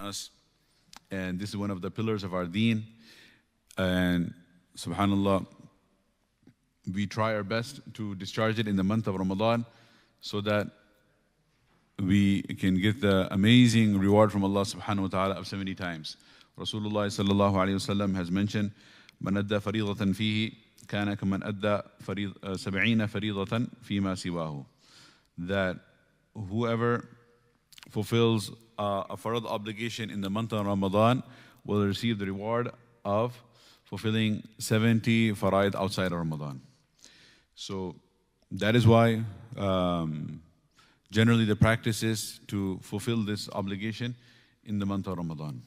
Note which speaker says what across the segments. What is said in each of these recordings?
Speaker 1: us. And this is one of the pillars of our deen. And subhanAllah, we try our best to discharge it in the month of Ramadan so that we can get the amazing reward from Allah subhanahu wa ta'ala of 70 times. Rasulullah sallallahu alayhi wa sallam has mentioned, من أدى فريضة فيه كان كمن أدى 70 فريضة فيما سواه. That whoever fulfills a farad obligation in the month of Ramadan will receive the reward of fulfilling 70 faraid outside of Ramadan. So that is why generally the practice is to fulfill this obligation in the month of Ramadan.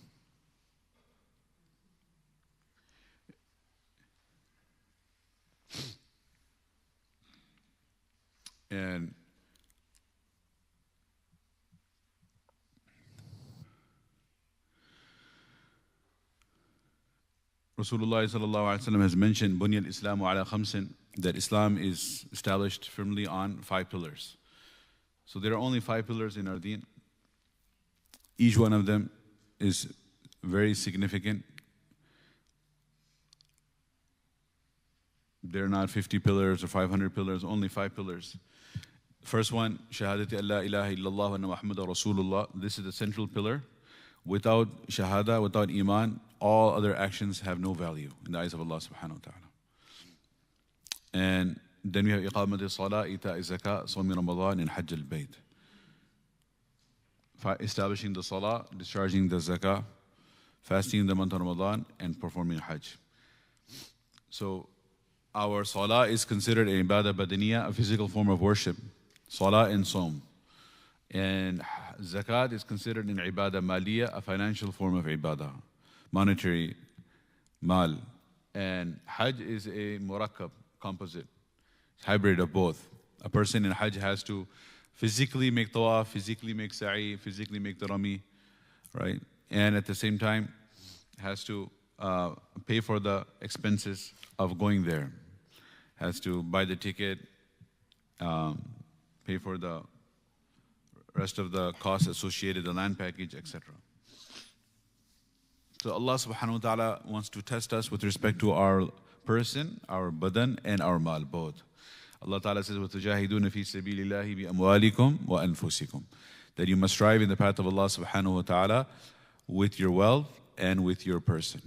Speaker 1: And Rasulullah sallallahu alaihi wasallam has mentioned Bunya al-Islamu ala khamsin, that Islam is established firmly on 5 pillars. So there are only 5 pillars in our deen. Each one of them is very significant. They're not 50 pillars or 500 pillars, only 5 pillars. First one, Shahadati an la ilaha illallah wa anna Muhammadan Rasulullah. This is the central pillar. Without shahada, without iman, all other actions have no value in the eyes of Allah subhanahu wa ta'ala. And then we have iqamat al-salah, ita al-zakah, sawmi Ramadan, and hajj al-bayt. Establishing the salah, discharging the zakah, fasting in the month of Ramadan, and performing hajj. So our salah is considered an ibadah badaniya, a physical form of worship. Salah and Sawm. And Zakat is considered an ibadah maliyah, a financial form of ibadah, monetary mal. And Hajj is a murakkab, composite, hybrid of both. A person in Hajj has to physically make tawaf, physically make sa'i, physically make the rami, right? And at the same time has to pay for the expenses of going there. Has to buy the ticket, pay for the rest of the costs associated, the land package, etc. So Allah subhanahu wa ta'ala wants to test us with respect to our person, our badan, and our mal, both. Allah ta'ala says, وَتُجَاهِدُونَ فِي سَبِيلِ اللَّهِ بِأَمْوَالِكُمْ وَأَنفُسِكُمْ. That you must strive in the path of Allah subhanahu wa ta'ala with your wealth and with your person.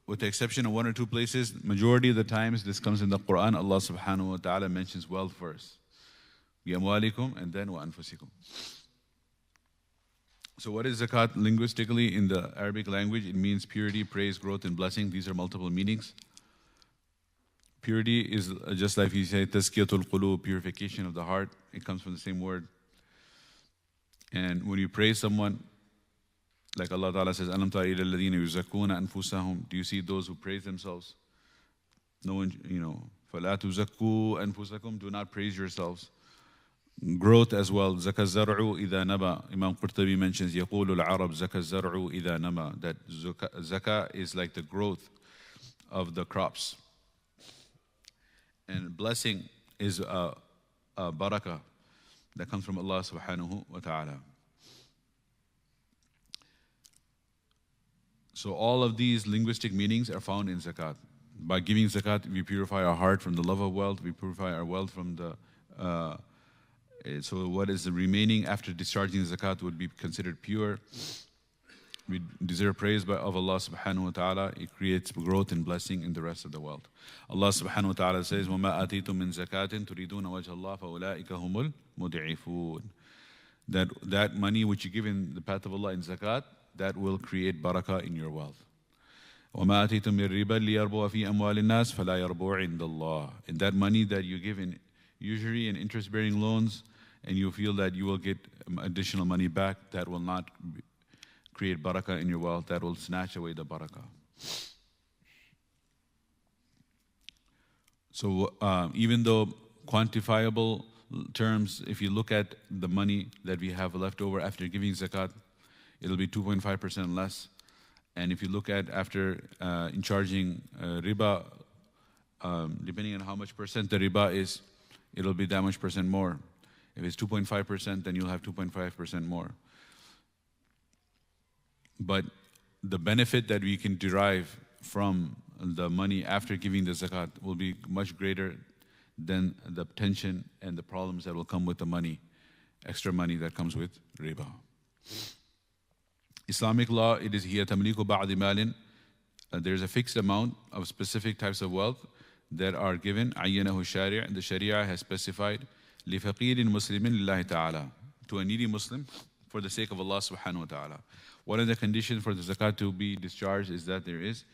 Speaker 1: With the exception of 1 or 2 places, majority of the times this comes in the Quran, Allah subhanahu wa ta'ala mentions wealth first. بِأَمْوَالِكُمْ and then وَأَنفُسِكُمْ. So what is zakat linguistically in the Arabic language? It means purity, praise, growth, and blessing. These are multiple meanings. Purity is just like you say, tazkiyatul qulub, purification of the heart. It comes from the same word. And when you praise someone, like Allah Ta'ala says, أَلَمْ تَرَ إِلَى الَّذِينَ يُزَكُّونَ أَنفُسَهُم. Do you see those who praise themselves? No one, فَلَا تُزَكُّوا أَنفُسَكُمْ. Do not praise yourselves. Growth as well. زَكَى الزَّرْعُ إِذَا نَبَى. Imam Qurtubi mentions, يَقُولُ الْعَرَبُ زَكَى الزَّرْعُ إِذَا نَبَى. That zakah is like the growth of the crops. And blessing is a barakah that comes from Allah subhanahu wa ta'ala. So all of these linguistic meanings are found in zakat. By giving zakat, we purify our heart from the love of wealth. We purify our wealth from the... so what is the remaining after discharging zakat would be considered pure. We deserve praise of Allah subhanahu wa ta'ala. It creates growth and blessing in the rest of the world. Allah subhanahu wa ta'ala says, وَمَا آتِيتُم مِّن زَكَاةٍ تُرِيدُونَ وَجْهَ اللَّهِ فَأُولَٰئِكَ هُمُ الْمُضْعِفُونَ. That money which you give in the path of Allah in zakat, that will create barakah in your wealth. وَمَا آتِيتُم مِّن رِّبًا لِيَرْبُوَ فِي أَمْوَالِ النَّاسِ فَلَا يَرْبُوَ عِندَ اللَّهِ. And that money that you give in usury and interest-bearing loans, and you feel that you will get additional money back, that will not create barakah in your wealth, that will snatch away the barakah. So even though quantifiable terms, if you look at the money that we have left over after giving zakat, it'll be 2.5% less. And if you look at after in charging riba, depending on how much percent the riba is, it'll be that much percent more. If it's 2.5%, then you'll have 2.5% more. But the benefit that we can derive from the money after giving the zakat will be much greater than the tension and the problems that will come with the money, extra money that comes with riba. Islamic law, it is hiya tamliku ba'di malin. There's a fixed amount of specific types of wealth that are given. Ayyanahu shari', the Sharia has specified لِفَقِيرٍ مُسْلِمٍ لِلَّهِ ta'ala, to a needy Muslim for the sake of Allah subhanahu wa ta'ala. One of the conditions for the zakat to be discharged is that there is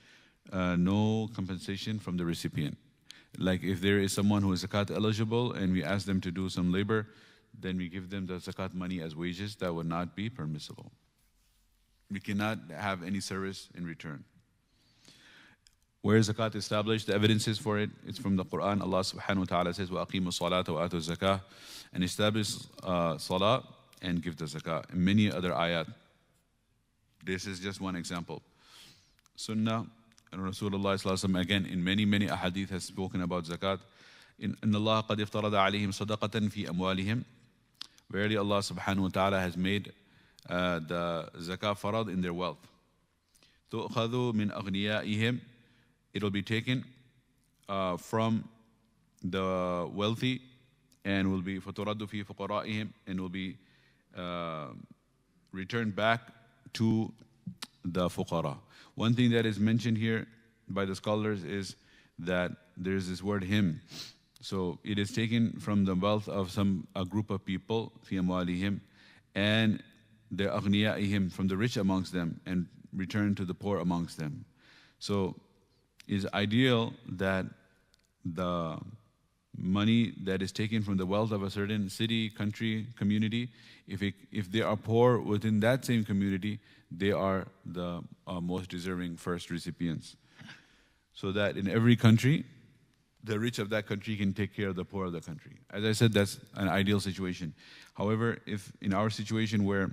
Speaker 1: no compensation from the recipient. Like if there is someone who is zakat eligible and we ask them to do some labor, then we give them the zakat money as wages. That would not be permissible. We cannot have any service in return. Where is zakat established? The evidences for it, it's from the Quran. Allah subhanahu wa ta'ala says, وَأَقِيمُوا الصَّلَاةَ وَآتُوا الزَّكَاةَ, and establish salah and give the zakah. And many other ayat. This is just one example. Sunnah and Rasulullah sallallahu alaihi wasallam, again, in many ahadith has spoken about zakat. إِنَّ اللَّهَ قَدْ افْتَرَضَ عَلَيْهِمْ صَدَقَةً فِي أَمْوَالِهِمْ. Verily Allah subhanahu wa ta'ala has made the zakah farad in their wealth. تُؤْخَذُ مِنْ أَغْنِيَائِهِمْ. It will be taken from the wealthy and will be فَتُرَدُّ فِي فُقَرَائِهِمْ, and will be returned back to the fuqara. One thing that is mentioned here by the scholars is that there is this word him. So it is taken from the wealth of a group of people, fi amwalihim, and the aghniyaihim, from the rich amongst them, and returned to the poor amongst them. So it is ideal that the money that is taken from the wealth of a certain city, country, community, if they are poor within that same community, they are the most deserving first recipients. So that in every country, the rich of that country can take care of the poor of the country. As I said, that's an ideal situation. However, if in our situation where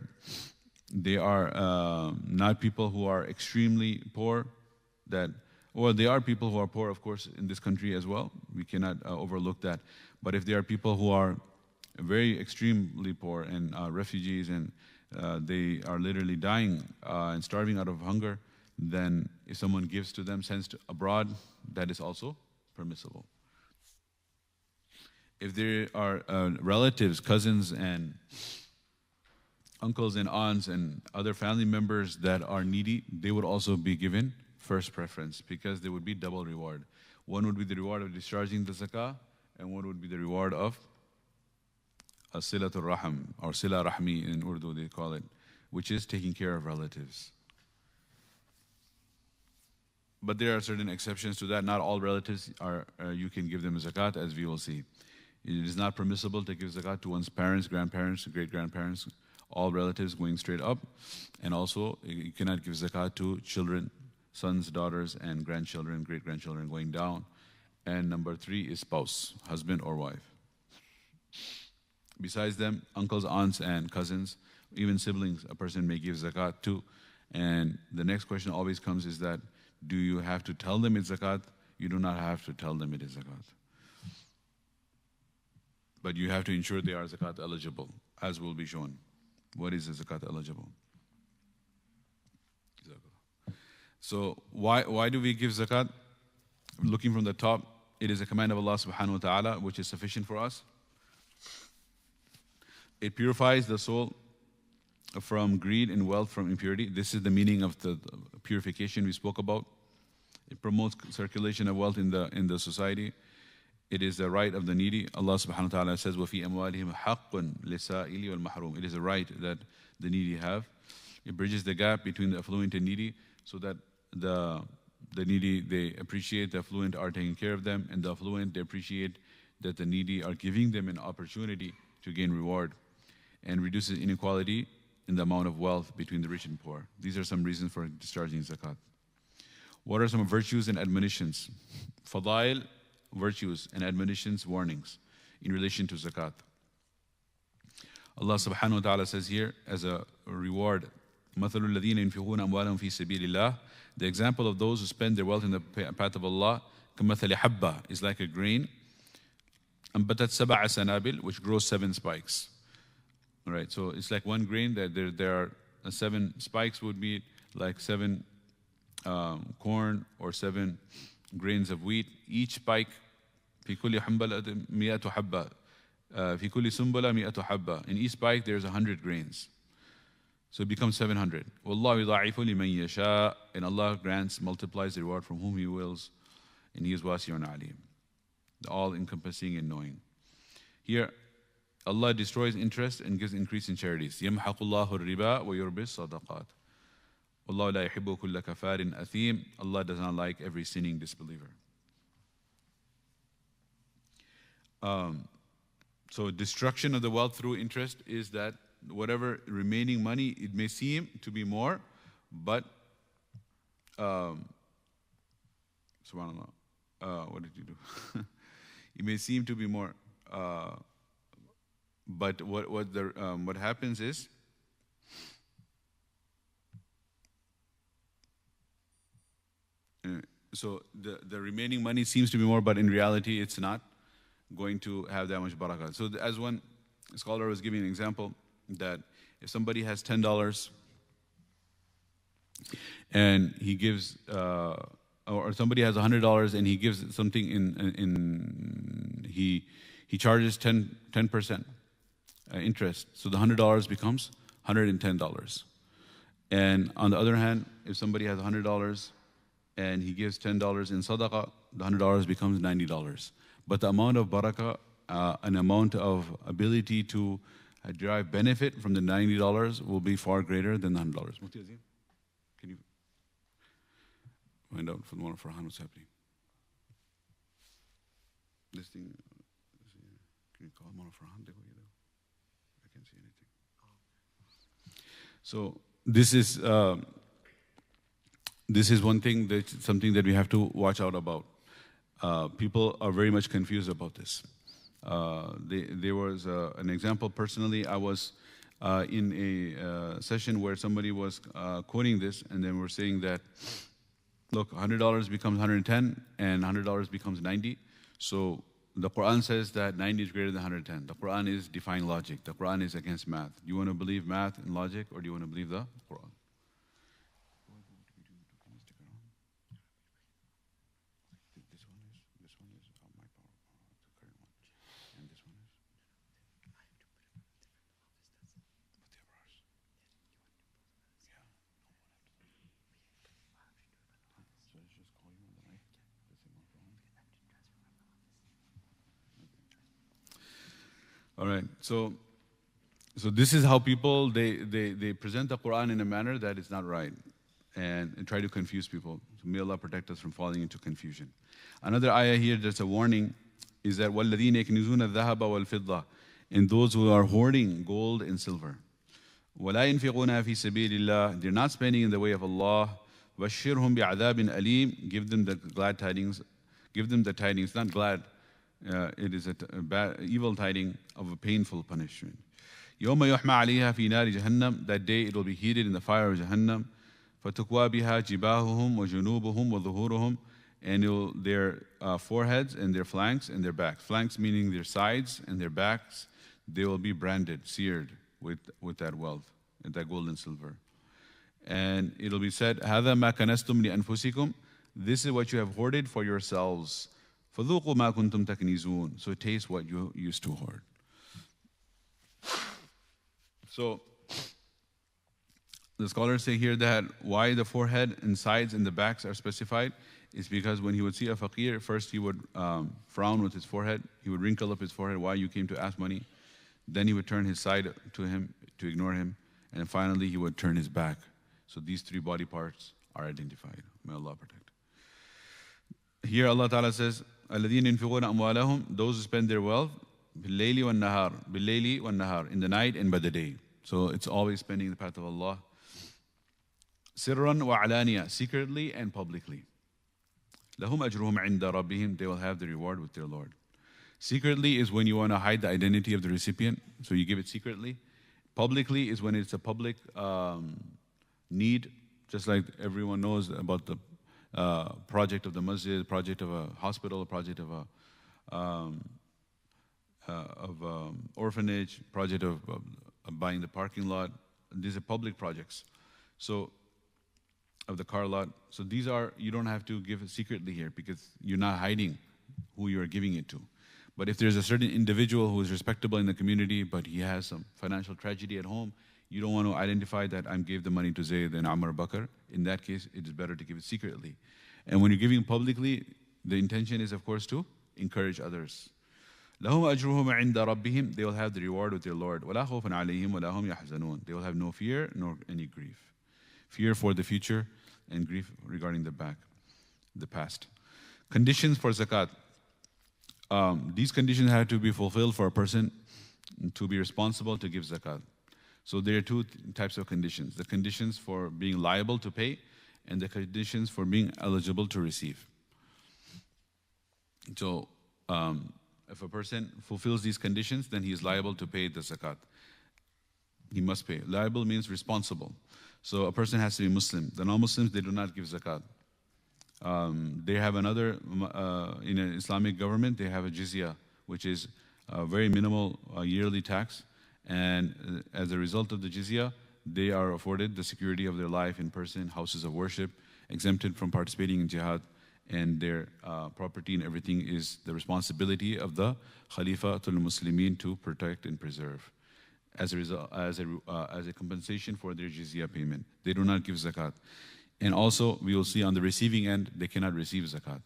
Speaker 1: they are not people who are extremely poor, or they are people who are poor, of course, in this country as well, we cannot overlook that. But if they are people who are very extremely poor and refugees, and they are literally dying and starving out of hunger, then if someone gives to them, sends abroad, that is also permissible. If there are relatives, cousins, and uncles and aunts and other family members that are needy, they would also be given first preference, because there would be double reward. One would be the reward of discharging the zakah, and one would be the reward of silatul rahim, or sila rahmi in Urdu they call it, which is taking care of relatives. But there are certain exceptions to that. Not all relatives you can give them zakat, as we will see. It is not permissible to give zakat to one's parents, grandparents, great-grandparents, all relatives going straight up. And also, you cannot give zakat to children, sons, daughters, and grandchildren, great-grandchildren going down. And number 3 is spouse, husband or wife. Besides them, uncles, aunts, and cousins, even siblings, a person may give zakat to. And the next question always comes is that, do you have to tell them it's zakat? You do not have to tell them it is zakat. But you have to ensure they are zakat eligible, as will be shown. What is the zakat eligible? So why do we give zakat? Looking from the top, it is a command of Allah subhanahu wa ta'ala, which is sufficient for us. It purifies the soul from greed and wealth from impurity. This is the meaning of the purification we spoke about. It promotes circulation of wealth in the society. It is the right of the needy. Allah subhanahu wa ta'ala says, وَفِي أَمْوَالِهِمْ حَقٌّ لِلسَّائِلِ وَالْمَحْرُومِ. It is a right that the needy have. It bridges the gap between the affluent and needy, so that the needy, they appreciate the affluent are taking care of them, and the affluent, they appreciate that the needy are giving them an opportunity to gain reward, and reduces inequality in the amount of wealth between the rich and poor. These are some reasons for discharging zakat. What are some virtues and admonitions? Fadail, virtues, and admonitions, warnings in relation to zakat. Allah subhanahu wa ta'ala says here as a reward, مَثَلُ الَّذِينَ يُنْفِقُونَ أَمْوَالَهُمْ فِي سَبِيلِ اللَّهِ. The example of those who spend their wealth in the path of Allah, كَمَثَلِ حَبَّةٍ, is like a grain أنبتت سبع سنابل, which grows 7 spikes. All right, so it's like one grain that there are 7 spikes would be like 7 corn or 7 grains of wheat. Each spike في كل حنبلة 100 حبة في كل سنبلة 100 حبة. In each spike there's 100 grains. So it becomes 700. وَاللَّهُ يضاعف لمن يشاء. And Allah grants, multiplies the reward from whom He wills. And He is wasi'un alim, all encompassing and knowing. Here, Allah destroys interest and gives increase in charities. يَمْحَقُ اللَّهُ الرِّبَا وَيُرْبِي الصَّدَقَاتِ. وَاللَّهُ لَا يُحِبُّ كُلَّ كَفَارٍ أَثِيمٍ. Allah does not like every sinning disbeliever. So destruction of the wealth through interest is that whatever remaining money, it may seem to be more, but subhanallah, what did you do? It may seem to be more, but what happens is so the remaining money seems to be more, but in reality it's not going to have that much barakah. So as one scholar was giving an example, that if somebody has $10 and he gives, or somebody has $100 and he gives something he charges 10% interest, so the $100 becomes $110. And on the other hand, if somebody has $100 and he gives $10 in sadaqah, the $100 becomes $90. But the amount of barakah, an amount of ability to derive benefit from the $90 will be far greater than the $100. Mufti Azim, can you find out for the Mawlana Farhan what's happening? This thing, can you call Mawlana Farhan? I can't see anything. So this is one thing, that's something that we have to watch out about. People are very much confused about this. There was an example personally. I was in a session where somebody was quoting this, and then we're saying that, look, $100 becomes 110 and $100 becomes 90. So the Quran says that 90 is greater than 110. The Quran is defying logic. The Quran is against math. Do you want to believe math and logic, or do you want to believe the Quran? All right, so this is how people, they present the Quran in a manner that is not right and try to confuse people. So may Allah protect us from falling into confusion. Another ayah here that's a warning is that وَالَّذِينَ يَكْنِزُونَ الذَّهَبَ وَالْفِضَّةَ, and those who are hoarding gold and silver. وَلَا يَنْفِقُونَ فِي سَبِيلِ اللَّهِ, they're not spending in the way of Allah. بَشِّرْهُمْ بِعَذَابٍ أَلِيمٍ, give them the glad tidings, give them the tidings, not glad, it is a bad, evil tiding of a painful punishment. يَوْمَ يُحْمَى عَلَيْهَا فِي نَارِ جَهَنَّمَ, that day it will be heated in the fire of Jahannam. فَتُكْوَى بِهَا جِبَاهُهُمْ وَجُنُوبُهُمْ وَظُهُورُهُم, and their foreheads and their flanks and their backs. Flanks meaning their sides and their backs, they will be branded, seared with that wealth, with that gold and silver. And it'll be said, هَذَا مَا كَنَسْتُمْ لِأَنفُسِكُمْ, this is what you have hoarded for yourselves. فَذُوقُوا مَا كُنْتُمْ تَكْنِزُونَ, so taste what you used to hoard. So the scholars say here that why the forehead and sides and the backs are specified is because when he would see a faqir, first he would frown with his forehead, he would wrinkle up his forehead, why you came to ask money. Then he would turn his side to him, to ignore him, and finally he would turn his back. So these 3 body parts are identified. May Allah protect. Here Allah Ta'ala says, الَّذِينَ يُنْفِقُونَ أَمْوَالَهُم, those who spend their wealth, بِاللَّيْلِ وَالنَّهَارِ, بِاللَّيْلِ وَالنَّهَارِ, in the night and by the day. So it's always spending in the path of Allah. سِرًّا وَعَلَانِيًا, secretly and publicly. لَهُمْ أَجْرُهُمْ عِنْدَ رَبِّهِمْ, they will have the reward with their Lord. Secretly is when you want to hide the identity of the recipient, so you give it secretly. Publicly is when it's a public need, just like everyone knows about the project of the masjid, project of a hospital, project of orphanage, project of buying the parking lot. These are public projects. So, of the car lot. So these are, you don't have to give it secretly here because you're not hiding who you are giving it to. But if there's a certain individual who is respectable in the community, but he has some financial tragedy at home, you don't want to identify that I gave the money to Zayd and Amr Bakr. In that case, it is better to give it secretly. And when you're giving publicly, the intention is, of course, to encourage others. لهم أجرهم عند ربهم. They will have the reward with their Lord. ولا خوف عليهم ولا هم يحزنون. They will have no fear nor any grief. Fear for the future and grief regarding the past. Conditions for zakat. These conditions have to be fulfilled for a person to be responsible to give zakat. So there are two types of conditions. The conditions for being liable to pay and the conditions for being eligible to receive. So if a person fulfills these conditions, then he is liable to pay the zakat. He must pay. Liable means responsible. So a person has to be Muslim. The non-Muslims, they do not give zakat. They have another, in an Islamic government, they have a jizya, which is a very minimal yearly tax. And as a result of the jizya, they are afforded the security of their life in person, houses of worship, exempted from participating in jihad, and their property and everything is the responsibility of the Khalifatul Muslimin to protect and preserve. As a result, as a compensation for their jizya payment, they do not give zakat. And also, we will see on the receiving end, they cannot receive zakat.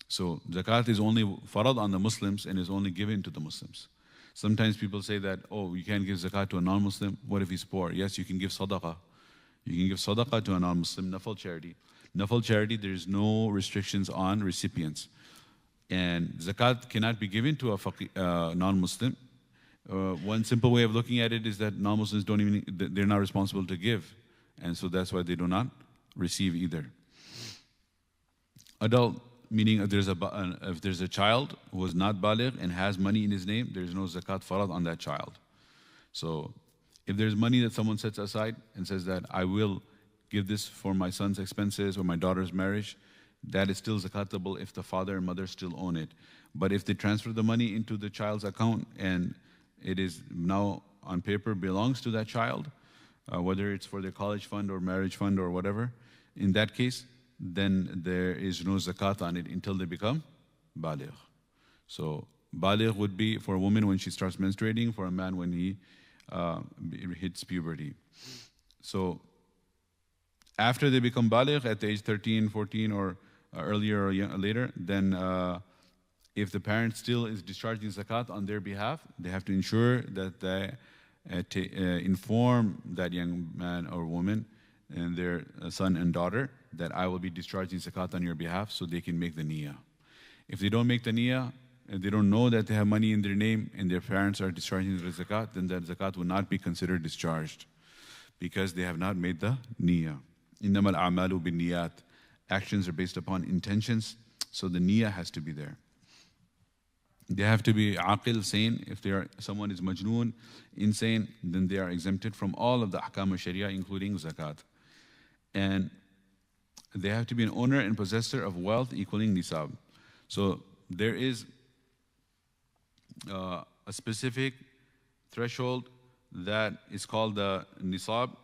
Speaker 1: So zakat is only farad on the Muslims and is only given to the Muslims. Sometimes people say that, oh, you can't give zakat to a non-Muslim. What if he's poor? Yes, you can give sadaqah. You can give sadaqah to a non-Muslim, nafal charity. Nafal charity, there is no restrictions on recipients. And zakat cannot be given to a non-Muslim. One simple way of looking at it is that non-Muslims they're not responsible to give. And so that's why they do not receive either. Adult, meaning if there's a child who is not baligh and has money in his name, there's no zakat farad on that child. So if there's money that someone sets aside and says that I will give this for my son's expenses or my daughter's marriage, that is still zakatable if the father and mother still own it. But if they transfer the money into the child's account and it is now on paper belongs to that child, whether it's for their college fund or marriage fund or whatever, in that case, then there is no zakat on it until they become baligh. So baligh would be for a woman when she starts menstruating, for a man when he hits puberty. So after they become baligh at the age 13, 14 or earlier or later, then if the parent still is discharging zakat on their behalf, they have to ensure that they inform that young man or woman and their son and daughter that I will be discharging zakat on your behalf so they can make the niyyah. If they don't make the niyyah, and they don't know that they have money in their name and their parents are discharging the zakat, then that zakat will not be considered discharged because they have not made the niyyah. إِنَّمَا الْأَعْمَالُ بِالنِّيَّاتِ. Actions are based upon intentions, so the niyyah has to be there. They have to be aqil, sane. If someone is majnoon, insane, then they are exempted from all of the ahkam of sharia, including zakat. And they have to be an owner and possessor of wealth equaling nisab. So there is a specific threshold that is called the nisab,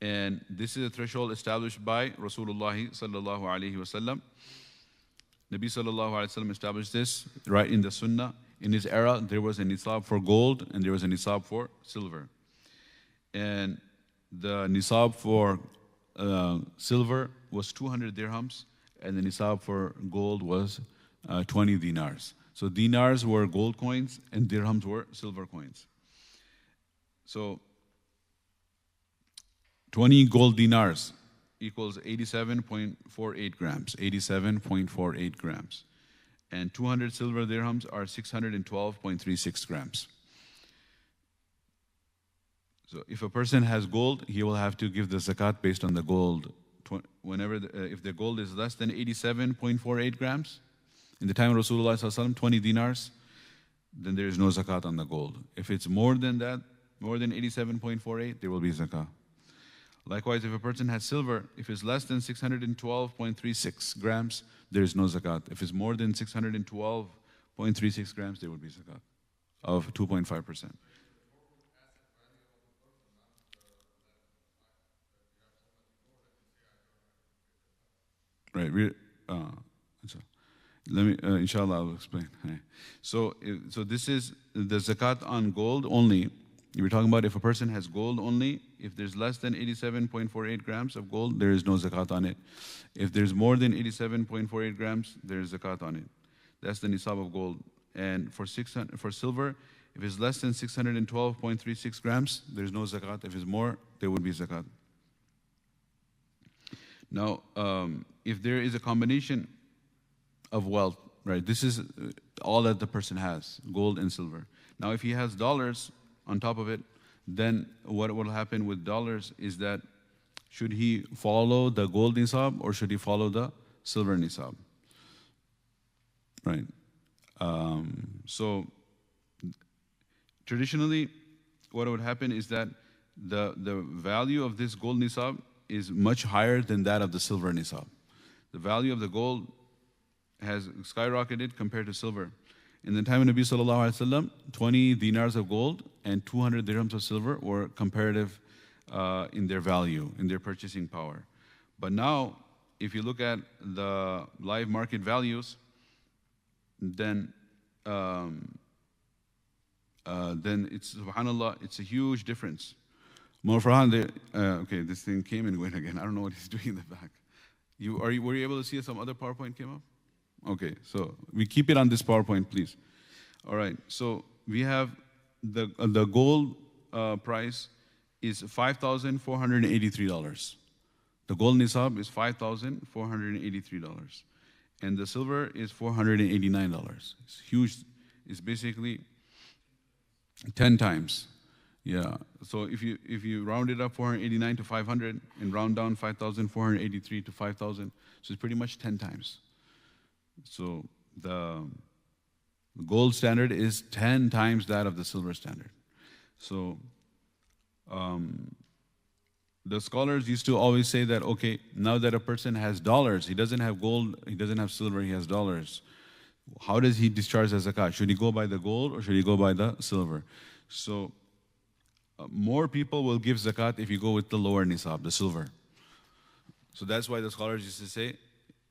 Speaker 1: and this is a threshold established by Rasulullah sallallahu alaihi wasallam. Nabi sallallahu alaihi wasallam established this right in the Sunnah. In his era, there was a nisab for gold and there was a nisab for silver. And the nisab for silver was 200 dirhams, and the nisab for gold was 20 dinars. So dinars were gold coins and dirhams were silver coins. So 20 gold dinars equals 87.48 grams, 87.48 grams. And 200 silver dirhams are 612.36 grams. So if a person has gold, he will have to give the zakat based on the gold. If the gold is less than 87.48 grams, in the time of Rasulullah sallallahu alaihi wasallam, 20 dinars, then there is no zakat on the gold. If it's more than that, more than 87.48, there will be zakat. Likewise, if a person has silver, if it's less than 612.36 grams, there is no zakat. If it's more than 612.36 grams, there will be zakat. of 2.5%. Right. So let me, inshallah, I'll explain. So this is the zakat on gold only. We're talking about if a person has gold only. If there's less than 87.48 grams of gold, there is no zakat on it. If there's more than 87.48 grams, there is zakat on it. That's the nisab of gold. And for silver, if it's less than 612.36 grams, there's no zakat. If it's more, there would be zakat. Now, if there is a combination of wealth, right? This is all that the person has, gold and silver. Now, if he has dollars on top of it, then what will happen with dollars is that should he follow the gold nisab or should he follow the silver nisab? Right. So traditionally, what would happen is that the value of this gold nisab is much higher than that of the silver nisab. The value of the gold has skyrocketed compared to silver. In the time of Nabi sallallahu alaihi wasallam, 20 dinars of gold and 200 dirhams of silver were comparative in their value, in their purchasing power. But now, if you look at the live market values, then it's, subhanallah, it's a huge difference. More Farhan, okay, this thing came and went again. I don't know what he's doing in the back. Were you able to see some other PowerPoint came up? Okay, so we keep it on this PowerPoint, please. All right, so we have the gold price is $5,483. The gold nisab is $5,483. And the silver is $489. It's huge. It's basically 10 times. Yeah. So if you round it up 489 to 500 and round down 5,483 to 5,000, so it's pretty much 10 times. So the gold standard is 10 times that of the silver standard. So the scholars used to always say that, okay, now that a person has dollars, he doesn't have gold, he doesn't have silver, he has dollars. How does he discharge the zakat? Should he go by the gold or should he go by the silver? So more people will give zakat if you go with the lower nisab, the silver. So that's why the scholars used to say,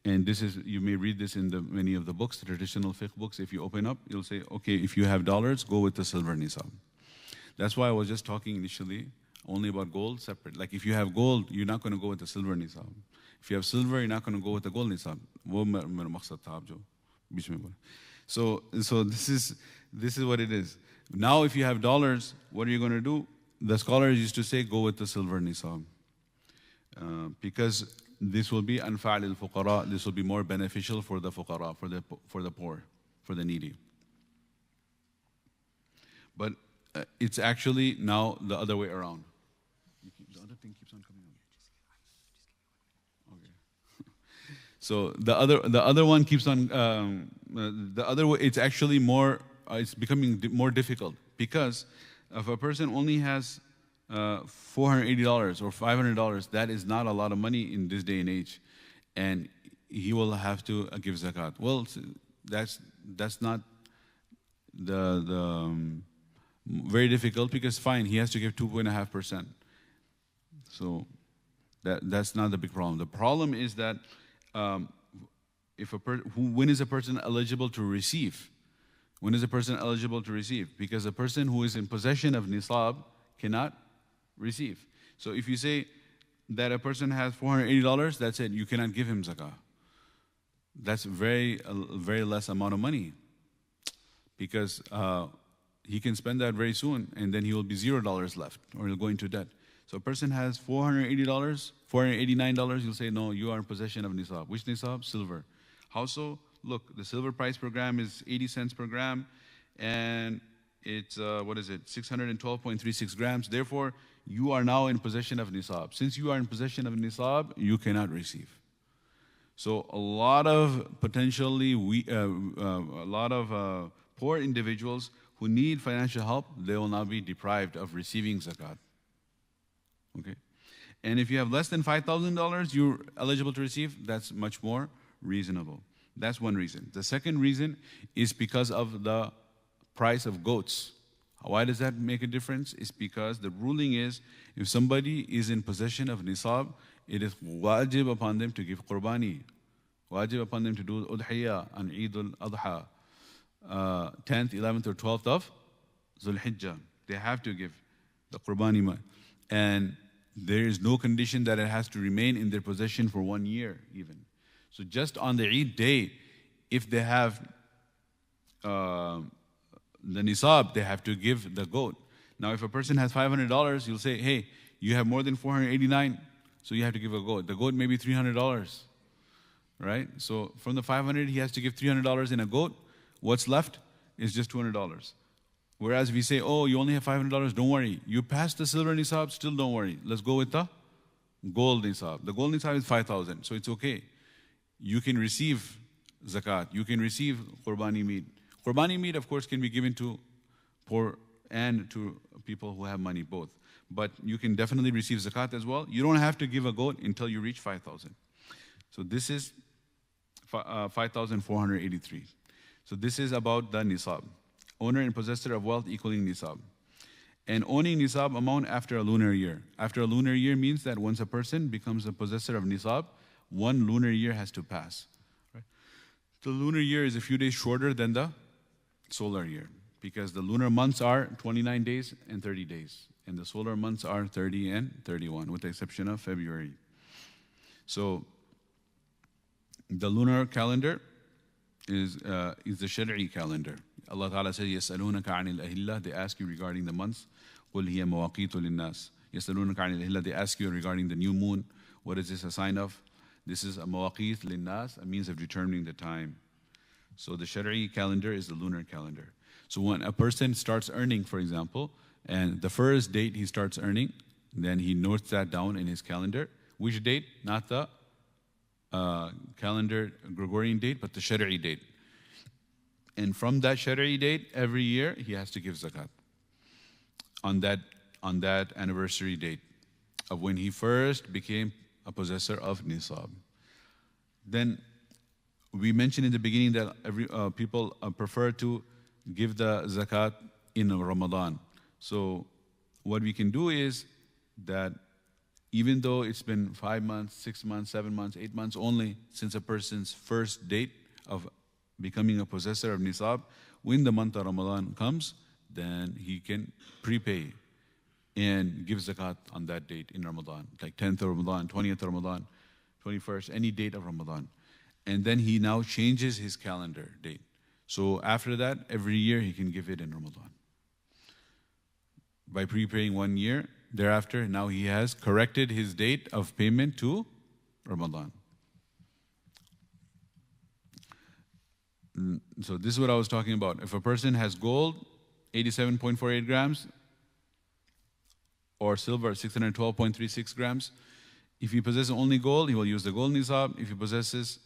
Speaker 1: and this is, you may read this in many of the books, the traditional fiqh books. If you open up, you'll say, okay, if you have dollars, go with the silver nisab. That's why I was just talking initially only about gold separate. Like if you have gold, you're not going to go with the silver nisab. If you have silver, you're not going to go with the gold nisab. So this is what it is. Now if you have dollars, what are you going to do? The scholars used to say, go with the silver nisab. Because this will be anfa' lil fuqara, this will be more beneficial for the fuqara, for the poor, for the needy. But it's actually now the other way around. The other thing keeps on coming on. Okay. So the other one keeps on. The other way, it's actually more. It's becoming more difficult because if a person only has $480 or $500, that is not a lot of money in this day and age, and he will have to give zakat. Well, that's not the very difficult because fine, he has to give 2.5%. So that's not the big problem. The problem is that when is a person eligible to receive? When is a person eligible to receive? Because a person who is in possession of nisab cannot receive. So if you say that a person has $480, that's it. You cannot give him zakah. That's very less amount of money because he can spend that very soon and then he will be $0 left or he'll go into debt. So a person has $480, $489, you'll say, no, you are in possession of nisab. Which nisab? Silver. How so? Look, the silver price per gram is 80 cents per gram and it's, 612.36 grams. Therefore, you are now in possession of nisab. Since you are in possession of nisab, you cannot receive. So a lot of poor individuals who need financial help, they will now be deprived of receiving zakat. Okay? And if you have less than $5,000 you're eligible to receive, that's much more reasonable. That's one reason. The second reason is because of the price of goats. Why does that make a difference? It's because the ruling is, if somebody is in possession of nisab, it is wajib upon them to give qurbani. Wajib upon them to do udhiyah on Eid al-Adha, 10th, 11th or 12th of Zulhijjah. They have to give the qurbani. And there is no condition that it has to remain in their possession for 1 year even. So just on the Eid day, if they have the nisab, they have to give the goat. Now if a person has $500, you'll say, hey, you have more than 489, so you have to give a goat. The goat may be $300, right? So from the 500, he has to give $300 in a goat. What's left is just $200. Whereas if we say, oh, you only have $500, don't worry. You passed the silver nisab, still don't worry. Let's go with the gold nisab. The gold nisab is 5,000, so it's okay. You can receive zakat. You can receive qurbani meat. Qurbani meat, of course, can be given to poor and to people who have money, both. But you can definitely receive zakat as well. You don't have to give a goat until you reach 5,000. So this is 5,483. So this is about the nisab. Owner and possessor of wealth equaling nisab. And owning nisab amount after a lunar year. After a lunar year means that once a person becomes a possessor of nisab, 1 lunar year has to pass. Right? The lunar year is a few days shorter than the solar year, because the lunar months are 29 days and 30 days, and the solar months are 30 and 31, with the exception of February. So the lunar calendar is the Shari'i calendar. Allah Ta'ala says, يَسْأَلُونَكَ عَنِ الْأَهِلَّةِ. They ask you regarding the months. قُلْ هِيَ مَوَاقِيتُ لِلنَّاسِ. يَسْأَلُونَكَ عَنِ الْأَهِلَّةِ. They ask you regarding the new moon. What is this a sign of? This is a mawaqit linnas, a means of determining the time. So the Shari'i calendar is the lunar calendar. So when a person starts earning, for example, and the first date he starts earning, then he notes that down in his calendar. Which date? Not the calendar Gregorian date, but the Shari'i date. And from that Shari'i date, every year he has to give zakat on that anniversary date of when he first became a possessor of nisab. Then we mentioned in the beginning that people prefer to give the zakat in Ramadan. So what we can do is that even though it's been 5 months, 6 months, 7 months, 8 months only since a person's first date of becoming a possessor of nisab, when the month of Ramadan comes, then he can prepay and give zakat on that date in Ramadan, like 10th of Ramadan, 20th of Ramadan, 21st, any date of Ramadan. And then he now changes his calendar date. So after that, every year he can give it in Ramadan. By prepaying 1 year, thereafter, now he has corrected his date of payment to Ramadan. So this is what I was talking about. If a person has gold, 87.48 grams, or silver, 612.36 grams. If he possesses only gold, he will use the gold nisab. If he possesses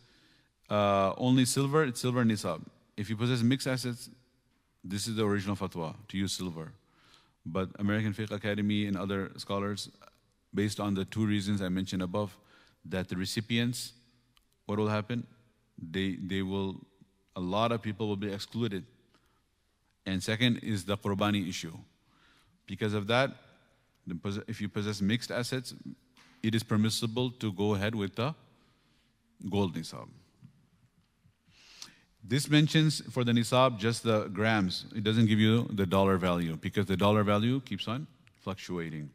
Speaker 1: only silver, it's silver nisab. If he possesses mixed assets, this is the original fatwa, to use silver. But American Fiqh Academy and other scholars, based on the 2 reasons I mentioned above, that the recipients, what will happen? A lot of people will be excluded. And second is the qurbani issue. Because of that, if you possess mixed assets, it is permissible to go ahead with the gold nisab. This mentions for the nisab just the grams. It doesn't give you the dollar value, because the dollar value keeps on fluctuating.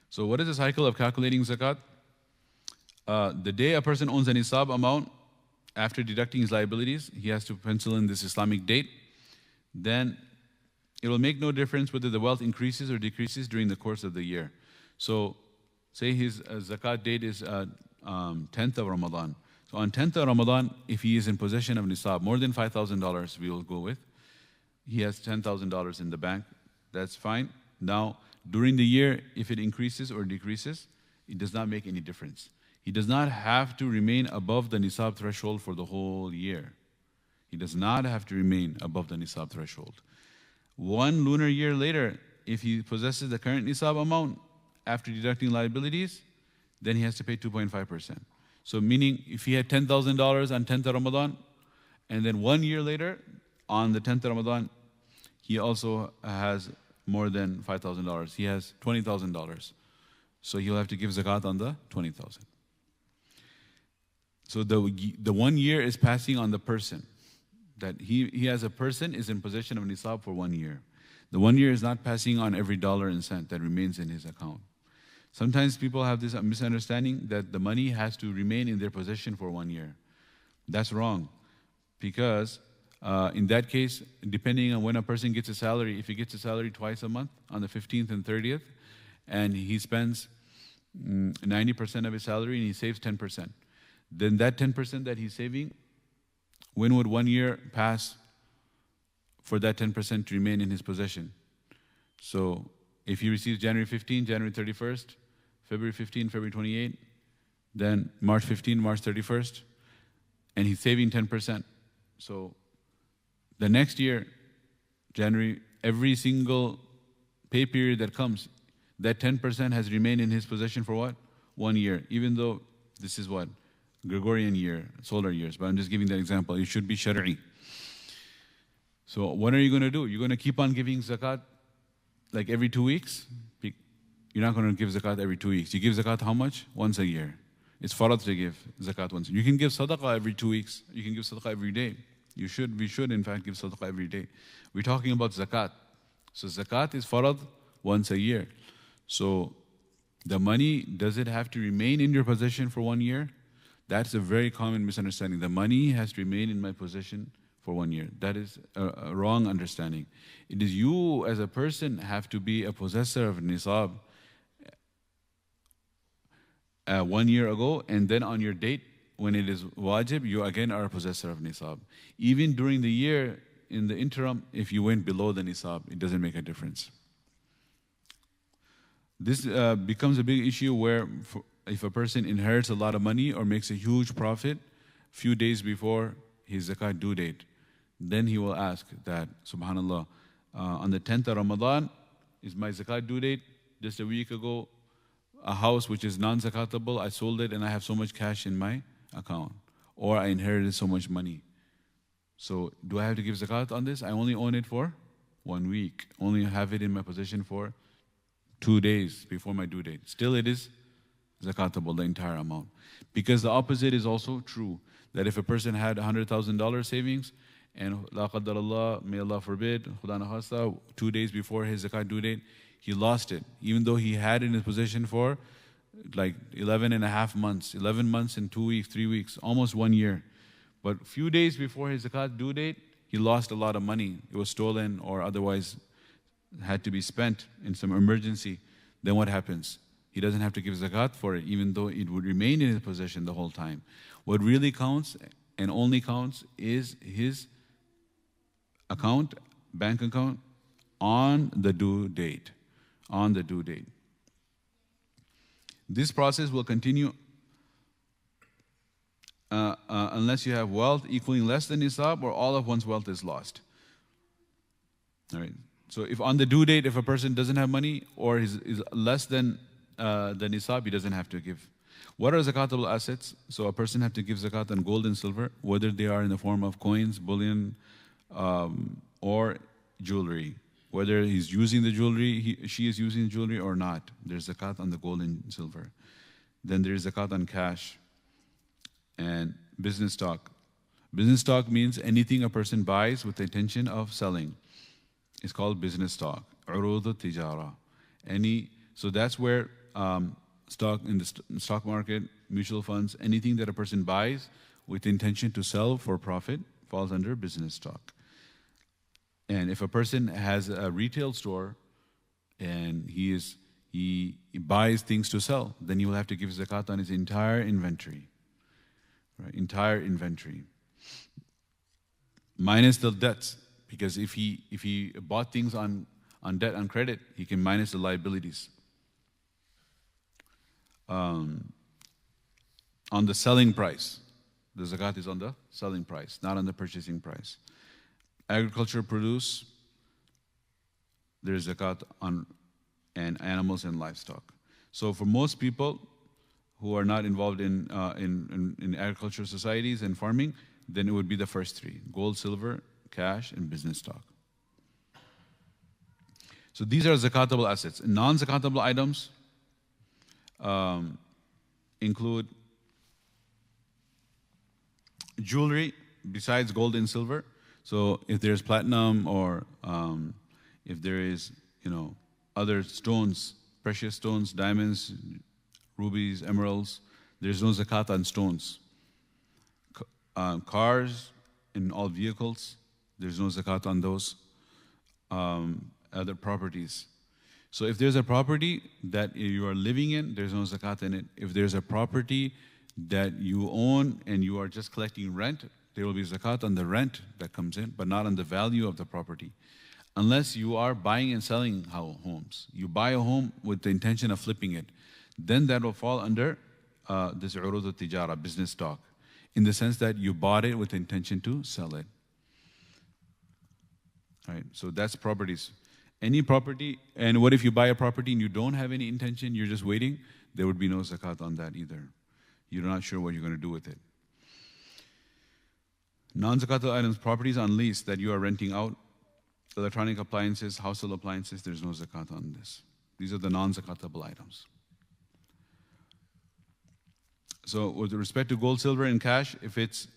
Speaker 1: So what is the cycle of calculating zakat? The day a person owns a nisab amount, after deducting his liabilities, he has to pencil in this Islamic date. Then it will make no difference whether the wealth increases or decreases during the course of the year. So say his zakat date is 10th of Ramadan. So on 10th of Ramadan, if he is in possession of nisab, more than $5,000 we will go with. He has $10,000 in the bank. That's fine. Now, during the year, if it increases or decreases, it does not make any difference. He does not have to remain above the nisab threshold for the whole year. He does not have to remain above the nisab threshold. 1 lunar year later, if he possesses the current nisab amount after deducting liabilities, then he has to pay 2.5%. So meaning if he had $10,000 on 10th of Ramadan, and then 1 year later, on the 10th of Ramadan, he also has more than $5,000. He has $20,000. So he'll have to give zakat on the 20,000. So the 1 year is passing on the person. That he as a person is in possession of nisab for 1 year. The 1 year is not passing on every dollar and cent that remains in his account. Sometimes people have this misunderstanding that the money has to remain in their possession for 1 year. That's wrong. Because in that case, depending on when a person gets a salary, if he gets a salary twice a month, on the 15th and 30th, and he spends 90% of his salary and he saves 10%, then that 10% that he's saving, when would 1 year pass for that 10% to remain in his possession? So if he receives January 15, January 31st, February 15, February 28, then March 15, March 31st, and he's saving 10%. So the next year, January, every single pay period that comes, that 10% has remained in his possession for what? 1 year, even though this is what? Gregorian year, solar years, but I'm just giving that example. It should be Shari'i. So what are you going to do? You're going to keep on giving zakat like every 2 weeks? You're not going to give zakat every 2 weeks. You give zakat how much? Once a year. It's farad to give zakat once. You can give sadaqah every 2 weeks. You can give sadaqah every day. We should in fact give sadaqah every day. We're talking about zakat. So zakat is farad once a year. So the money, does it have to remain in your possession for 1 year? That's a very common misunderstanding. The money has to remain in my possession for 1 year. That is a wrong understanding. It is you as a person have to be a possessor of nisab 1 year ago, and then on your date, when it is wajib, you again are a possessor of nisab. Even during the year, in the interim, if you went below the nisab, it doesn't make a difference. This becomes a big issue where if a person inherits a lot of money or makes a huge profit few days before his zakat due date, then he will ask that, subhanallah, on the 10th of Ramadan is my zakat due date. Just a week ago, a house which is non-zakatable, I sold it and I have so much cash in my account. Or I inherited so much money. So do I have to give zakat on this? I only own it for 1 week. Only have it in my possession for 2 days before my due date. Still it is zakatable, the entire amount. Because the opposite is also true. That if a person had $100,000 savings and la qaddar Allah, may Allah forbid, khuda na khasta, 2 days before his zakat due date, he lost it. Even though he had it in his possession for like 11 and a half months, 11 months and 2 weeks, 3 weeks, almost 1 year. But few days before his zakat due date, he lost a lot of money. It was stolen or otherwise had to be spent in some emergency. Then what happens? He doesn't have to give zakat for it, even though it would remain in his possession the whole time. What really counts and only counts is his account, bank account, on the due date. On the due date. This process will continue unless you have wealth equaling less than nisab or all of one's wealth is lost. All right. So if on the due date, if a person doesn't have money or is less than the nisab, he doesn't have to give. What are zakatable assets? So a person has to give zakat on gold and silver, whether they are in the form of coins, bullion, or jewelry. Whether he's using the jewelry, she is using the jewelry or not. There's zakat on the gold and silver. Then there is zakat on cash and business stock. Business stock means anything a person buys with the intention of selling. It's called business stock. Urud tijara. So that's where stock in the stock market, mutual funds, anything that a person buys with the intention to sell for profit falls under business stock. And if a person has a retail store and he buys things to sell, then he will have to give zakat on his entire inventory. Right? Entire inventory. Minus the debts. Because if he bought things on debt, on credit, he can minus the liabilities. On the selling price. The zakat is on the selling price, not on the purchasing price. Agricultural produce, there is zakat on and animals and livestock. So for most people who are not involved in agricultural societies and farming, then it would be the first three: gold, silver, cash, and business stock. So these are zakatable assets. Non-zakatable items include jewelry besides gold and silver. So if there's platinum or if there is, other stones, precious stones, diamonds, rubies, emeralds, there's no zakat on stones. Cars and all vehicles, there's no zakat on those. Other properties. So if there's a property that you are living in, there's no zakat in it. If there's a property that you own and you are just collecting rent, there will be zakat on the rent that comes in, but not on the value of the property. Unless you are buying and selling homes. You buy a home with the intention of flipping it, then that will fall under this urud al-tijara, business stock, in the sense that you bought it with the intention to sell it. Right? So that's properties. Any property, and what if you buy a property and you don't have any intention, you're just waiting? There would be no zakat on that either. You're not sure what you're going to do with it. Non-zakatable items, properties on lease that you are renting out, electronic appliances, household appliances, there's no zakat on this. These are the non-zakatable items. So with respect to gold, silver, and cash, if it's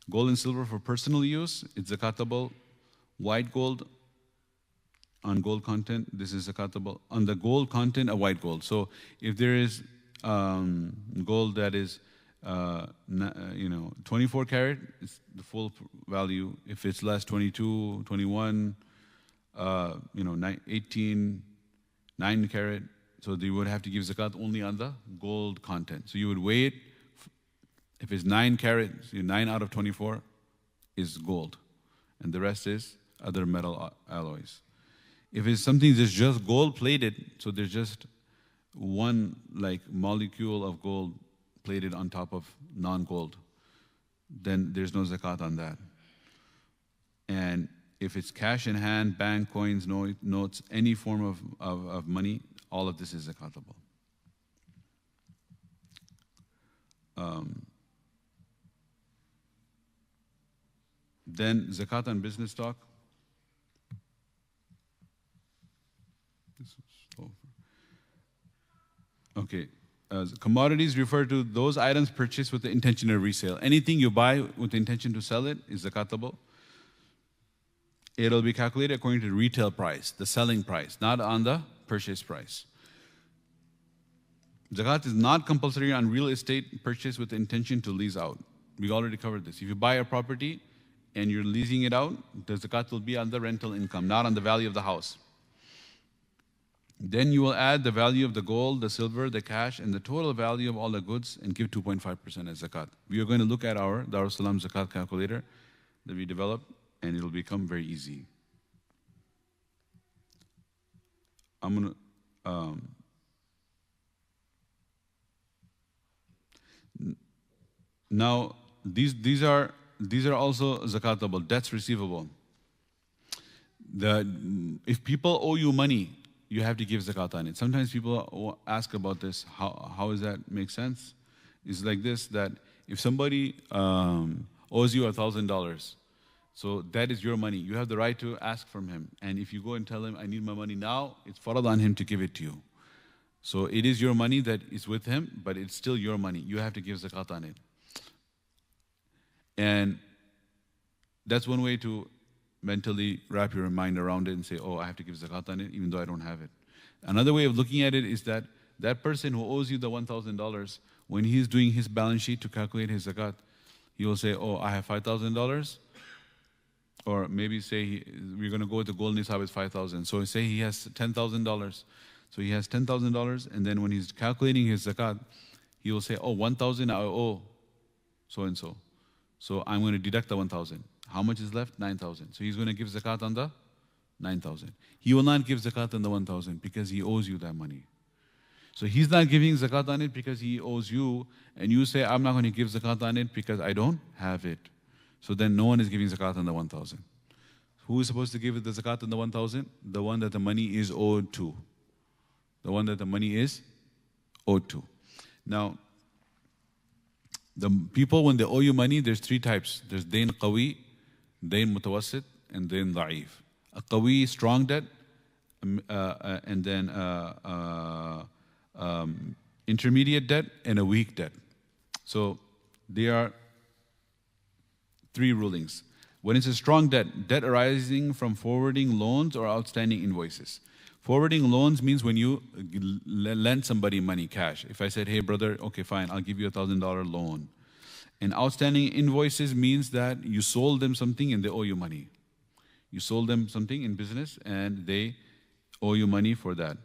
Speaker 1: gold and silver for personal use, it's zakatable. White gold, on gold content, this is zakatable. On the gold content, a white gold. So if there is gold that is 24 karat, it's the full value. If it's less, 22, 21, 18, 9 karat, so they would have to give zakat only on the gold content. So you would weigh it. If it's 9 karat, so 9 out of 24 is gold, and the rest is other metal alloys. If it's something that's just gold plated, so there's just one molecule of gold plated on top of non-gold, then there's no zakat on that. And if it's cash in hand, bank, coins, notes, any form of money, all of this is zakatable. Then zakat on business stock. Okay. Commodities refer to those items purchased with the intention of resale. Anything you buy with the intention to sell it is zakatable. It'll be calculated according to the retail price, the selling price, not on the purchase price. Zakat is not compulsory on real estate purchased with the intention to lease out. We already covered this. If you buy a property and you're leasing it out, the zakat will be on the rental income, not on the value of the house. Then you will add the value of the gold, the silver, the cash, and the total value of all the goods and give 2.5% as zakat. We are going to look at our Darul Salam zakat calculator that we developed, and it'll become very easy. I'm going to... now, these are also zakatable, debts receivable. If people owe you money, you have to give zakat on it. Sometimes people ask about this. How does that make sense? It's like this, that if somebody owes you $1,000, so that is your money. You have the right to ask from him. And if you go and tell him, I need my money now, it's farad on him to give it to you. So it is your money that is with him, but it's still your money. You have to give zakat on it. And that's one way to mentally wrap your mind around it and say, oh, I have to give zakat on it, even though I don't have it. Another way of looking at it is that that person who owes you the $1,000, when he's doing his balance sheet to calculate his zakat, he will say, oh, I have $5,000. Or maybe say, we're going to go with the gold nisab is $5,000. So say he has $10,000. So he has $10,000, and then when he's calculating his zakat, he will say, oh, $1,000 I owe so-and-so. So I'm going to deduct the $1,000. How much is left? $9,000. So he's going to give zakat on the $9,000. He will not give zakat on the $1,000 because he owes you that money. So he's not giving zakat on it because he owes you, and you say, I'm not going to give zakat on it because I don't have it. So then no one is giving zakat on the $1,000. Who is supposed to give the zakat on the $1,000? The one that the money is owed to. The one that the money is owed to. Now, the people, when they owe you money, there's three types. There's dayn qawi, dayn mutawassit, and then da'if. A qawi, strong debt, and then intermediate debt, and a weak debt. So there are three rulings. When it's a strong debt, debt arising from forwarding loans or outstanding invoices. Forwarding loans means when you lend somebody money, cash. If I said, hey brother, okay fine, I'll give you $1,000 loan. And outstanding invoices means that you sold them something and they owe you money. You sold them something in business and they owe you money for that.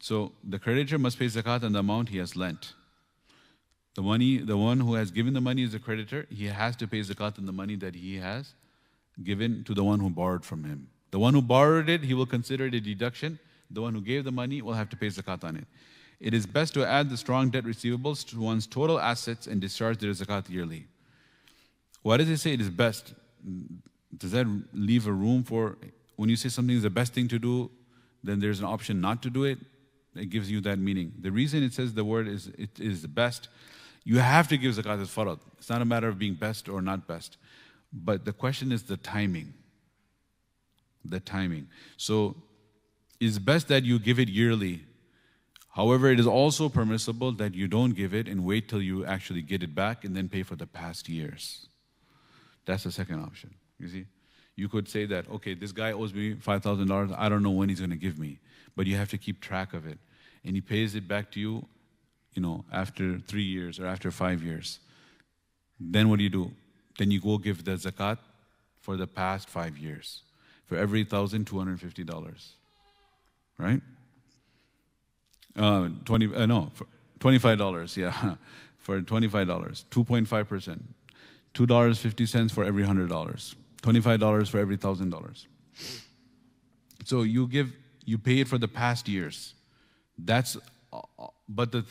Speaker 1: So the creditor must pay zakat on the amount he has lent. The one who has given the money is the creditor. He has to pay zakat on the money that he has given to the one who borrowed from him. The one who borrowed it, he will consider it a deduction. The one who gave the money will have to pay zakat on it. It is best to add the strong debt receivables to one's total assets and discharge their zakat yearly. Why does it say it is best? Does that leave a room for, when you say something is the best thing to do, then there's an option not to do it? It gives you that meaning. The reason it says the word is, it is the best, you have to give zakat as farad. It's not a matter of being best or not best. But the question is the timing. The timing. So it's best that you give it yearly. However, it is also permissible that you don't give it and wait till you actually get it back and then pay for the past years. That's the second option. You see? You could say that, okay, this guy owes me $5,000. I don't know when he's going to give me. But you have to keep track of it. And he pays it back to you, after 3 years or after 5 years. Then what do? Then you go give the zakat for the past 5 years. For every $1,250. Right? $25, yeah. For $25. 2.5%. $2.50 for every $100. $25 for every $1,000. So you pay it for the past years. But the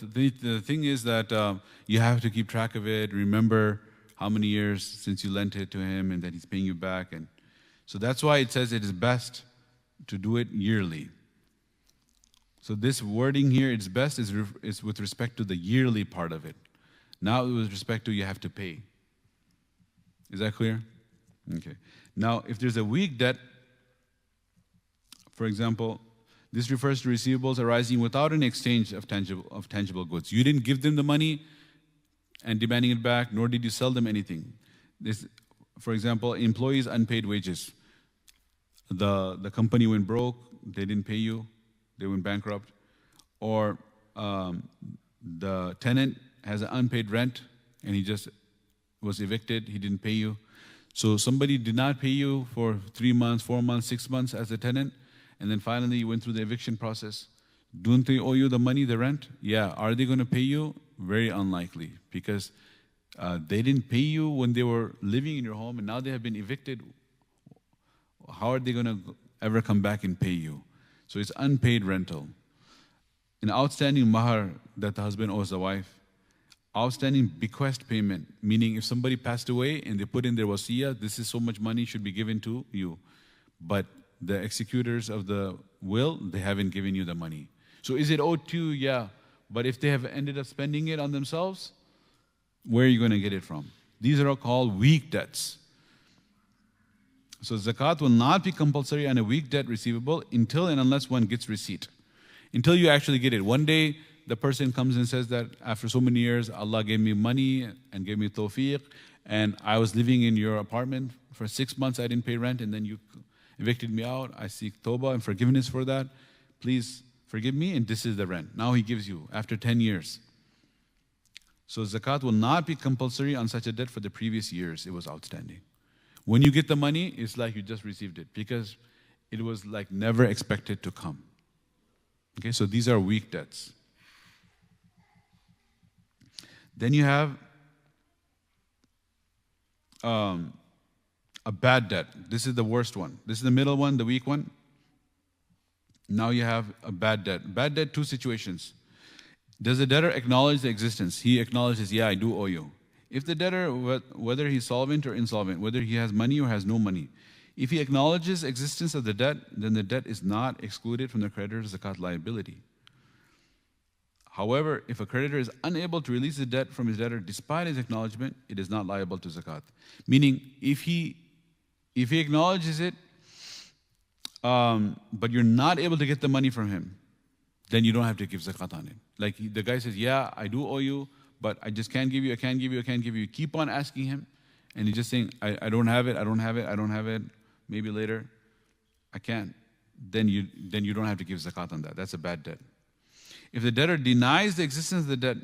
Speaker 1: thing is that you have to keep track of it. Remember how many years since you lent it to him and that he's paying you back. And so that's why it says it is best to do it yearly. So this wording here, it's best, is with respect to the yearly part of it. Now with respect to you have to pay. Is that clear? Okay. Now, if there's a weak debt, for example, this refers to receivables arising without an exchange of tangible goods. You didn't give them the money and demanding it back, nor did you sell them anything. This, for example, employees' unpaid wages. The company went broke, they didn't pay you, they went bankrupt. Or the tenant has an unpaid rent and he just was evicted, he didn't pay you. So somebody did not pay you for 3 months, 4 months, 6 months as a tenant, and then finally you went through the eviction process. Don't they owe you the money, the rent? Yeah. Are they going to pay you? Very unlikely, because they didn't pay you when they were living in your home and now they have been evicted. How are they going to ever come back and pay you? So it's unpaid rental. An outstanding mahar that the husband owes the wife. Outstanding bequest payment, meaning if somebody passed away and they put in their wasiyah, this is so much money should be given to you. But the executors of the will, they haven't given you the money. So is it owed to you? Yeah. But if they have ended up spending it on themselves, where are you going to get it from? These are all called weak debts. So zakat will not be compulsory on a weak debt receivable until and unless one gets receipt. Until you actually get it. One day, the person comes and says that after so many years, Allah gave me money and gave me tawfiq, and I was living in your apartment for 6 months, I didn't pay rent, and then you evicted me out. I seek tawbah and forgiveness for that. Please forgive me, and this is the rent. Now he gives you after 10 years. So zakat will not be compulsory on such a debt for the previous years it was outstanding. When you get the money, it's like you just received it, because it was like never expected to come. Okay, so these are weak debts. Then you have a bad debt. This is the worst one. This is the middle one, the weak one. Now you have a bad debt. Bad debt, two situations. Does the debtor acknowledge the existence? He acknowledges, yeah, I do owe you. If the debtor, whether he's solvent or insolvent, whether he has money or has no money, if he acknowledges existence of the debt, then the debt is not excluded from the creditor's zakat liability. However, if a creditor is unable to release the debt from his debtor despite his acknowledgement, it is not liable to zakat. Meaning, if he If he acknowledges it, but you're not able to get the money from him, then you don't have to give zakat on it. Like the guy says, yeah, I do owe you, but I just can't give you, I can't give you, I can't give you. You keep on asking him, and he's just saying, I don't have it, I don't have it, I don't have it, maybe later, I can't. Then you don't have to give zakat on that. That's a bad debt. If the debtor denies the existence of the debt,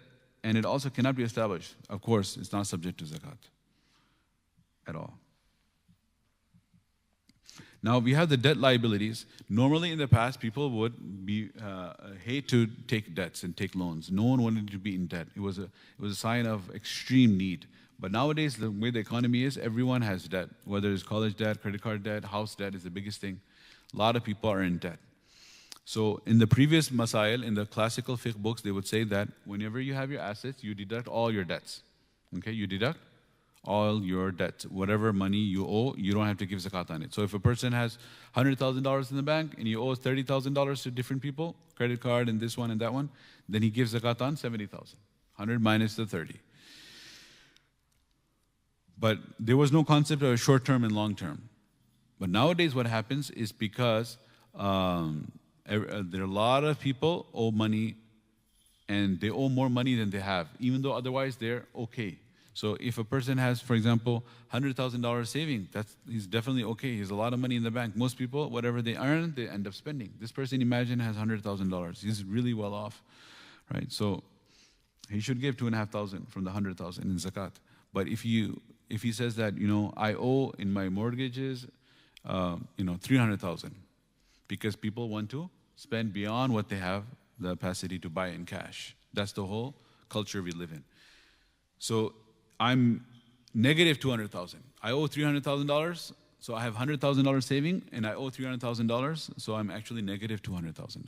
Speaker 1: and it also cannot be established, of course, it's not subject to zakat at all. Now we have the debt liabilities. Normally in the past, people would hate to take debts and take loans. No one wanted to be in debt. It was a sign of extreme need. But nowadays, the way the economy is, everyone has debt. Whether it's college debt, credit card debt, house debt is the biggest thing. A lot of people are in debt. So in the previous masail, in the classical fiqh books, they would say that whenever you have your assets, you deduct all your debts. Okay, you deduct all your debts. Whatever money you owe, you don't have to give zakat on it. So if a person has $100,000 in the bank and he owes $30,000 to different people, credit card and this one and that one, then he gives zakat on 70,000. 100 minus the 30. But there was no concept of short term and long term. But nowadays what happens is because there are a lot of people owe money, and they owe more money than they have, even though otherwise they're okay. So if a person has, for example, $100,000 saving, he's definitely okay. He has a lot of money in the bank. Most people, whatever they earn, they end up spending. This person, imagine, has $100,000. He's really well off, right? So he should give $2,500 from the $100,000 in zakat. But if he says that, I owe in my mortgages, $300,000, because people want to spend beyond what they have the capacity to buy in cash. That's the whole culture we live in. So I'm negative $200,000. I owe $300,000, so I have $100,000 saving, and I owe $300,000, so I'm actually negative $200,000.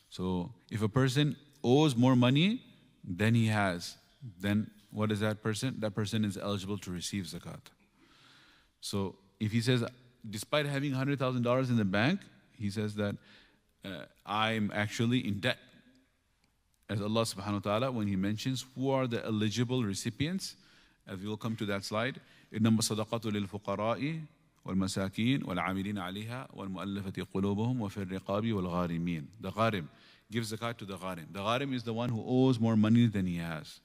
Speaker 1: So if a person owes more money than he has, then what is that person? That person is eligible to receive zakat. So if he says, despite having $100,000 in the bank, he says that I'm actually in debt. As Allah subhanahu wa ta'ala, when He mentions who are the eligible recipients, as we will come to that slide, إِنَّمَا الصَّدَقَةُ لِلْفُقَرَاءِ وَالْمَسَاكِينَ وَالْعَامِلِينَ عَلَيْهَا وَالْمُؤَلَّفَةِ قُلُوبُهُم وَفِي الرِّقَابِ وَالْغَارِمِينَ. The gharim gives zakat to the gharim. The gharim is the one who owes more money than he has.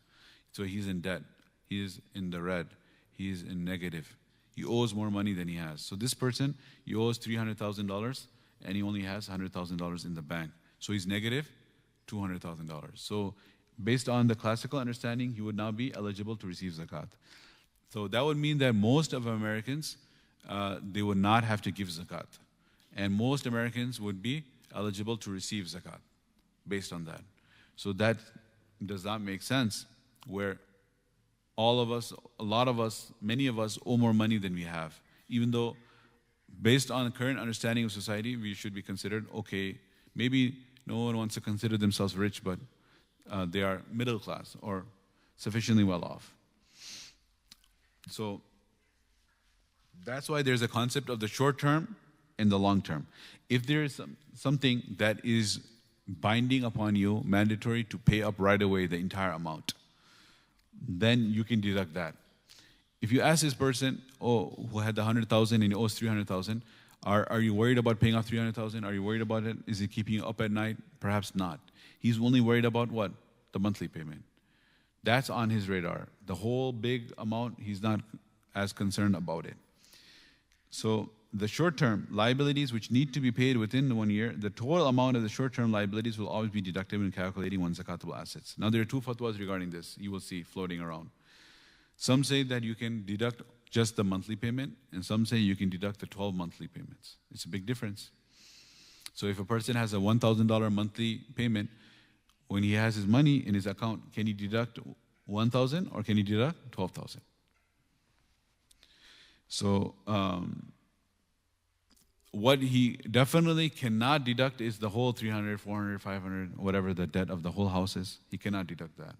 Speaker 1: So he's in debt. He is in the red. He is in negative. He owes more money than he has. So this person, he owes $300,000 and he only has $100,000 in the bank. So he's negative $200,000. So based on the classical understanding, he would now be eligible to receive zakat. So that would mean that most of Americans, they would not have to give zakat. And most Americans would be eligible to receive zakat based on that. So that does not make sense, where all of us, a lot of us, many of us owe more money than we have. Even though based on the current understanding of society, we should be considered okay. Maybe no one wants to consider themselves rich, but they are middle class or sufficiently well off. So that's why there's a concept of the short term and the long term. If there is something that is binding upon you, mandatory to pay up right away the entire amount, then you can deduct that. If you ask this person, who had the 100,000 and he owes 300,000, are you worried about paying off 300,000? Are you worried about it? Is it keeping you up at night? Perhaps not. He's only worried about what? The monthly payment. That's on his radar. The whole big amount, he's not as concerned about it. So the short-term liabilities which need to be paid within 1 year, the total amount of the short-term liabilities will always be deducted when calculating one's zakatable assets. Now there are two fatwas regarding this you will see floating around. Some say that you can deduct just the monthly payment, and some say you can deduct the 12 monthly payments. It's a big difference. So if a person has a $1,000 monthly payment, when he has his money in his account, can he deduct 1,000 or can he deduct 12,000? So what he definitely cannot deduct is the whole 300, 400, 500, whatever the debt of the whole house is. He cannot deduct that.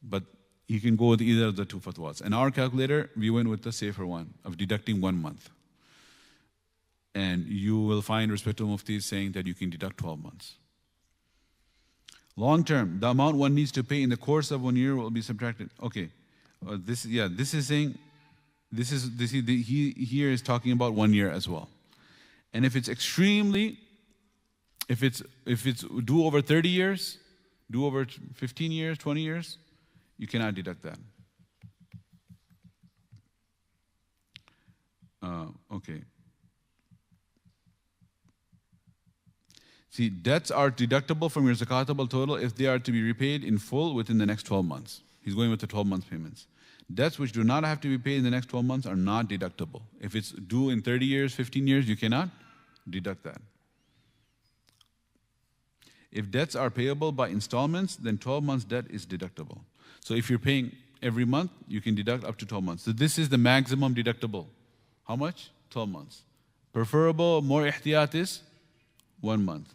Speaker 1: But he can go with either of the two fatwas. In our calculator, we went with the safer one of deducting 1 month. And you will find respectable muftis saying that you can deduct 12 months. Long term, the amount one needs to pay in the course of 1 year will be subtracted. Okay, this is saying He here is talking about 1 year as well. And if it's due over 30 years, due over 15 years, 20 years, you cannot deduct that. Okay. See, debts are deductible from your zakatable total if they are to be repaid in full within the next 12 months. He's going with the 12-month payments. Debts which do not have to be paid in the next 12 months are not deductible. If it's due in 30 years, 15 years, you cannot deduct that. If debts are payable by installments, then 12 months debt is deductible. So if you're paying every month, you can deduct up to 12 months. So this is the maximum deductible. How much? 12 months. Preferable, more ihtiyat is 1 month.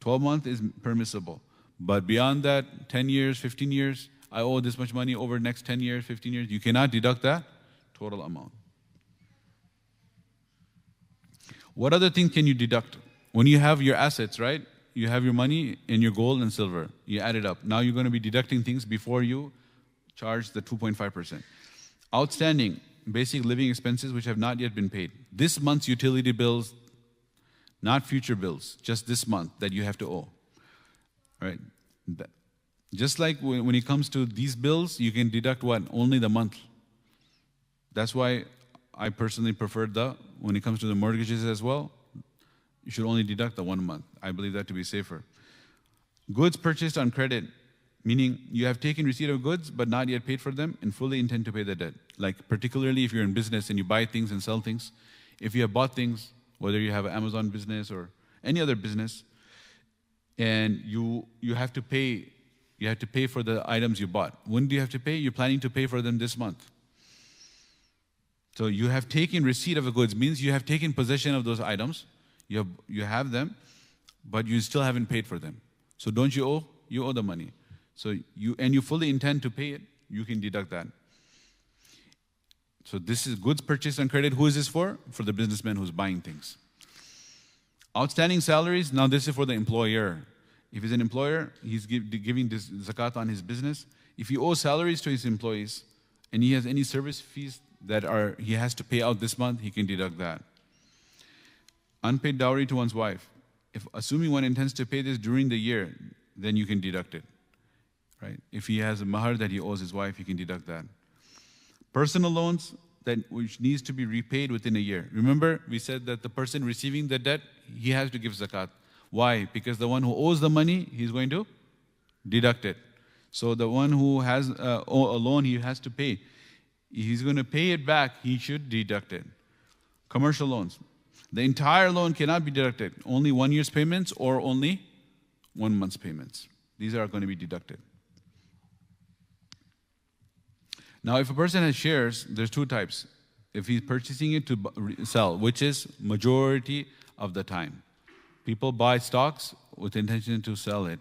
Speaker 1: 12 months is permissible. But beyond that, 10 years, 15 years, I owe this much money over the next 10 years, 15 years, you cannot deduct that total amount. What other thing can you deduct? When you have your assets, right? You have your money and your gold and silver. You add it up. Now you're going to be deducting things before you charge the 2.5%. Outstanding basic living expenses which have not yet been paid. This month's utility bills, not future bills, just this month that you have to owe. Right? Just like when it comes to these bills, you can deduct what? Only the month. That's why I personally prefer when it comes to the mortgages as well, you should only deduct the 1 month. I believe that to be safer. Goods purchased on credit, meaning you have taken receipt of goods but not yet paid for them and fully intend to pay the debt. Like particularly if you're in business and you buy things and sell things. If you have bought things, whether you have an Amazon business or any other business, and you have to pay for the items you bought. When do you have to pay? You're planning to pay for them this month. So you have taken receipt of the goods, means you have taken possession of those items. You have them, but you still haven't paid for them. So don't you owe? You owe the money. So you fully intend to pay it, you can deduct that. So this is goods purchased on credit. Who is this for? For the businessman who's buying things. Outstanding salaries, now this is for the employer. If he's an employer, he's giving this zakat on his business. If he owes salaries to his employees and he has any service fees that he has to pay out this month, he can deduct that. Unpaid dowry to one's wife. If assuming one intends to pay this during the year, then you can deduct it. Right? If he has a mahar that he owes his wife, he can deduct that. Personal loans which needs to be repaid within a year. Remember, we said that the person receiving the debt, he has to give zakat. Why? Because the one who owes the money, he's going to deduct it. So the one who has a loan, he has to pay. He's going to pay it back, he should deduct it. Commercial loans. The entire loan cannot be deducted. Only 1 year's payments or only 1 month's payments. These are going to be deducted. Now, if a person has shares, there's two types. If he's purchasing it to sell, which is majority of the time. People buy stocks with intention to sell it.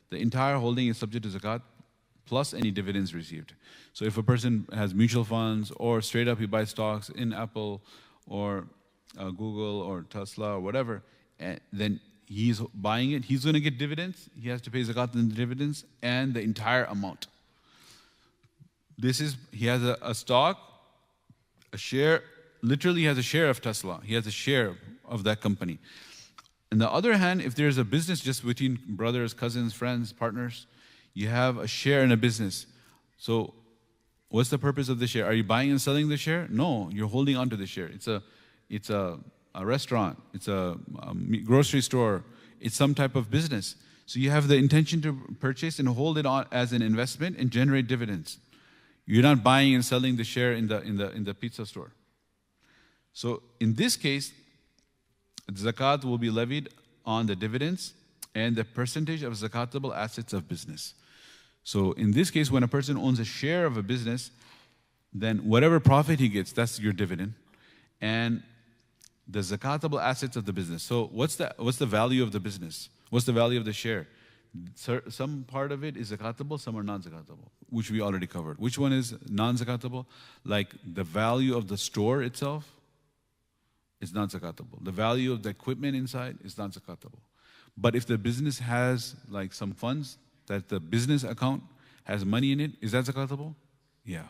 Speaker 1: The entire holding is subject to zakat plus any dividends received. So if a person has mutual funds or straight up he buys stocks in Apple or Google or Tesla or whatever, then he's buying it, he's going to get dividends, he has to pay zakat on the dividends and the entire amount. He has a stock, a share, literally he has a share of Tesla. He has a share of that company. On the other hand, if there's a business just between brothers, cousins, friends, partners, you have a share in a business. So what's the purpose of the share? Are you buying and selling the share? No, you're holding onto the share. It's a restaurant, it's a grocery store, it's some type of business. So you have the intention to purchase and hold it on as an investment and generate dividends. You're not buying and selling the share in the pizza store. So in this case, zakat will be levied on the dividends and the percentage of zakatable assets of business. So in this case, when a person owns a share of a business, then whatever profit he gets, that's your dividend. And the zakatable assets of the business. So what's the value of the business? What's the value of the share? Some part of it is zakatable, some are non-zakatable, which we already covered. Which one is non-zakatable? Like the value of the store itself is not zakatable. The value of the equipment inside is not zakatable. But if the business has like some funds, that the business account has money in it, is that zakatable? Yeah.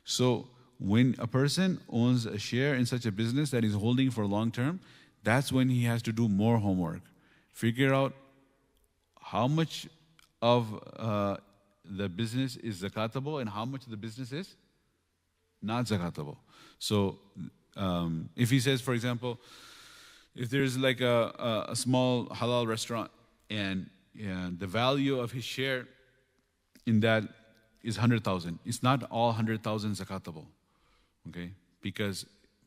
Speaker 1: So when a person owns a share in such a business that he's holding for long term, that's when he has to do more homework. Figure out how much of the business is zakatable and how much of the business is not zakatable. So if he says, for example, if there's like a small halal restaurant and the value of his share in that is 100,000, it's not all 100,000 zakatable, okay? Because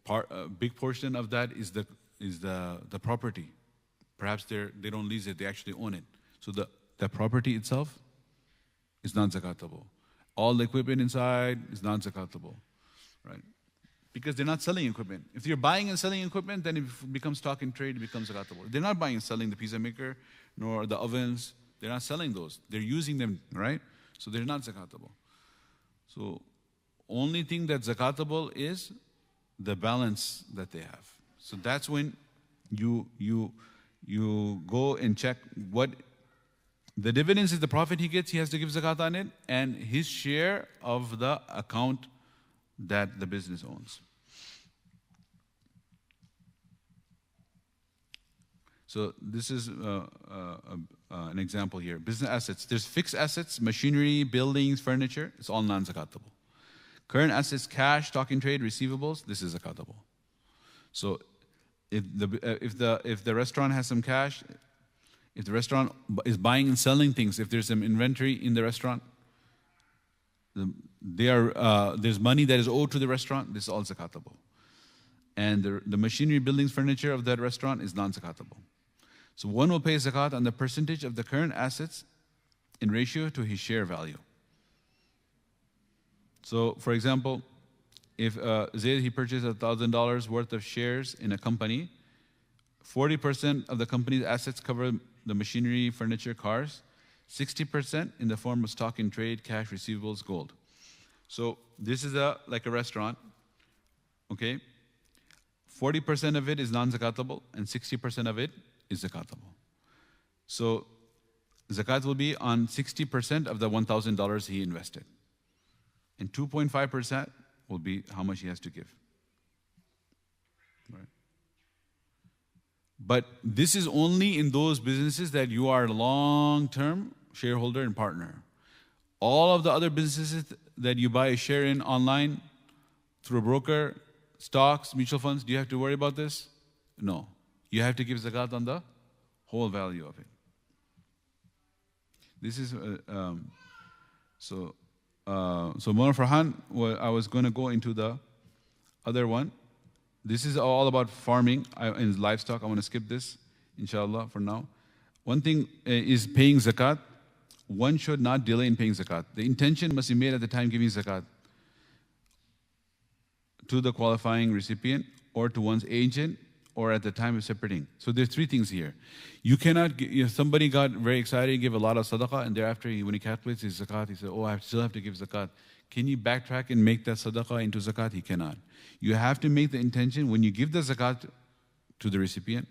Speaker 1: a big portion of that is the property. Perhaps they don't lease it; they actually own it. So the property itself is not zakatable. All the equipment inside is not zakatable, right? Because they're not selling equipment. If you're buying and selling equipment, then it becomes stock in trade, it becomes zakatable. They're not buying and selling the pizza maker, nor the ovens. They're not selling those. They're using them, right? So they're not zakatable. So only thing that's zakatable is the balance that they have. So that's when you go and check what the dividends is, the profit he gets, he has to give zakat on it, and his share of the account that the business owns. So this is an example here. Business assets. There's fixed assets, machinery, buildings, furniture. It's all non-zakatable. Current assets, cash, stock in trade, receivables. This is zakatable. So if the restaurant has some cash, if the restaurant is buying and selling things, if there's some inventory in the restaurant, there's money that is owed to the restaurant. This is all zakatable. And the machinery, buildings, furniture of that restaurant is non-zakatable. So one will pay zakat on the percentage of the current assets in ratio to his share value. So, for example, if Zayd, he purchased $1,000 worth of shares in a company, 40% of the company's assets cover the machinery, furniture, cars, 60% in the form of stock in trade, cash, receivables, gold. So this is like a restaurant, okay? 40% of it is non-zakatable and 60% of it is zakatable. So zakat will be on 60% of the $1,000 he invested. And 2.5% will be how much he has to give. Right? But this is only in those businesses that you are a long-term shareholder and partner. All of the other businesses that you buy a share in online through a broker, stocks, mutual funds, do you have to worry about this? No. You have to give zakat on the whole value of it. This is so Mona Farhan, I was going to go into the other one. This is all about farming and livestock. I want to skip this, inshallah, for now. One thing is paying zakat. One should not delay in paying zakat. The intention must be made at the time giving zakat to the qualifying recipient or to one's agent or at the time of separating. So there's three things here. You cannot, if somebody got very excited, give a lot of sadaqah, and thereafter when he calculates his zakat, he said, oh, I still have to give zakat. Can you backtrack and make that sadaqah into zakat? He cannot. You have to make the intention when you give the zakat to the recipient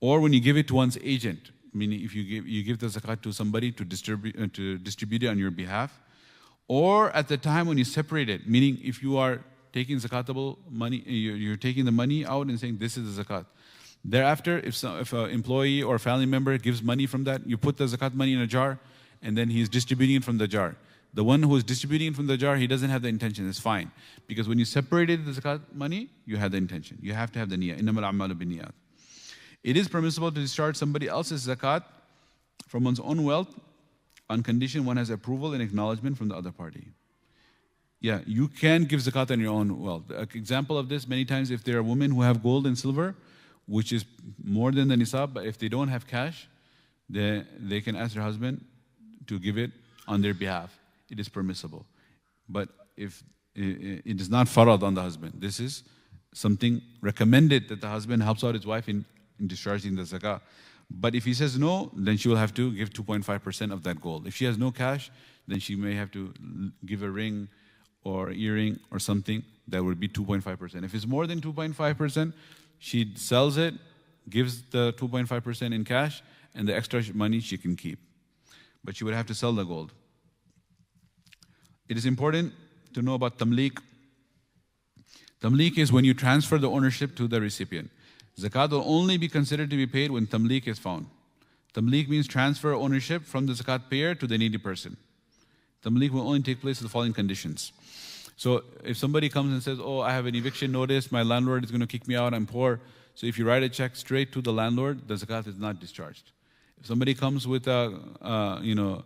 Speaker 1: or when you give it to one's agent, meaning if you give the zakat to somebody to distribute it on your behalf, or at the time when you separate it, meaning if you are taking zakatable money, you're taking the money out and saying this is the zakat. Thereafter, if an employee or family member gives money from that, you put the zakat money in a jar and then he's distributing it from the jar. The one who is distributing it from the jar, he doesn't have the intention. It's fine. Because when you separated the zakat money, you had the intention. You have to have the niyyah. إِنَّمَا الْأَعْمَالُ بِالنِّيَّاتِ. It is permissible to discharge somebody else's zakat from one's own wealth on condition one has approval and acknowledgement from the other party. Yeah, you can give zakat on your own wealth. An example of this, many times if there are women who have gold and silver, which is more than the nisab, but if they don't have cash, they can ask their husband to give it on their behalf. It is permissible. But if it is not farad on the husband, this is something recommended that the husband helps out his wife in discharging the zakah. But if he says no, then she will have to give 2.5% of that gold. If she has no cash, then she may have to give a ring or earring or something that would be 2.5%. If it's more than 2.5%, she sells it, gives the 2.5% in cash, and the extra money she can keep. But she would have to sell the gold. It is important to know about tamliq. Tamlik is when you transfer the ownership to the recipient. Zakat will only be considered to be paid when tamlik is found. Tamlik means transfer ownership from the zakat payer to the needy person. Tamlik will only take place with the following conditions. So if somebody comes and says, oh, I have an eviction notice, my landlord is going to kick me out, I'm poor. So if you write a check straight to the landlord, the zakat is not discharged. If somebody comes with a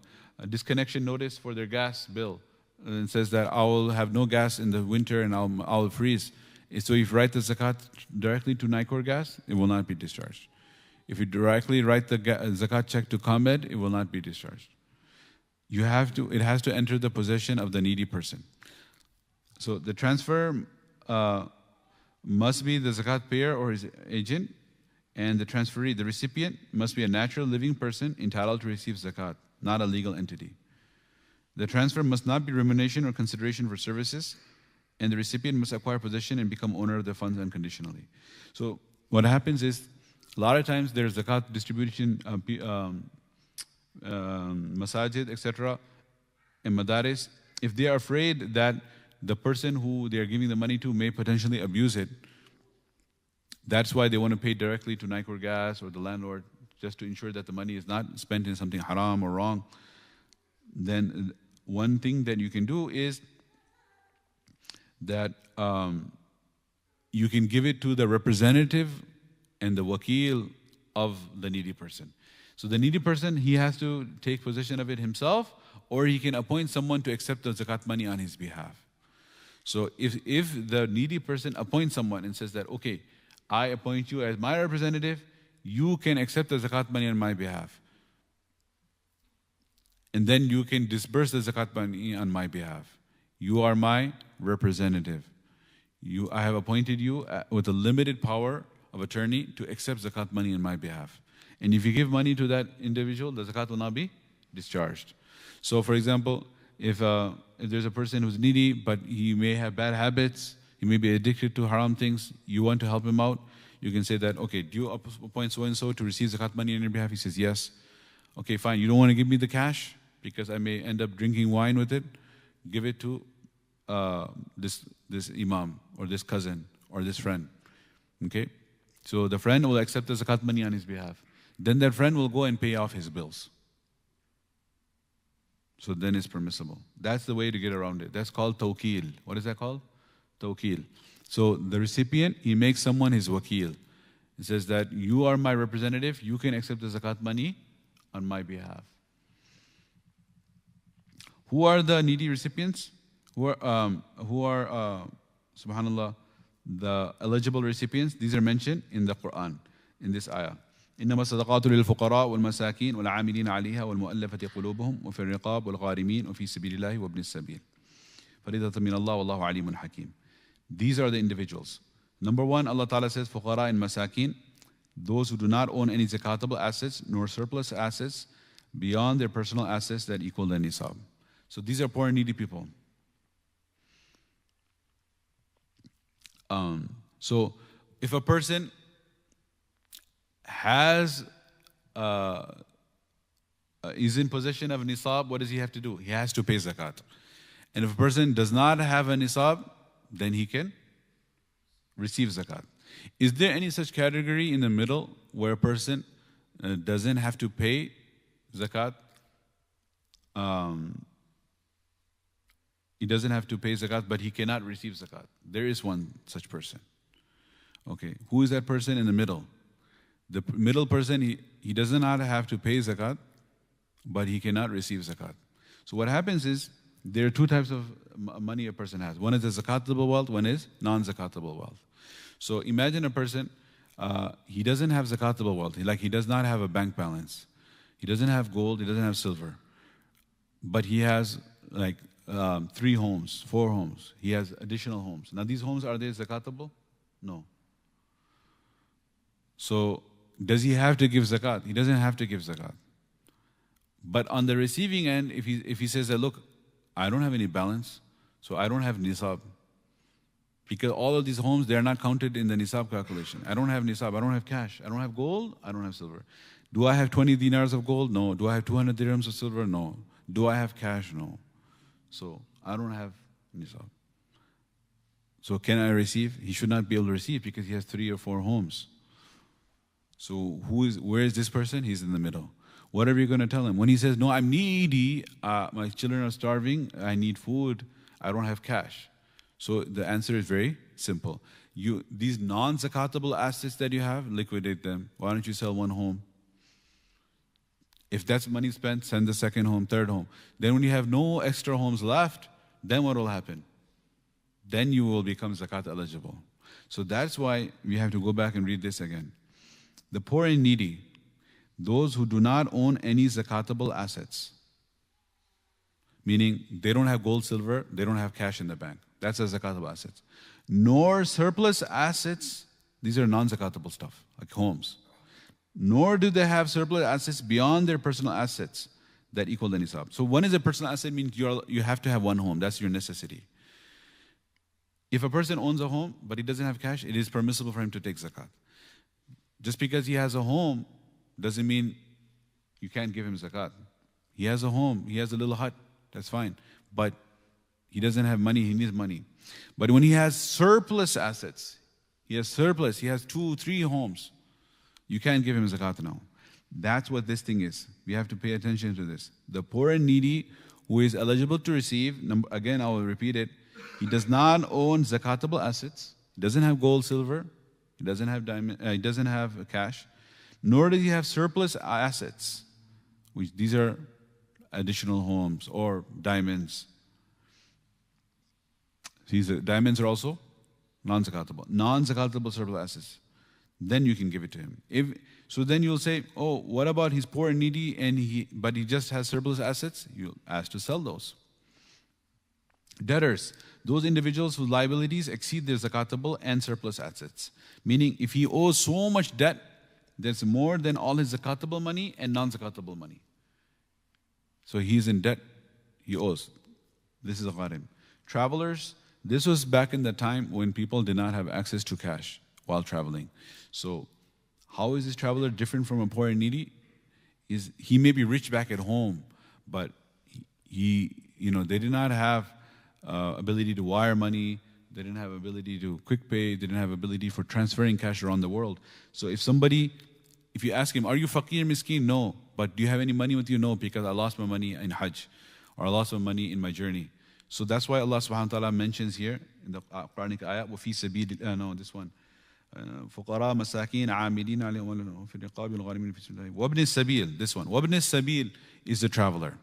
Speaker 1: disconnection notice for their gas bill and says that I will have no gas in the winter and I'll freeze. So if you write the zakat directly to Nicor Gas, it will not be discharged. If you directly write the zakat check to ComEd, it will not be discharged. It has to enter the possession of the needy person. So the transfer must be the zakat payer or his agent, and the transferee, the recipient, must be a natural living person entitled to receive zakat, not a legal entity. The transfer must not be remuneration or consideration for services, and the recipient must acquire possession and become owner of the funds unconditionally. So what happens is, a lot of times there's zakat distribution, masajid, etc., and madaris. If they are afraid that the person who they are giving the money to may potentially abuse it, that's why they want to pay directly to Nicor Gas or the landlord, just to ensure that the money is not spent in something haram or wrong. Then one thing that you can do is that you can give it to the representative and the wakil of the needy person. So the needy person, he has to take possession of it himself, or he can appoint someone to accept the zakat money on his behalf. So if the needy person appoints someone and says that, okay, I appoint you as my representative, you can accept the zakat money on my behalf. And then you can disburse the zakat money on my behalf. You are my representative. I have appointed you with a limited power of attorney to accept zakat money on my behalf. And if you give money to that individual, the zakat will not be discharged. So for example, if there's a person who's needy, but he may have bad habits, he may be addicted to haram things, you want to help him out, you can say that, okay, do you appoint so-and-so to receive zakat money on your behalf? He says, yes. Okay, fine. You don't want to give me the cash because I may end up drinking wine with it. Give it to this imam or this cousin or this friend. Okay? So the friend will accept the zakat money on his behalf. Then that friend will go and pay off his bills. So then it's permissible. That's the way to get around it. That's called tawqeel. What is that called? Tawqeel. So the recipient, he makes someone his wakil. He says that you are my representative, you can accept the zakat money on my behalf. Who are the needy recipients? Who are subhanallah, the eligible recipients? These are mentioned in the Quran, in this ayah. إنما الصدقات للفقراء والمساكين والعاملين عليها والمؤلفة قلوبهم وفي الرقاب والغارمين وفي سبيل الله وابن السبيل فريضة من الله والله عليم حكيم. These are the individuals. Number one, Allah Ta'ala says, fuqara and masakin, those who do not own any zakatable assets nor surplus assets beyond their personal assets that equal the nisab. So these are poor and needy people. So if a person is in possession of nisab, what does he have to do? He has to pay zakat. And if a person does not have a nisab, then he can receive zakat. Is there any such category in the middle where a person doesn't have to pay zakat? He doesn't have to pay zakat, but he cannot receive zakat. There is one such person. Okay, who is that person in the middle? The middle person, he does not have to pay zakat, but he cannot receive zakat. So what happens is, there are two types of money a person has. One is a zakatable wealth, one is non-zakatable wealth. So imagine a person, he doesn't have zakatable wealth. He does not have a bank balance. He doesn't have gold, he doesn't have silver. But he has 3 homes, 4 homes. He has additional homes. Now these homes, are they zakatable? No. So does he have to give zakat? He doesn't have to give zakat. But on the receiving end, if he says that, look, I don't have any balance, so I don't have nisab. Because all of these homes, they are not counted in the nisab calculation. I don't have nisab, I don't have cash, I don't have gold, I don't have silver. Do I have 20 dinars of gold? No. Do I have 200 dirhams of silver? No. Do I have cash? No. So I don't have nisab. So can I receive? He should not be able to receive because he has 3 or 4 homes. So where is this person? He's in the middle. What are you going to tell him? When he says, no, I'm needy, my children are starving, I need food, I don't have cash. So the answer is very simple. These non-zakatable assets that you have, liquidate them. Why don't you sell 1 home? If that's money spent, send the 2nd home, 3rd home. Then when you have no extra homes left, then what will happen? Then you will become zakat eligible. So that's why we have to go back and read this again. The poor and needy, those who do not own any zakatable assets, meaning they don't have gold, silver, they don't have cash in the bank. That's a zakatable assets. Nor surplus assets, these are non-zakatable stuff, like homes. Nor do they have surplus assets beyond their personal assets that equal the nisab. So one is a personal asset, means you have to have 1 home. That's your necessity. If a person owns a home, but he doesn't have cash, it is permissible for him to take zakat. Just because he has a home doesn't mean you can't give him zakat. He has a home, he has a little hut, that's fine. But he doesn't have money, he needs money. But when he has surplus assets, he has 2, 3 homes, you can't give him zakat now. That's what this thing is. We have to pay attention to this. The poor and needy who is eligible to receive, again I will repeat it, he does not own zakatable assets, he doesn't have gold, silver, he doesn't have he doesn't have cash, nor does he have surplus assets, which these are additional homes or diamonds. Diamonds are also non-zakatable surplus assets. Then you can give it to him. So then you'll say, oh, what about he's poor and needy but he just has surplus assets? You'll ask to sell those. Debtors, those individuals whose liabilities exceed their zakatable and surplus assets. Meaning if he owes so much debt, that's more than all his zakatable money and non-zakatable money. So he's in debt, he owes. This is a gharim. Travelers, this was back in the time when people did not have access to cash while traveling. So how is this traveler different from a poor and needy? He may be rich back at home, but they did not have ability to wire money, they didn't have ability to quick pay, they didn't have ability for transferring cash around the world. So if you ask him, are you faqir, miskeen? No. But do you have any money with you? No, because I lost my money in Hajj, or I lost my money in my journey. So that's why Allah subhanahu wa ta'ala mentions here in the Quranic ayat, وَفِي سَبِيلِ this one. فقراء مساكين عاملين عليهم في الرقاب والغارمين في سبيل الله وابن السبيل, this one. وابن السبيل is the traveler.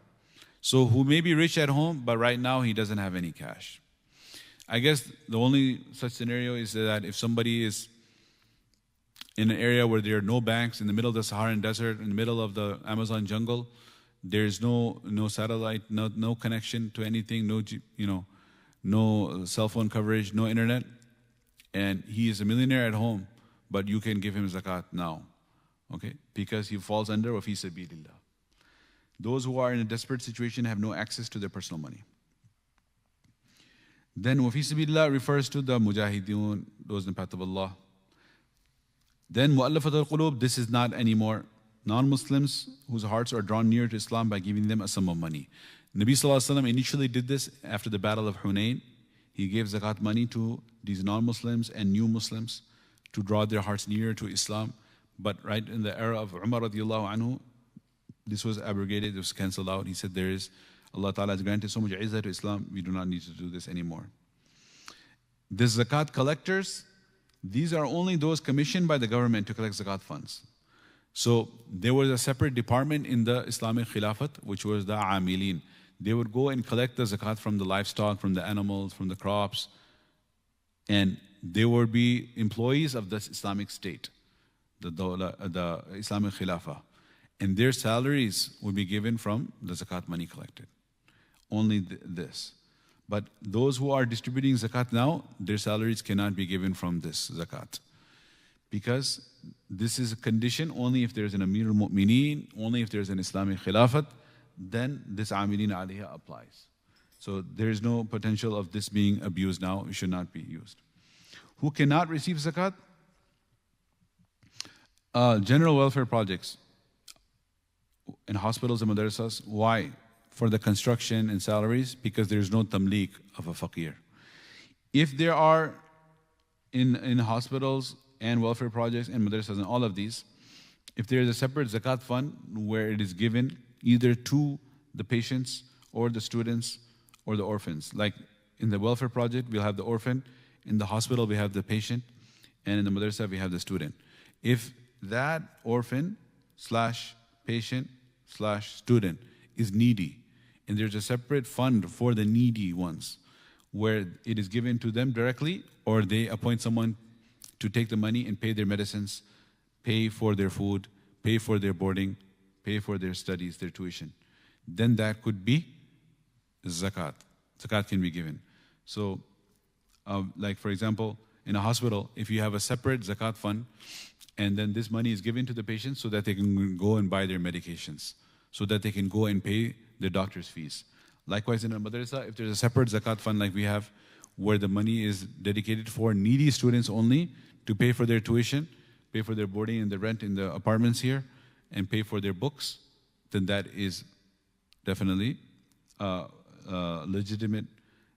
Speaker 1: So who may be rich at home, but right now he doesn't have any cash. I guess the only such scenario is that if somebody is in an area where there are no banks, in the middle of the Saharan desert, in the middle of the Amazon jungle, there's no satellite, no connection to anything, no cell phone coverage, no internet, and he is a millionaire at home, but you can give him zakat now, okay? Because he falls under wa fi sabilillah. Those who are in a desperate situation have no access to their personal money. Then wa fi sabilillah refers to the mujahideen, those in the path of Allah. Then mu'allafat al-qulub, this is not anymore non-Muslims whose hearts are drawn near to Islam by giving them a sum of money. Nabi sallallahu alaihi wasallam initially did this after the battle of Hunayn. He gave zakat money to these non-Muslims and new Muslims to draw their hearts nearer to Islam. But right in the era of Umar radiallahu anhu, this was abrogated, it was cancelled out. He said Allah Ta'ala has granted so much izzah to Islam, we do not need to do this anymore. The zakat collectors, these are only those commissioned by the government to collect zakat funds. So there was a separate department in the Islamic Khilafat, which was the amilin. They would go and collect the zakat from the livestock, from the animals, from the crops, and they would be employees of the Islamic State, the Islamic Khilafah. And their salaries would be given from the zakat money collected. Only this. But those who are distributing zakat now, their salaries cannot be given from this zakat. Because this is a condition only if there is an Amir al-Mu'mineen, only if there is an Islamic Khilafat, then this amilin alayha applies. So there is no potential of this being abused now. It should not be used. Who cannot receive zakat? General welfare projects in hospitals and madrasas. Why? For the construction and salaries, because there is no tamliq of a faqir. If there are in hospitals and welfare projects and madrasas and all of these, if there is a separate zakat fund where it is given either to the patients or the students or the orphans. Like in the welfare project, we'll have the orphan. In the hospital, we have the patient. And in the madrasa, we have the student. If that orphan slash patient slash student is needy, and there's a separate fund for the needy ones, where it is given to them directly, or they appoint someone to take the money and pay their medicines, pay for their food, pay for their boarding, pay for their studies, their tuition, then that could be zakat. Zakat can be given. So, like for example, in a hospital, if you have a separate zakat fund, and then this money is given to the patients so that they can go and buy their medications, so that they can go and pay their doctor's fees. Likewise, in a madrasa, if there's a separate zakat fund like we have, where the money is dedicated for needy students only to pay for their tuition, pay for their boarding and the rent in the apartments here, and pay for their books, then that is definitely a legitimate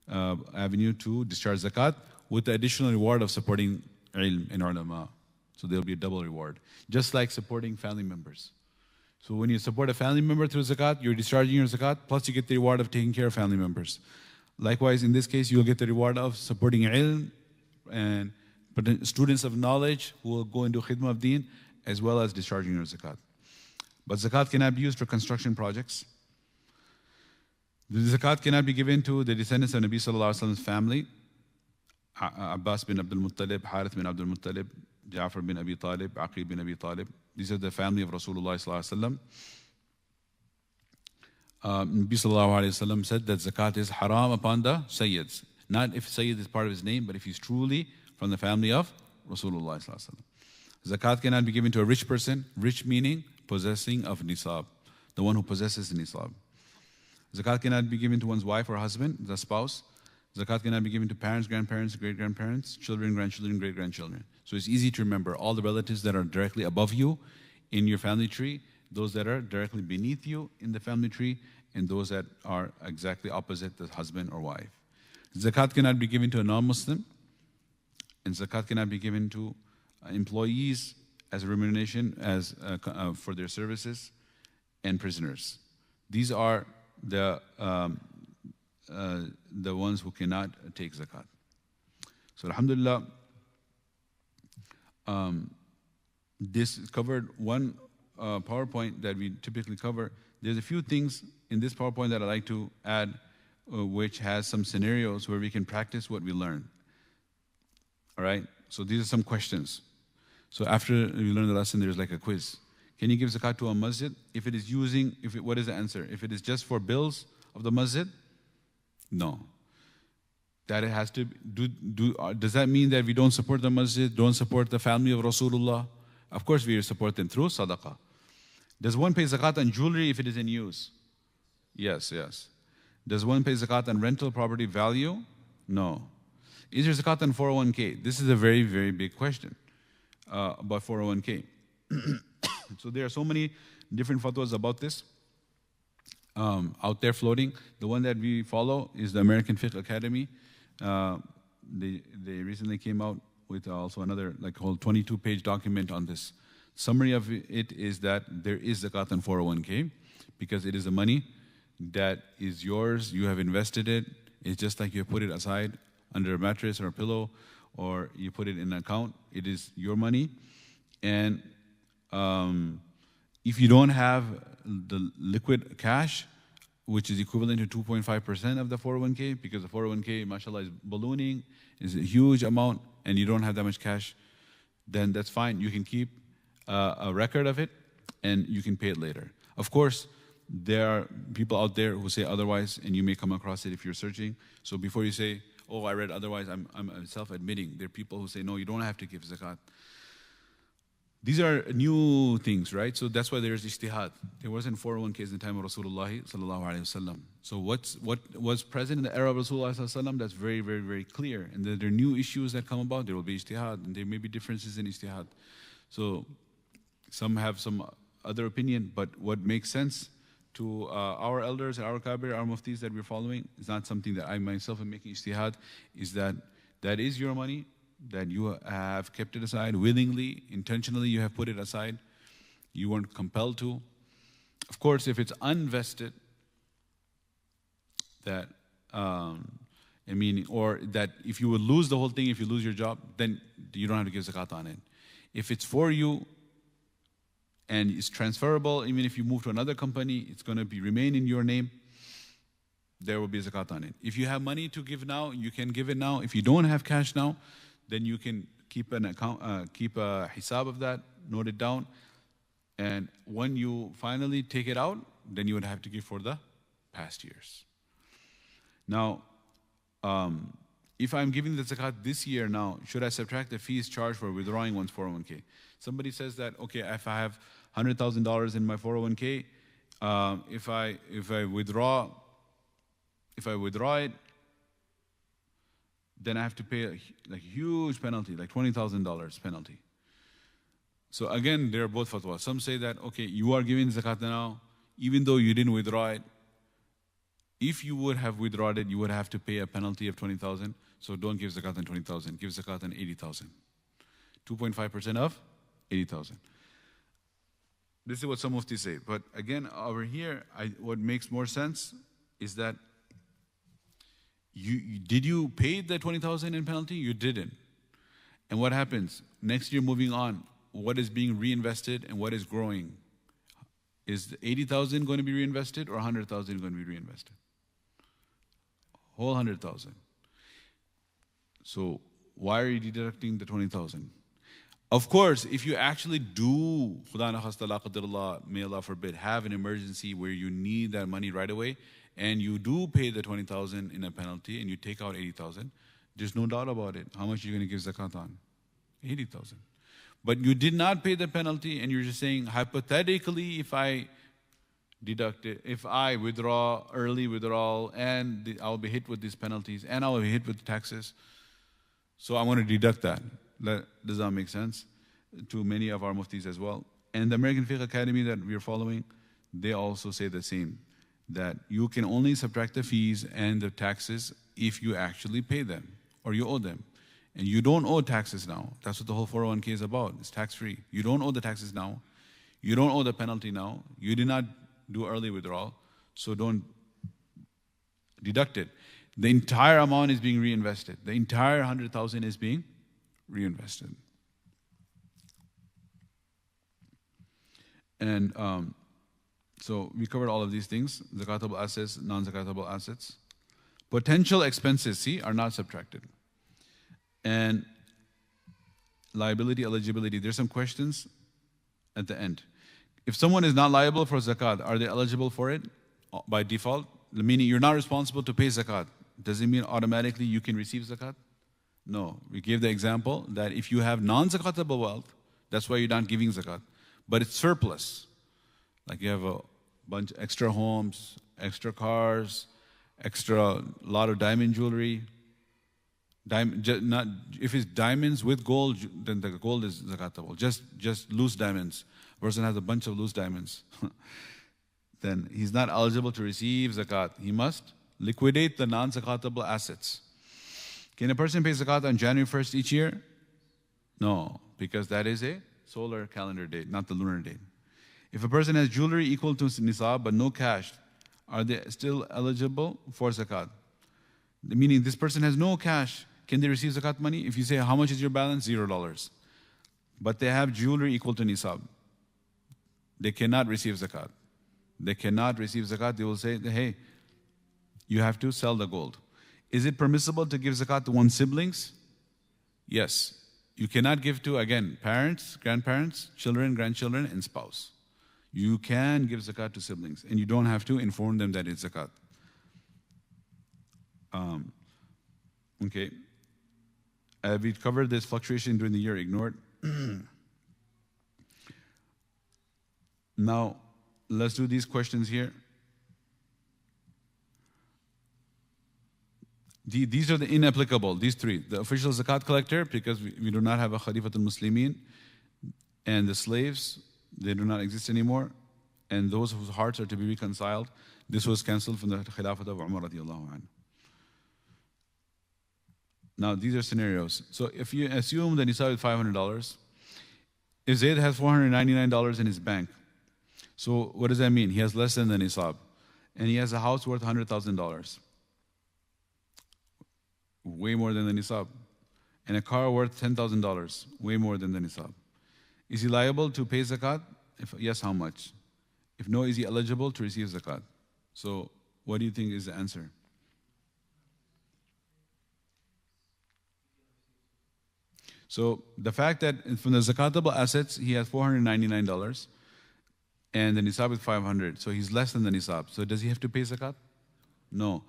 Speaker 1: avenue to discharge zakat with the additional reward of supporting ilm and ulama. So there'll be a double reward. Just like supporting family members. So when you support a family member through zakat, you're discharging your zakat, plus you get the reward of taking care of family members. Likewise, in this case, you'll get the reward of supporting ilm and students of knowledge who will go into khidmah of deen, as well as discharging your zakat. But zakat cannot be used for construction projects. The zakat cannot be given to the descendants of Nabi Sallallahu Alaihi Wasallam's family. Abbas bin Abdul Muttalib, Harith bin Abdul Muttalib, Ja'far bin Abi Talib, Aqib bin Abi Talib. These are the family of Rasulullah Sallallahu Alaihi Wasallam. Nabi Sallallahu Alaihi Wasallam said that zakat is haram upon the Sayyids. Not if Sayyid is part of his name, but if he's truly from the family of Rasulullah Sallallahu Alaihi Wasallam. Zakat cannot be given to a rich person, rich meaning possessing of nisab, the one who possesses the nisab. Zakat cannot be given to one's wife or husband, the spouse. Zakat cannot be given to parents, grandparents, great-grandparents, children, grandchildren, great-grandchildren. So it's easy to remember all the relatives that are directly above you in your family tree, those that are directly beneath you in the family tree, and those that are exactly opposite, the husband or wife. Zakat cannot be given to a non-Muslim, and zakat cannot be given to employees as a remuneration for their services, and prisoners. These are the ones who cannot take zakat. So alhamdulillah, this covered one PowerPoint that we typically cover. There's a few things in this PowerPoint that I'd like to add, which has some scenarios where we can practice what we learn. All right? So these are some questions. So after we learn the lesson, there's like a quiz. Can you give zakat to a masjid? If it is what is the answer? If it is just for bills of the masjid, no. That it has to does that mean that we don't support the masjid, don't support the family of Rasulullah? Of course we support them through sadaqah. Does one pay zakat on jewelry if it is in use? Yes. Does one pay zakat on rental property value? No. Is there zakat on 401k? This is a very, very big question about 401k. So there are so many different fatwas about this out there floating. The one that we follow is the American Fiqh Academy. They recently came out with also another whole 22-page document on this. Summary of it is that there is zakat on 401k because it is the money that is yours. You have invested it. It's just like you put it aside under a mattress or a pillow, or you put it in an account. It is your money. And if you don't have the liquid cash, which is equivalent to 2.5% of the 401k, because the 401k, mashallah, is ballooning, is a huge amount, and you don't have that much cash, then that's fine. You can keep a record of it, and you can pay it later. Of course, there are people out there who say otherwise, and you may come across it if you're searching. So before you say, oh, I read otherwise, I'm self-admitting. There are people who say, no, you don't have to give zakat. These are new things, right? So that's why there's ijtihad. There wasn't 401ks in the time of Rasulullah sallallahu alaihi wasallam. So what was present in the era of Rasulullah sallallahu alaihi wasallam, that's very, very, very clear. And then there are new issues that come about. There will be ijtihad, and there may be differences in ijtihad. So some have some other opinion, but what makes sense to our elders, our kabir, our muftis that we're following is not something that I myself am making ijtihad, is that that is your money, that you have kept it aside willingly, intentionally you have put it aside. You weren't compelled to. Of course, if it's unvested, that or that if you would lose the whole thing, if you lose your job, then you don't have to give zakat on it. If it's for you and it's transferable, even if you move to another company, it's going to remain in your name, there will be zakat on it. If you have money to give now, you can give it now. If you don't have cash now, then you can keep an account, keep a hisab of that, note it down, and when you finally take it out, then you would have to give for the past years. Now, if I'm giving the zakat this year now, should I subtract the fees charged for withdrawing one's 401k? Somebody says that, okay, if I have $100,000 in my 401k, if I withdraw it, then I have to pay a huge penalty, like $20,000 penalty. So again, there are both fatwas. Some say that, okay, you are giving zakat now, even though you didn't withdraw it. If you would have withdrawn it, you would have to pay a penalty of 20,000. So don't give zakat on 20,000. Give zakat on 80,000. 2.5% of 80,000. This is what some muftis say. But again, over here, what makes more sense is that did you pay the 20,000 in penalty? You didn't. And what happens? Next year, moving on, what is being reinvested and what is growing? Is the 80,000 going to be reinvested or 100,000 going to be reinvested? Whole 100,000. So why are you deducting the 20,000? Of course, if you actually do, may Allah forbid, have an emergency where you need that money right away, and you do pay the 20,000 in a penalty, and you take out 80,000, there's no doubt about it. How much are you going to give zakat on? 80,000. But you did not pay the penalty, and you're just saying, hypothetically, if I deduct it, if I withdraw, early withdrawal, and I'll be hit with these penalties, and I'll be hit with taxes, so I want to deduct that. Does that make sense? To many of our muftis as well. And the American Fiqh Academy that we're following, they also say the same, that you can only subtract the fees and the taxes if you actually pay them, or you owe them. And you don't owe taxes now. That's what the whole 401k is about. It's tax-free. You don't owe the taxes now. You don't owe the penalty now. You did not do early withdrawal, so don't deduct it. The entire amount is being reinvested. The entire 100,000 is being reinvested. And so we covered all of these things: zakatable assets, non-zakatable assets. Potential expenses, are not subtracted. And liability, eligibility. There's some questions at the end. If someone is not liable for zakat, are they eligible for it by default? Meaning you're not responsible to pay zakat. Does it mean automatically you can receive zakat? No. We gave the example that if you have non-zakatable wealth, that's why you're not giving zakat. But it's surplus. Like you have a bunch of extra homes, extra cars, extra lot of diamond jewelry. If it's diamonds with gold, then the gold is zakatable. Just loose diamonds. A person has a bunch of loose diamonds. Then he's not eligible to receive zakat. He must liquidate the non-zakatable assets. Can a person pay zakat on January 1st each year? No, because that is a solar calendar date, not the lunar date. If a person has jewelry equal to nisab but no cash, are they still eligible for zakat? Meaning this person has no cash. Can they receive zakat money? If you say, how much is your balance? $0. But they have jewelry equal to nisab. They cannot receive zakat. They cannot receive zakat. They will say, hey, you have to sell the gold. Is it permissible to give zakat to one's siblings? Yes. You cannot give to, again, parents, grandparents, children, grandchildren, and spouse. You can give zakat to siblings, and you don't have to inform them that it's zakat. Okay. We covered this fluctuation during the year, ignored. Now, let's do these questions here. These are the inapplicable, these three. The official zakat collector, because we do not have a Khalifatul Muslimin, and the slaves, they do not exist anymore, and those whose hearts are to be reconciled. This was cancelled from the Khilafat of Umar radiallahu anhu. Now, these are scenarios. So if you assume the nisab is $500, if Zayd has $499 in his bank, so what does that mean? He has less than the nisab. And he has a house worth $100,000. Way more than the nisab. And a car worth $10,000. Way more than the nisab. Is he liable to pay zakat? If yes, how much? If no, is he eligible to receive zakat? So what do you think is the answer? So the fact that from the zakatable assets, he has $499 and the nisab is 500. So he's less than the nisab. So does he have to pay zakat? No.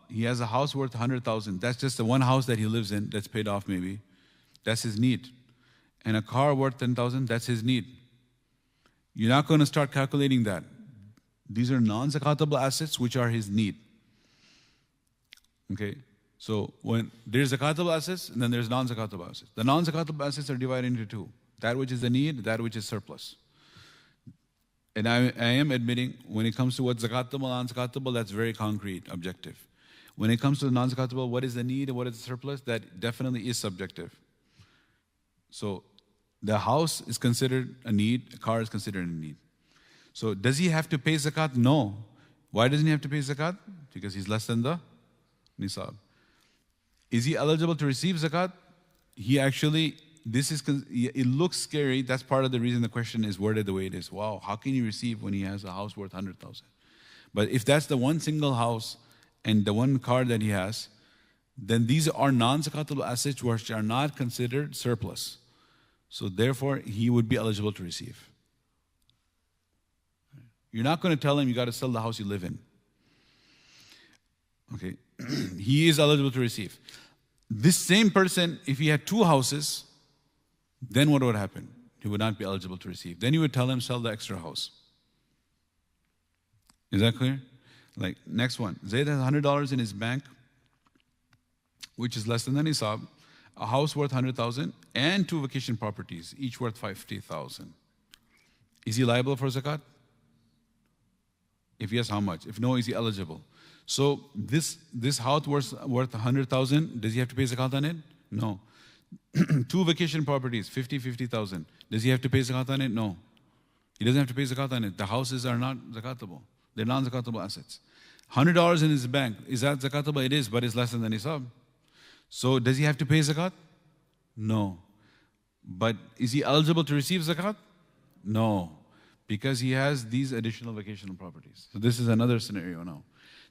Speaker 1: He has a house worth 100,000. That's just the one house that he lives in that's paid off maybe. That's his need. And a car worth 10,000, that's his need. You're not going to start calculating that. These are non-zakatable assets which are his need. Okay? So when there's zakatable assets and then there's non-zakatable assets. The non-zakatable assets are divided into two. That which is the need, that which is surplus. And I am admitting when it comes to what's zakatable, non-zakatable, that's very concrete, objective. When it comes to the non-zakatable, what is the need and what is the surplus, that definitely is subjective. So the house is considered a need, a car is considered a need. So does he have to pay zakat? No. Why doesn't he have to pay zakat? Because he's less than the nisab. Is he eligible to receive zakat? He actually, it looks scary. That's part of the reason the question is worded the way it is. Wow, how can he receive when he has a house worth 100,000? But if that's the one single house and the one car that he has, then these are non-zakatable assets which are not considered surplus. So therefore, he would be eligible to receive. You're not going to tell him you got to sell the house you live in. Okay, he is eligible to receive. This same person, if he had two houses, then what would happen? He would not be eligible to receive. Then you would tell him sell the extra house. Is that clear? Like next one, Zayd has $100 in his bank, which is less than the nisab, a house worth 100,000, and two vacation properties, each worth 50,000. Is he liable for zakat? If yes, how much? If no, is he eligible? So this house worth 100,000, does he have to pay zakat on it? No. Two vacation properties, 50,000. Does he have to pay zakat on it? No. He doesn't have to pay zakat on it. The houses are not zakatable. They're non-zakatable assets. $100 in his bank, is that zakatable? It is, but it's less than the nisab. So does he have to pay zakat? No. But is he eligible to receive zakat? No. Because he has these additional vacational properties. So this is another scenario now.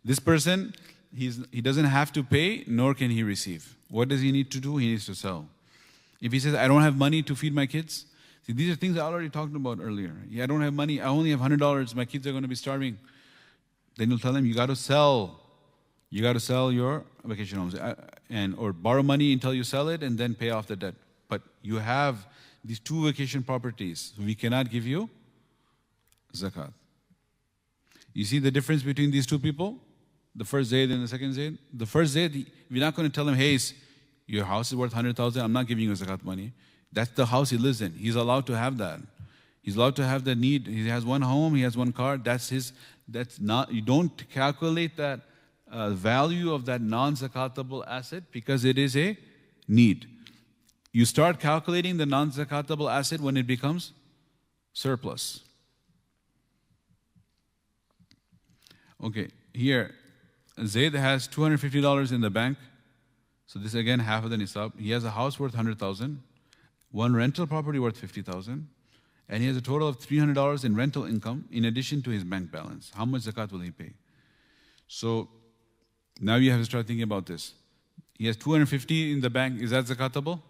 Speaker 1: This person, he doesn't have to pay, nor can he receive. What does he need to do? He needs to sell. If he says, I don't have money to feed my kids, see, these are things I already talked about earlier. I don't have money, I only have $100, my kids are going to be starving. Then you'll tell him, you got to sell. You got to sell your vacation homes or borrow money until you sell it and then pay off the debt. But you have these two vacation properties, so we cannot give you zakat. You see the difference between these two people? The first Zayd and the second Zayd? The first Zayd, we're not going to tell him, hey, your house is worth 100,000, I'm not giving you zakat money. That's the house he lives in. He's allowed to have that. He's allowed to have the need. He has one home, he has one car. You don't calculate that value of that non-zakatable asset because it is a need. You start calculating the non-zakatable asset when it becomes surplus. Okay, here, Zayd has $250 in the bank. So this again, half of the nisab. He has a house worth 100,000, one rental property worth 50,000, and he has a total of $300 in rental income in addition to his bank balance. How much zakat will he pay? So now you have to start thinking about this. He has 250 in the bank. Is that zakatable?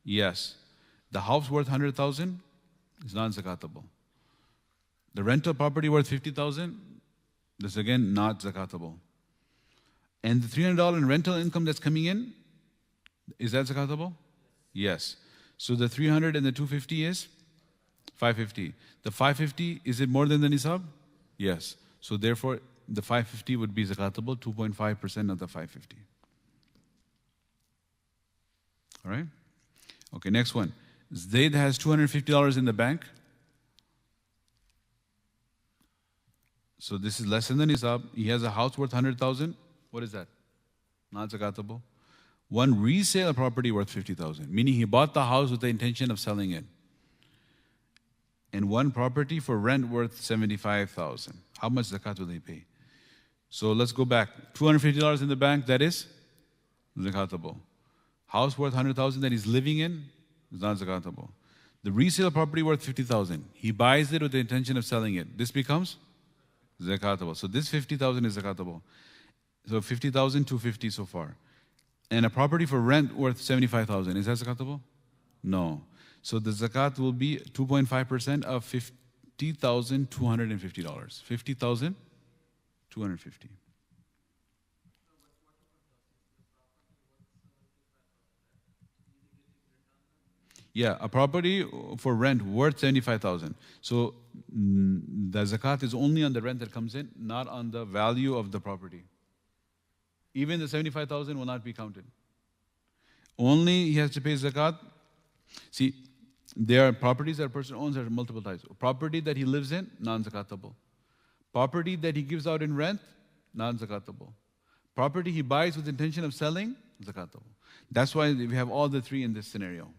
Speaker 1: Yes. The house worth 100,000 is not zakatable. The rental property worth 50,000, that's again not zakatable. And the $300 in rental income that's coming in, is that zakatable? Yes. So the 300 and the 250 is 550. The 550, is it more than the nisab? Yes. So therefore, the 550 would be zakatable, 2.5% of the 550. All right? Okay, next one. Zayd has $250 in the bank. So this is less than the nisab. He has a house worth 100,000. What is that? Not zakatable. One resale property worth 50,000, meaning he bought the house with the intention of selling it. And one property for rent worth 75,000. How much zakat will he pay? So let's go back. $250 in the bank, that is zakatable. House worth 100,000 that he's living in is not zakatable. The resale property worth 50,000. He buys it with the intention of selling it. This becomes zakatable. So this 50,000 is zakatable. So 50,000, 250 so far. And a property for rent worth 75,000. Is that zakatable? No. So the zakat will be 2.5% of $50,250. 50,250. Yeah, a property for rent worth 75,000. So the zakat is only on the rent that comes in, not on the value of the property. Even the 75,000 will not be counted. Only he has to pay zakat. See, there are properties that a person owns that are multiple types. Property that he lives in, non-zakatable. Property that he gives out in rent, non-zakatable. Property he buys with intention of selling, zakatable. That's why we have all the three in this scenario.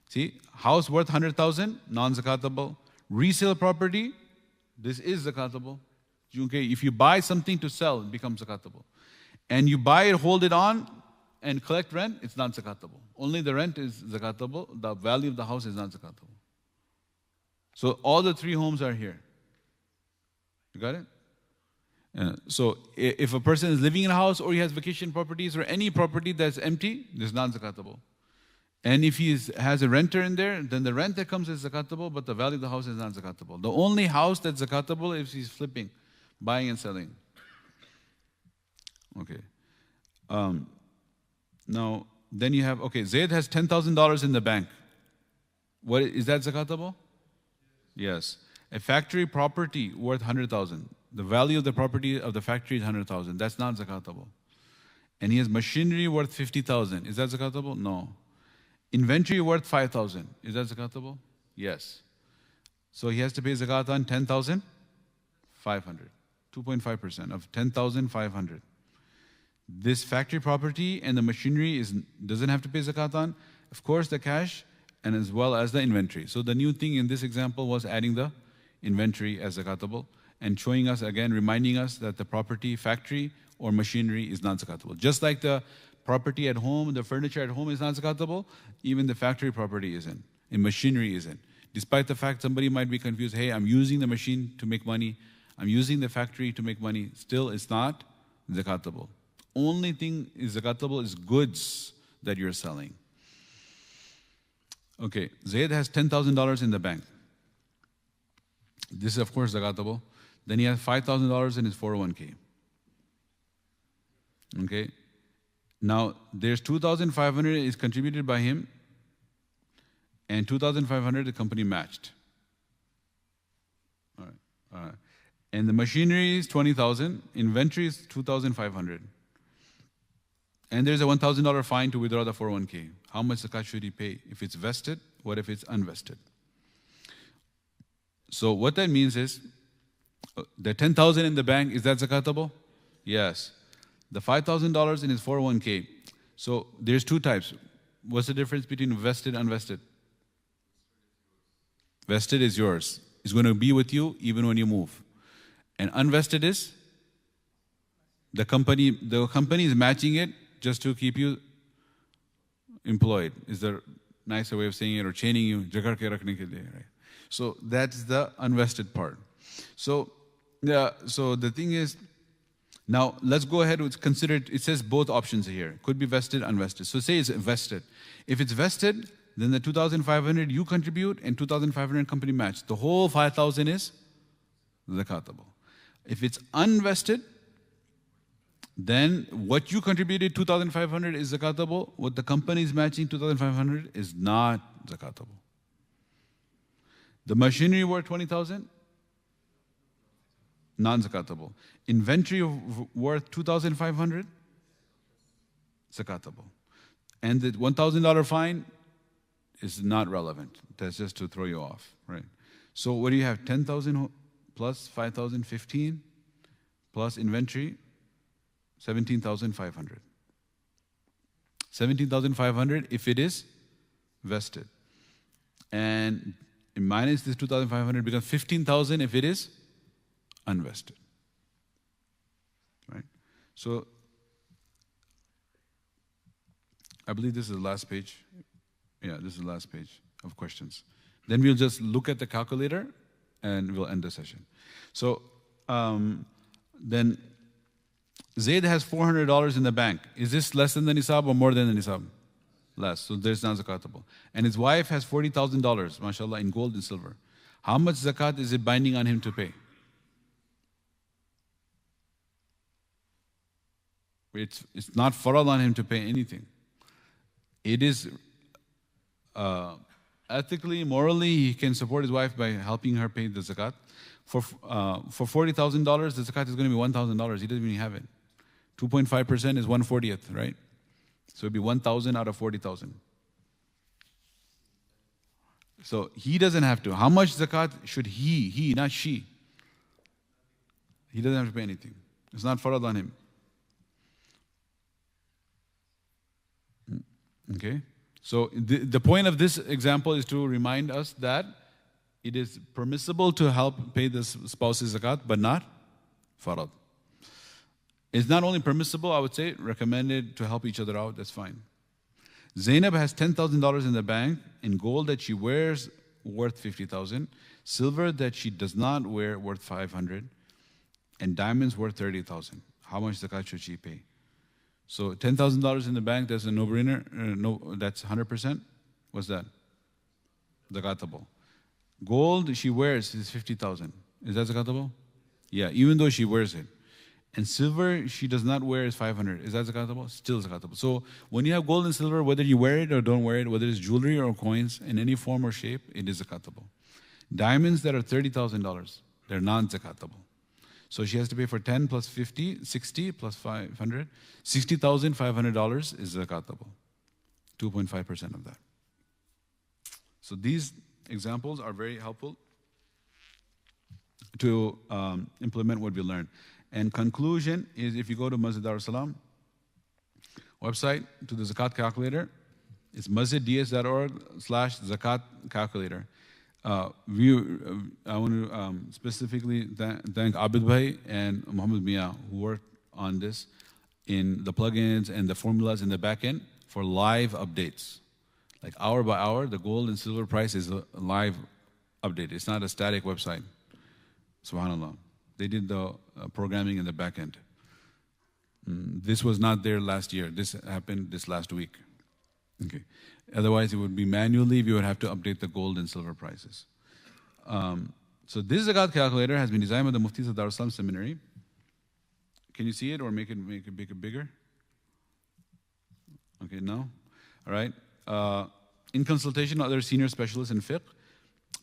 Speaker 1: See, house worth 100,000, non-zakatable. Resale property, this is zakatable. Okay, if you buy something to sell, it becomes zakatable. And you buy it, hold it on, and collect rent, it's not zakatable. Only the rent is zakatable. The value of the house is not zakatable. So all the three homes are here. You got it? So if a person is living in a house or he has vacation properties or any property that's empty, it's not zakatable. And if he has a renter in there, then the rent that comes is zakatable, but the value of the house is not zakatable. The only house that's zakatable is he's flipping, buying and selling. Okay. Now, then you have, okay, Zayd has $10,000 in the bank. What is that zakatable? Yes. A factory property worth 100,000. The value of the property of the factory is 100,000. That's not zakatable. And he has machinery worth 50,000. Is that zakatable? No. Inventory worth 5,000. Is that zakatable? Yes. So he has to pay zakat on 10,500. 2.5% of 10,500. This factory property and the machinery doesn't have to pay zakat on. Of course, the cash and as well as the inventory. So the new thing in this example was adding the inventory as zakatable and showing us again, reminding us that the property, factory or machinery is not zakatable. Just like the property at home, the furniture at home is not zakatable, even the factory property isn't, and machinery isn't. Despite the fact somebody might be confused, hey, I'm using the machine to make money, I'm using the factory to make money, still it's not zakatable. Only thing is zakatable is goods that you're selling. Okay, Zayd has $10,000 in the bank. This is of course zakatable. Then he has $5,000 in his 401k. Okay. Now there's 2,500 is contributed by him, and 2,500 the company matched. All right. And the machinery is 20,000. Inventory is 2,500. And there's a $1,000 fine to withdraw the 401k. How much zakat should he pay? If it's vested, what if it's unvested? So what that means is, the 10,000 in the bank, is that zakatable? Yes. The $5,000 in his 401k. So there's two types. What's the difference between vested and unvested? Vested is yours. It's going to be with you even when you move. And unvested is the company is matching it just to keep you employed. Is the nicer way of saying it, or chaining you. Right? So that's the unvested part. So the thing is, now let's go ahead and consider it. It says both options here. Could be vested, unvested. So say it's vested. If it's vested, then the 2,500 you contribute and 2,500 company match. The whole 5,000 is zakatable. If it's unvested, then what you contributed 2,500 is zakatable. What the company is matching 2,500 is not zakatable. The machinery worth 20,000, non-zakatable. Inventory worth 2,500, zakatable. And the $1,000 fine is not relevant. That's just to throw you off, right? So what do you have? 10,000 plus 5,000, 15 plus inventory, 17,500. 17,500 if it is vested. And minus this 2,500 becomes 15,000 if it is unvested. Right? So, I believe this is the last page. Yeah, this is the last page of questions. Then we'll just look at the calculator and we'll end the session. So, then Zayd has $400 in the bank. Is this less than the nisab or more than the nisab? Less. So there's not zakatable. And his wife has $40,000, mashallah, in gold and silver. How much zakat is it binding on him to pay? It's not farad on him to pay anything. It is ethically, morally, he can support his wife by helping her pay the zakat. For $40,000, the zakat is going to be $1,000. He doesn't even have it. 2.5% is 1/40th, right? So it'd be 1,000 out of 40,000. So he doesn't have to. How much zakat should he, not she? He doesn't have to pay anything. It's not farad on him. Okay? So the point of this example is to remind us that it is permissible to help pay the spouse's zakat, but not farad. It's not only permissible, I would say, recommended to help each other out, that's fine. Zainab has $10,000 in the bank in gold that she wears worth $50,000, silver that she does not wear worth $500, and diamonds worth $30,000. How much zakat should she pay? So $10,000 in the bank, that's a no-brainer. That's 100%. What's that? Zakatable. Gold she wears is $50,000. Is that zakatable? Yeah, even though she wears it. And silver she does not wear is $500. Is that zakatable? Still zakatable. So when you have gold and silver, whether you wear it or don't wear it, whether it's jewelry or coins, in any form or shape, it is zakatable. Diamonds that are $30,000, they're non-zakatable. So she has to pay for 10 plus 50, 60 plus 500. $60,500 is zakatable. 2.5% of that. So these examples are very helpful to implement what we learned. And conclusion is, if you go to Masjid Dar es-Salaam website, to the zakat calculator, it's masjidds.org/zakat calculator. I want to specifically thank Abid Bhai and Muhammad Mia, who worked on this in the plugins and the formulas in the back end for live updates. Like hour by hour, the gold and silver price is a live update. It's not a static website. Subhanallah. They did the programming in the back end. This was not there last year. This happened this last week. Okay. Otherwise, it would be manually, we would have to update the gold and silver prices. So this zakat calculator has been designed by the Muftis of Dar es Salaam Seminary. Can you see it or make it bigger? Okay, no? All right. In consultation with other senior specialists in fiqh,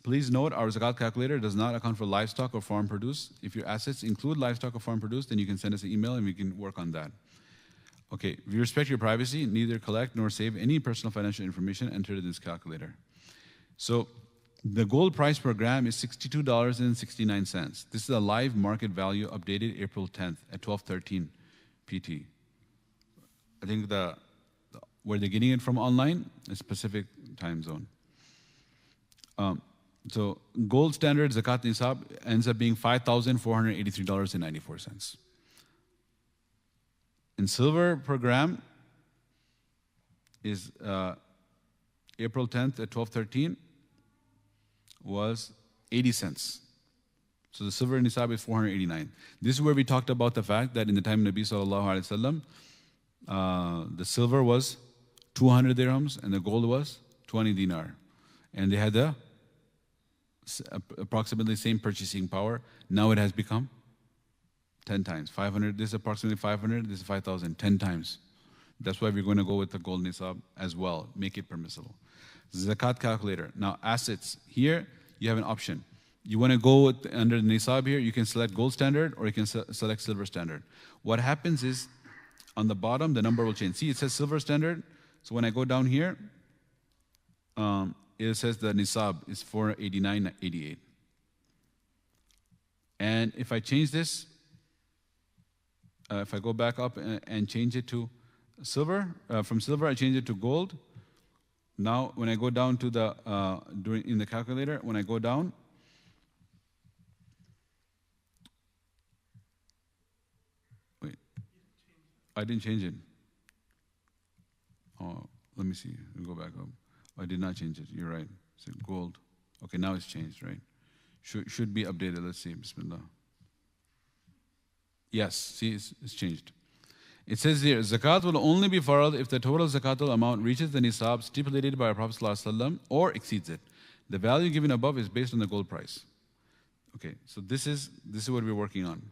Speaker 1: please note our zakat calculator does not account for livestock or farm produce. If your assets include livestock or farm produce, then you can send us an email and we can work on that. Okay, we respect your privacy, neither collect nor save any personal financial information entered in this calculator. So the gold price per gram is $62.69. This is a live market value updated April 10th at 12:13 PT. I think where they're getting it from online is Pacific time zone. So gold standard zakat nisab ends up being $5,483.94. And silver per gram is April 10th at 12:13 was 80 cents. So the silver nisab is 489. This is where we talked about the fact that in the time of Nabi sallallahu alaihi wasallam, the silver was 200 dirhams and the gold was 20 dinar. And they had the approximately same purchasing power. Now it has become 10 times. 500, this is approximately 500, this is 5,000, 10 times. That's why we're going to go with the gold nisab as well, make it permissible. Zakat calculator. Now assets, here you have an option. You want to go under the nisab here, you can select gold standard or you can select silver standard. What happens is, on the bottom, the number will change. See, it says silver standard. So when I go down here, it says the nisab is 489.88. And if I change this, if I go back up and change it to Silver, from silver I changed it to gold. Now when I go down to the, in the calculator, when I go down, wait, I didn't change it. Oh, let me see, let me go back up. I did not change it, you're right. So gold, okay, now it's changed, right? Should be updated, let's see, Bismillah. Yes, see, it's changed. It says here, zakat will only be farad if the total zakatul amount reaches the nisab stipulated by our Prophet ﷺ or exceeds it. The value given above is based on the gold price. Okay, so this is what we're working on.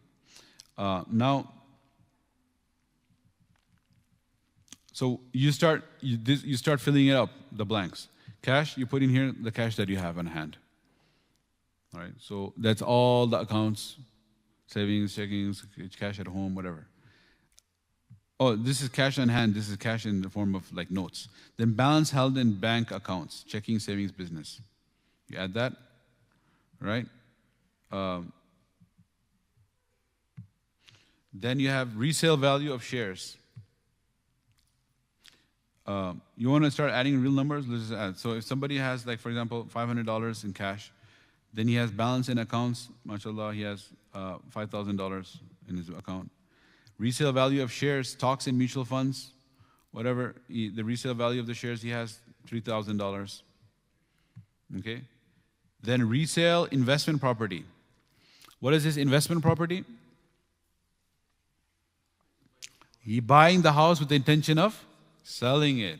Speaker 1: Now, so you start filling it up, the blanks. Cash, you put in here the cash that you have on hand. All right, so that's all the accounts, savings, checkings, cash at home, whatever. Oh, this is cash on hand. This is cash in the form of like notes. Then balance held in bank accounts, checking, savings, business. You add that, right? Then you have resale value of shares. You want to start adding real numbers? Let's just add. So if somebody has, like, for example, $500 in cash, then he has balance in accounts. MashaAllah, he has $5,000 in his account. Resale value of shares, stocks and mutual funds, whatever, the resale value of the shares, he has $3,000. Okay? Then resale investment property. What is this investment property? He buying the house with the intention of selling it.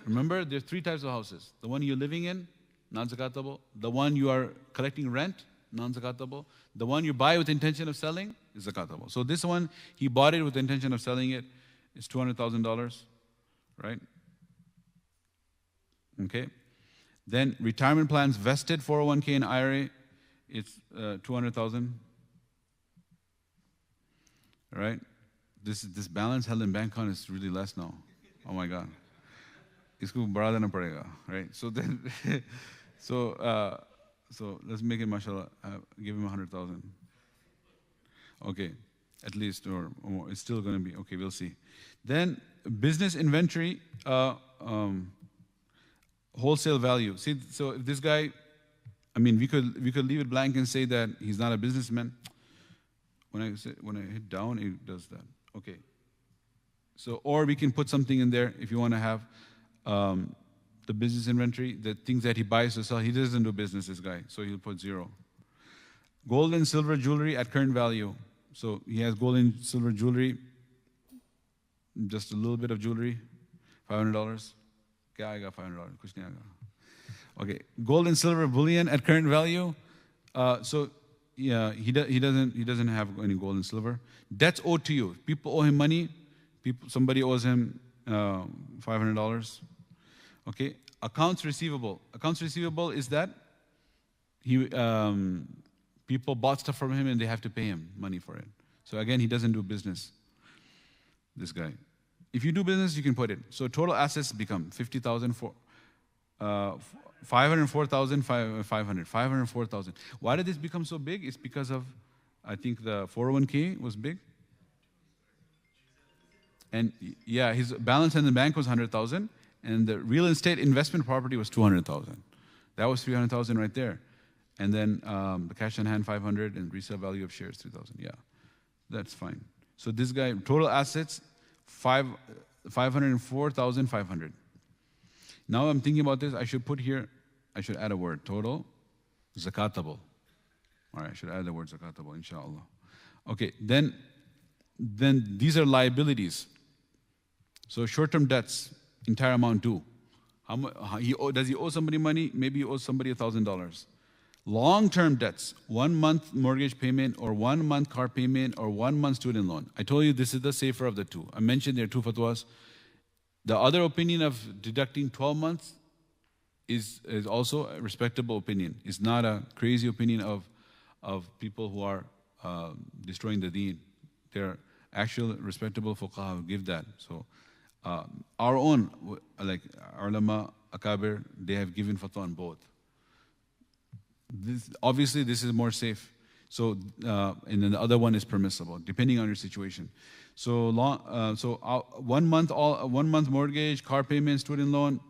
Speaker 1: Remember, there's 3 types of houses. The one you're living in, non-zakatable. The one you are collecting rent, non-zakatable. The one you buy with the intention of selling is zakatable. So this one, he bought it with the intention of selling it. It's $200,000, right? Okay. Then retirement plans vested, 401k and IRA, it's $200,000. Right? This balance held in bank account is really less now. Oh my God. Isko bada dena padega, right? So then, so let's make it, mashallah, give him 100,000. Okay, at least, or more. It's still going to be, okay, we'll see. Then business inventory, wholesale value. See, so if this guy, I mean, we could leave it blank and say that he's not a businessman. When I hit down, it does that. Okay. So, or we can put something in there if you want to have the business inventory, the things that he buys to sell. He doesn't do business, this guy, so he'll put 0. Gold and silver jewelry at current value. So he has gold and silver jewelry, just a little bit of jewelry, $500. Kya aayega $500? Kuch nahi aayega. Okay, gold and silver bullion at current value. So yeah, he doesn't have any gold and silver. Debts owed to you. People owe him money. Somebody owes him $500. Okay, accounts receivable. Accounts receivable is that people bought stuff from him and they have to pay him money for it. So again, he doesn't do business, this guy. If you do business, you can put it. So total assets become 50,000 for 504,000. Why did this become so big? It's because of, I think the 401k was big. And yeah, his balance in the bank was 100,000, and the real estate investment property was 200,000. That was 300,000 right there. And then the cash on hand 500 and resale value of shares 3,000. Yeah, that's fine. So this guy, total assets 504,500. Now I'm thinking about this. I should put here, I should add a word. Total zakatable. All right, I should add the word zakatable, inshallah. Okay, then these are liabilities. So short-term debts, entire amount due. Does he owe somebody money? Maybe he owes somebody $1,000. Long-term debts, 1 month mortgage payment or 1 month car payment or 1 month student loan. I told you this is the safer of the two. I mentioned there are 2 fatwas. The other opinion of deducting 12 months is also a respectable opinion. It's not a crazy opinion of people who are destroying the deen. They're actual respectable fuqaha who give that. So our own, like ulama, akabir, they have given fatwa on both. Obviously, this is more safe. So, and then the other one is permissible, depending on your situation. So 1 month, 1 month mortgage, car payment, student loan,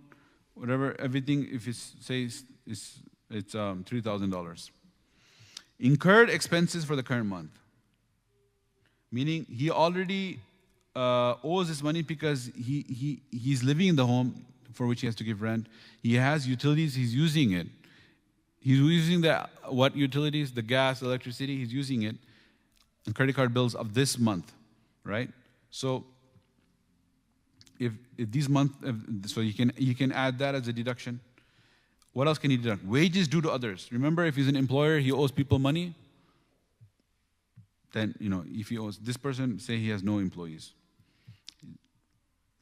Speaker 1: whatever, everything. If it says it's $3,000. Incurred expenses for the current month, meaning he already owes this money because he's living in the home for which he has to give rent. He has utilities, he's using it. He's using what utilities? The gas, electricity, he's using it. And credit card bills of this month, right? So if these month, so you can add that as a deduction. What else can he deduct? Wages due to others. Remember, if he's an employer, he owes people money. Then, if he owes this person, say he has no employees.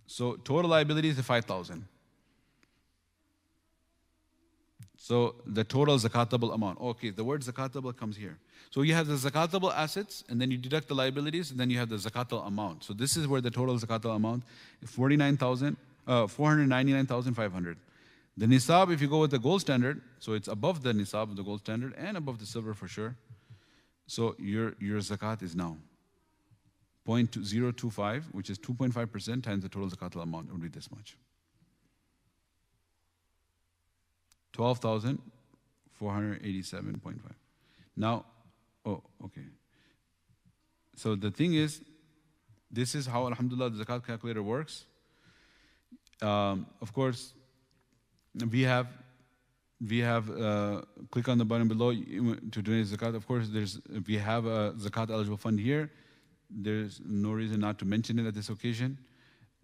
Speaker 1: So total liabilities is 5,000. So the total zakatable amount. Okay, the word zakatable comes here. So you have the zakatable assets, and then you deduct the liabilities, and then you have the zakatable amount. So this is where the total zakatable amount is 499,500. The nisab, if you go with the gold standard, so it's above the nisab of the gold standard and above the silver for sure. So your zakat is now 0.025, which is 2.5% times the total zakatable amount. It would be this much. 12,487.5. Now, okay. So the thing is, this is how, alhamdulillah, the zakat calculator works. Of course, we have click on the button below to donate zakat. Of course, we have a zakat eligible fund here. There's no reason not to mention it at this occasion.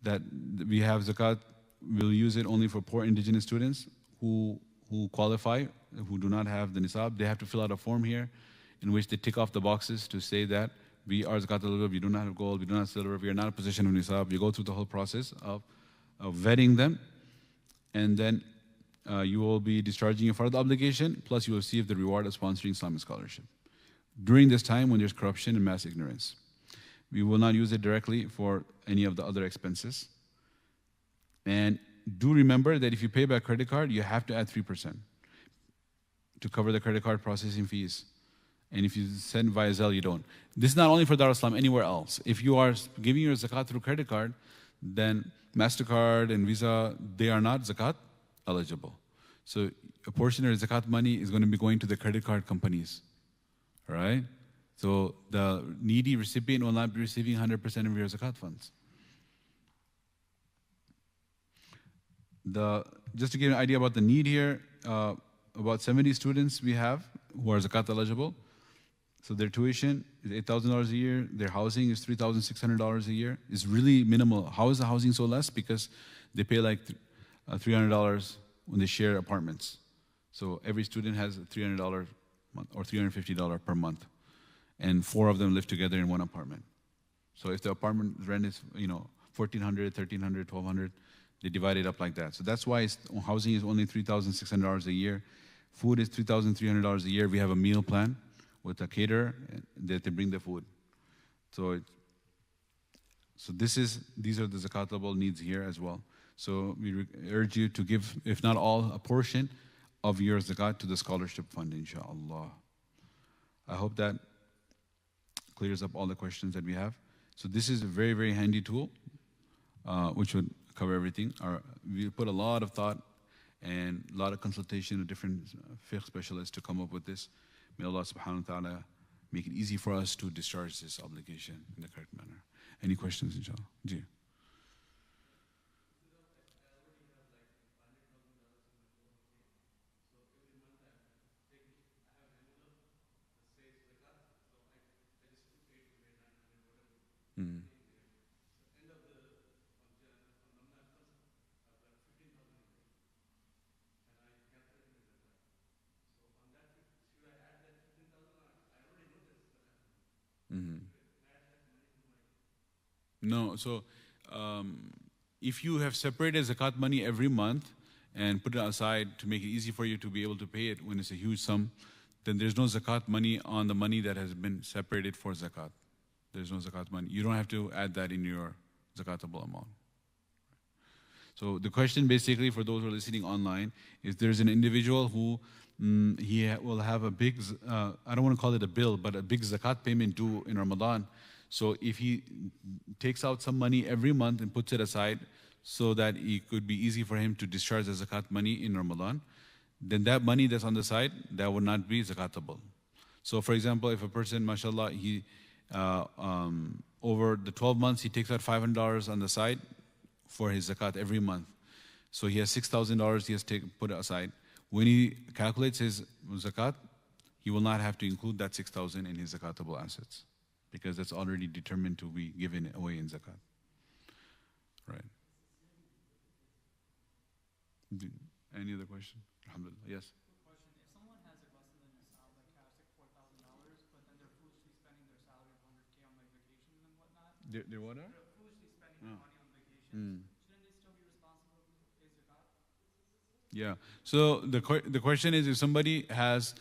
Speaker 1: That we have zakat. We'll use it only for poor indigenous students who qualify, who do not have the nisab. They have to fill out a form here in which they tick off the boxes to say that we are zakat eligible, we do not have gold, we do not have silver, we are not in a position of nisab. You go through the whole process of vetting them, and then you will be discharging your fard obligation, plus you will receive the reward of sponsoring Islamic scholarship. During this time when there's corruption and mass ignorance, we will not use it directly for any of the other expenses. And do remember that if you pay by credit card, you have to add 3% to cover the credit card processing fees. And if you send via Zelle, you don't. This is not only for Dar Islam, anywhere else. If you are giving your zakat through credit card, then MasterCard and Visa, they are not zakat eligible. So a portion of the zakat money is going to be going to the credit card companies. All right? So the needy recipient will not be receiving 100% of your zakat funds. Just to give you an idea about the need here, about 70 students we have who are zakat eligible. So their tuition is $8,000 a year. Their housing is $3,600 a year. It's really minimal. How is the housing so less? Because they pay like $300 when they share apartments. So every student has $300 or $350 per month. And 4 of them live together in one apartment. So if the apartment rent is, $1,400, $1,300, $1,200, they divide it up like that. So that's why housing is only $3,600 a year. Food is $3,300 a year. We have a meal plan with a caterer that they bring the food. So these are the zakatable needs here as well. So we urge you to give, if not all, a portion of your zakat to the scholarship fund, inshallah. I hope that clears up all the questions that we have. So this is a very, very handy tool, which would cover everything. We put a lot of thought and a lot of consultation with different fiqh specialists to come up with this. May Allah subhanahu wa ta'ala make it easy for us to discharge this obligation in the correct manner. Any questions, inshallah? Ji. Mm. Mm-hmm. No, so if you have separated zakat money every month and put it aside to make it easy for you to be able to pay it when it's a huge sum, then there's no zakat money on the money that has been separated for zakat. There's no zakat money. You don't have to add that in your zakatable amount. So the question basically for those who are listening online is there's an individual who will have a big, I don't want to call it a bill, but a big zakat payment due in Ramadan. So if he takes out some money every month and puts it aside so that it could be easy for him to discharge the zakat money in Ramadan, then that money that's on the side, that would not be zakatable. So for example, if a person, mashallah, he over the 12 months, he takes out $500 on the side for his zakat every month. So he has $6,000 he has put aside. When he calculates his zakat, he will not have to include that 6,000 in his zakatable assets because that's already determined to be given away in zakat. Right. Any other question? Alhamdulillah. Yes.
Speaker 2: Question: if someone has like less than a salary, like cash, like $4,000, but then they're foolishly spending their salary of 100K on like vacations and whatnot,
Speaker 1: They're what?
Speaker 2: they're foolishly spending
Speaker 1: Oh.
Speaker 2: their money on vacations.
Speaker 1: Mm.
Speaker 2: Shouldn't they still be responsible to pay zakat?
Speaker 1: Yeah. So the question is, if somebody has,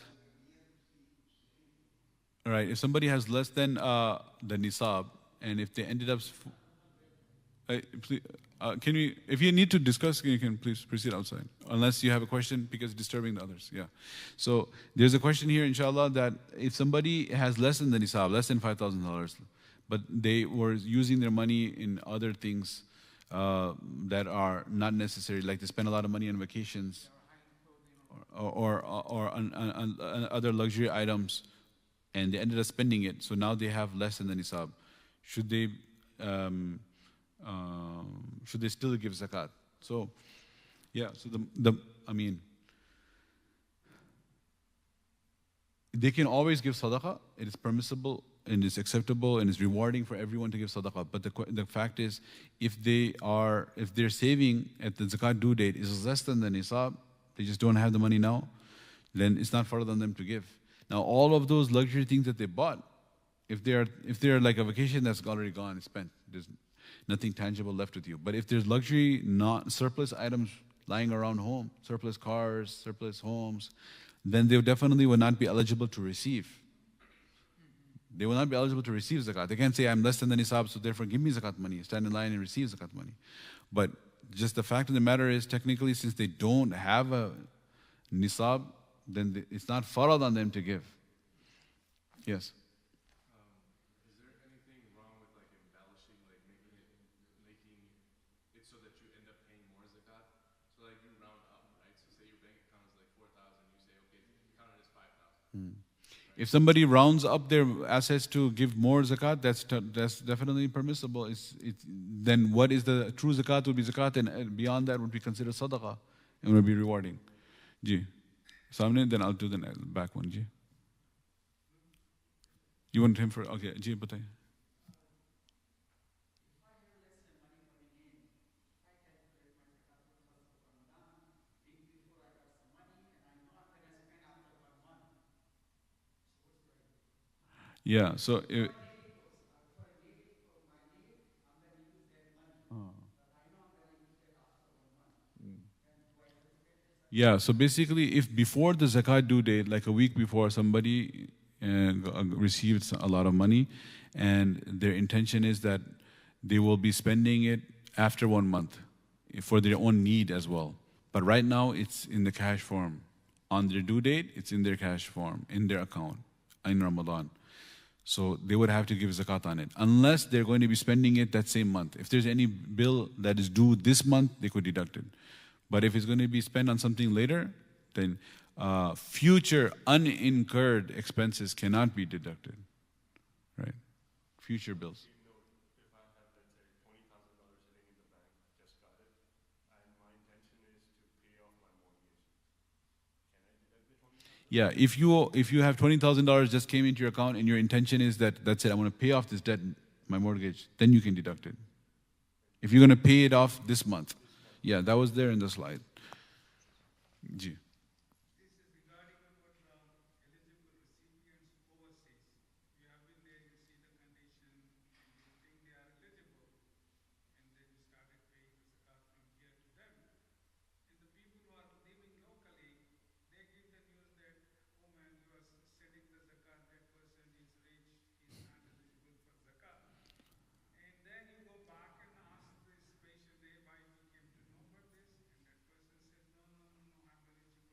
Speaker 1: right, if somebody has less than the nisab, and if they ended up, please, can we, if you need to discuss, you can please proceed outside, unless you have a question because it's disturbing the others. Yeah. So there's a question here, inshallah, that if somebody has less than the nisab, less than $5,000, but they were using their money in other things that are not necessary, like they spend a lot of money on vacations or on other luxury items, and they ended up spending it. So now they have less than the nisab. Um, should they still give zakat? So, yeah. So I mean, they can always give sadaqah. It is permissible and it's acceptable and it's rewarding for everyone to give sadaqah. But the fact is, if they're saving at the zakat due date is less than the nisab, they just don't have the money now, then it's not fard on them to give. Now, all of those luxury things that they bought, if they're like a vacation that's already gone, it's spent, there's nothing tangible left with you. But if there's luxury, not surplus items lying around home, surplus cars, surplus homes, then they definitely will not be eligible to receive. They will not be eligible to receive zakat. They can't say, I'm less than the nisab, so therefore give me zakat money. Stand in line and receive zakat money. But just the fact of the matter is, technically, since they don't have a nisab, then it's not farad on them to give. Yes?
Speaker 3: Is there anything wrong with like embellishing, like making it so that you end up paying more zakat? So like you round up, right? So say your bank account is like 4,000, you say, okay, count it as 5,000.
Speaker 1: If somebody rounds up their assets to give more zakat, that's definitely permissible. Then what is the true zakat would be zakat, and beyond that would be considered sadaqah and would be rewarding. Ji. Samne, then I'll do the back one. Ji. You want him for, okay, Ji, batai. Yeah, so yeah, so basically, if before the zakat due date, like a week before, somebody received a lot of money, and their intention is that they will be spending it after 1 month for their own need as well. But right now, it's in the cash form. On their due date, it's in their cash form, in their account, in Ramadan. So they would have to give zakat on it, unless they're going to be spending it that same month. If there's any bill that is due this month, they could deduct it. But if it's going to be spent on something later, then future unincurred expenses cannot be deducted. Right? Future bills.
Speaker 3: If I have, let's say, $20,000 sitting in the bank, just got it, and my intention is to pay off my mortgage, can I deduct the 20,000?
Speaker 1: Yeah, if you have $20,000 just came into your account and your intention is that's it, I want to pay off this debt, my mortgage, then you can deduct it. If you're going to pay it off this month. Yeah, that was there in the slide. Ji.
Speaker 4: This is regarding about eligible recipients overseas. You have been there, you see the condition, and you think they are eligible, and then you started paying the zakat from here to them. And the people who are living locally, they give the news that, oh man, you are sending the zakat, that person is rich, he's not eligible for zakat. And then you go back and ask this patient, hey, why we came to know about this? And that person says, no, I'm eligible.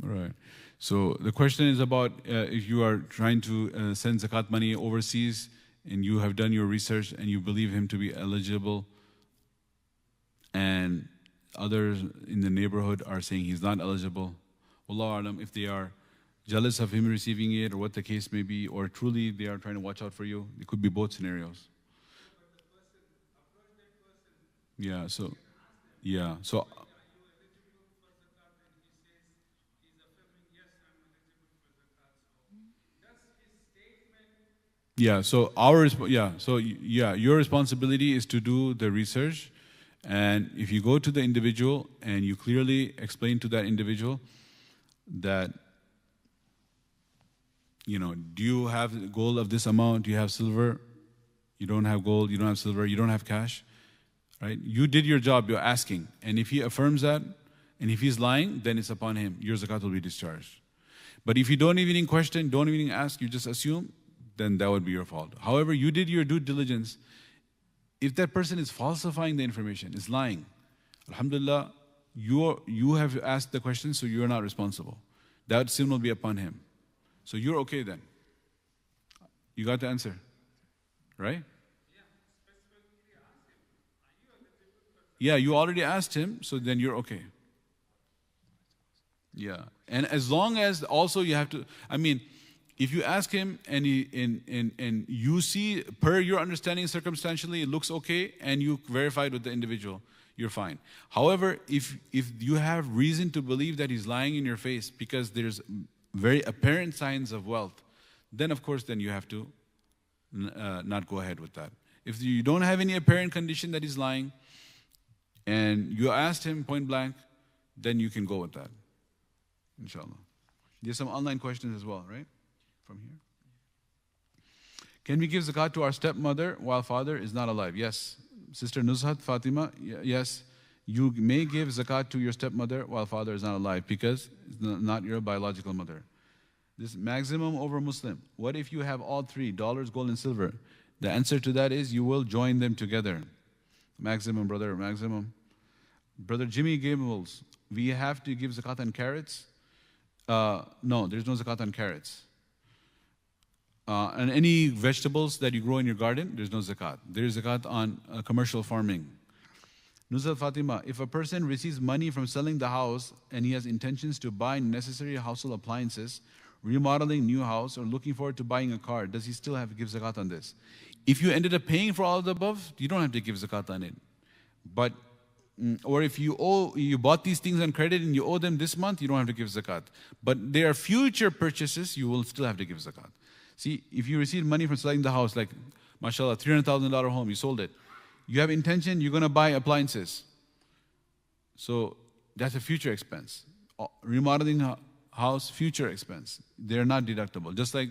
Speaker 1: Right. So the question is about if you are trying to send zakat money overseas and you have done your research and you believe him to be eligible, and others in the neighborhood are saying he's not eligible. Wallahu alam, if they are jealous of him receiving it or what the case may be, or truly they are trying to watch out for you, it could be both scenarios. Yeah, so, yeah, so, yeah, so your responsibility is to do the research, and if you go to the individual and you clearly explain to that individual that, do you have gold of this amount? Do you have silver? You don't have gold, you don't have silver, you don't have cash, right? You did your job, you're asking, and if he affirms that, and if he's lying, then it's upon him. Your zakat will be discharged. But if you don't even question, don't even ask, you just assume, then that would be your fault. However, you did your due diligence. If that person is falsifying the information, is lying, alhamdulillah, you have asked the question, so you are not responsible. That sin will be upon him. So you're okay then. You got the answer, right? Yeah, you already asked him, so then you're okay. Yeah, and as long as also you have to, if you ask him and you see, per your understanding circumstantially, it looks okay, and you verified with the individual, you're fine. However, if you have reason to believe that he's lying in your face because there's very apparent signs of wealth, then of course, then you have to not go ahead with that. If you don't have any apparent condition that he's lying, and you asked him point blank, then you can go with that, inshallah. There's some online questions as well, right? From here. Can we give zakat to our stepmother while father is not alive? Yes. Sister Nuzhat Fatima, yes. You may give zakat to your stepmother while father is not alive because it's not your biological mother. This maximum over Muslim. What if you have all three, dollars, gold, and silver? The answer to that is you will join them together. Maximum, brother, maximum. Brother Jimmy Gables, we have to give zakat on carrots? No, there's no zakat on carrots. And any vegetables that you grow in your garden, there's no zakat. There's zakat on commercial farming. Nuzhat Fatima, if a person receives money from selling the house and he has intentions to buy necessary household appliances, remodeling new house, or looking forward to buying a car, does he still have to give zakat on this? If you ended up paying for all of the above, you don't have to give zakat on it. But, or if you bought these things on credit and you owe them this month, you don't have to give zakat. But there are future purchases, you will still have to give zakat. See, if you receive money from selling the house, like, mashallah, $300,000 home, you sold it. You have intention, you're going to buy appliances. So that's a future expense. Remodeling house, future expense. They're not deductible. Just like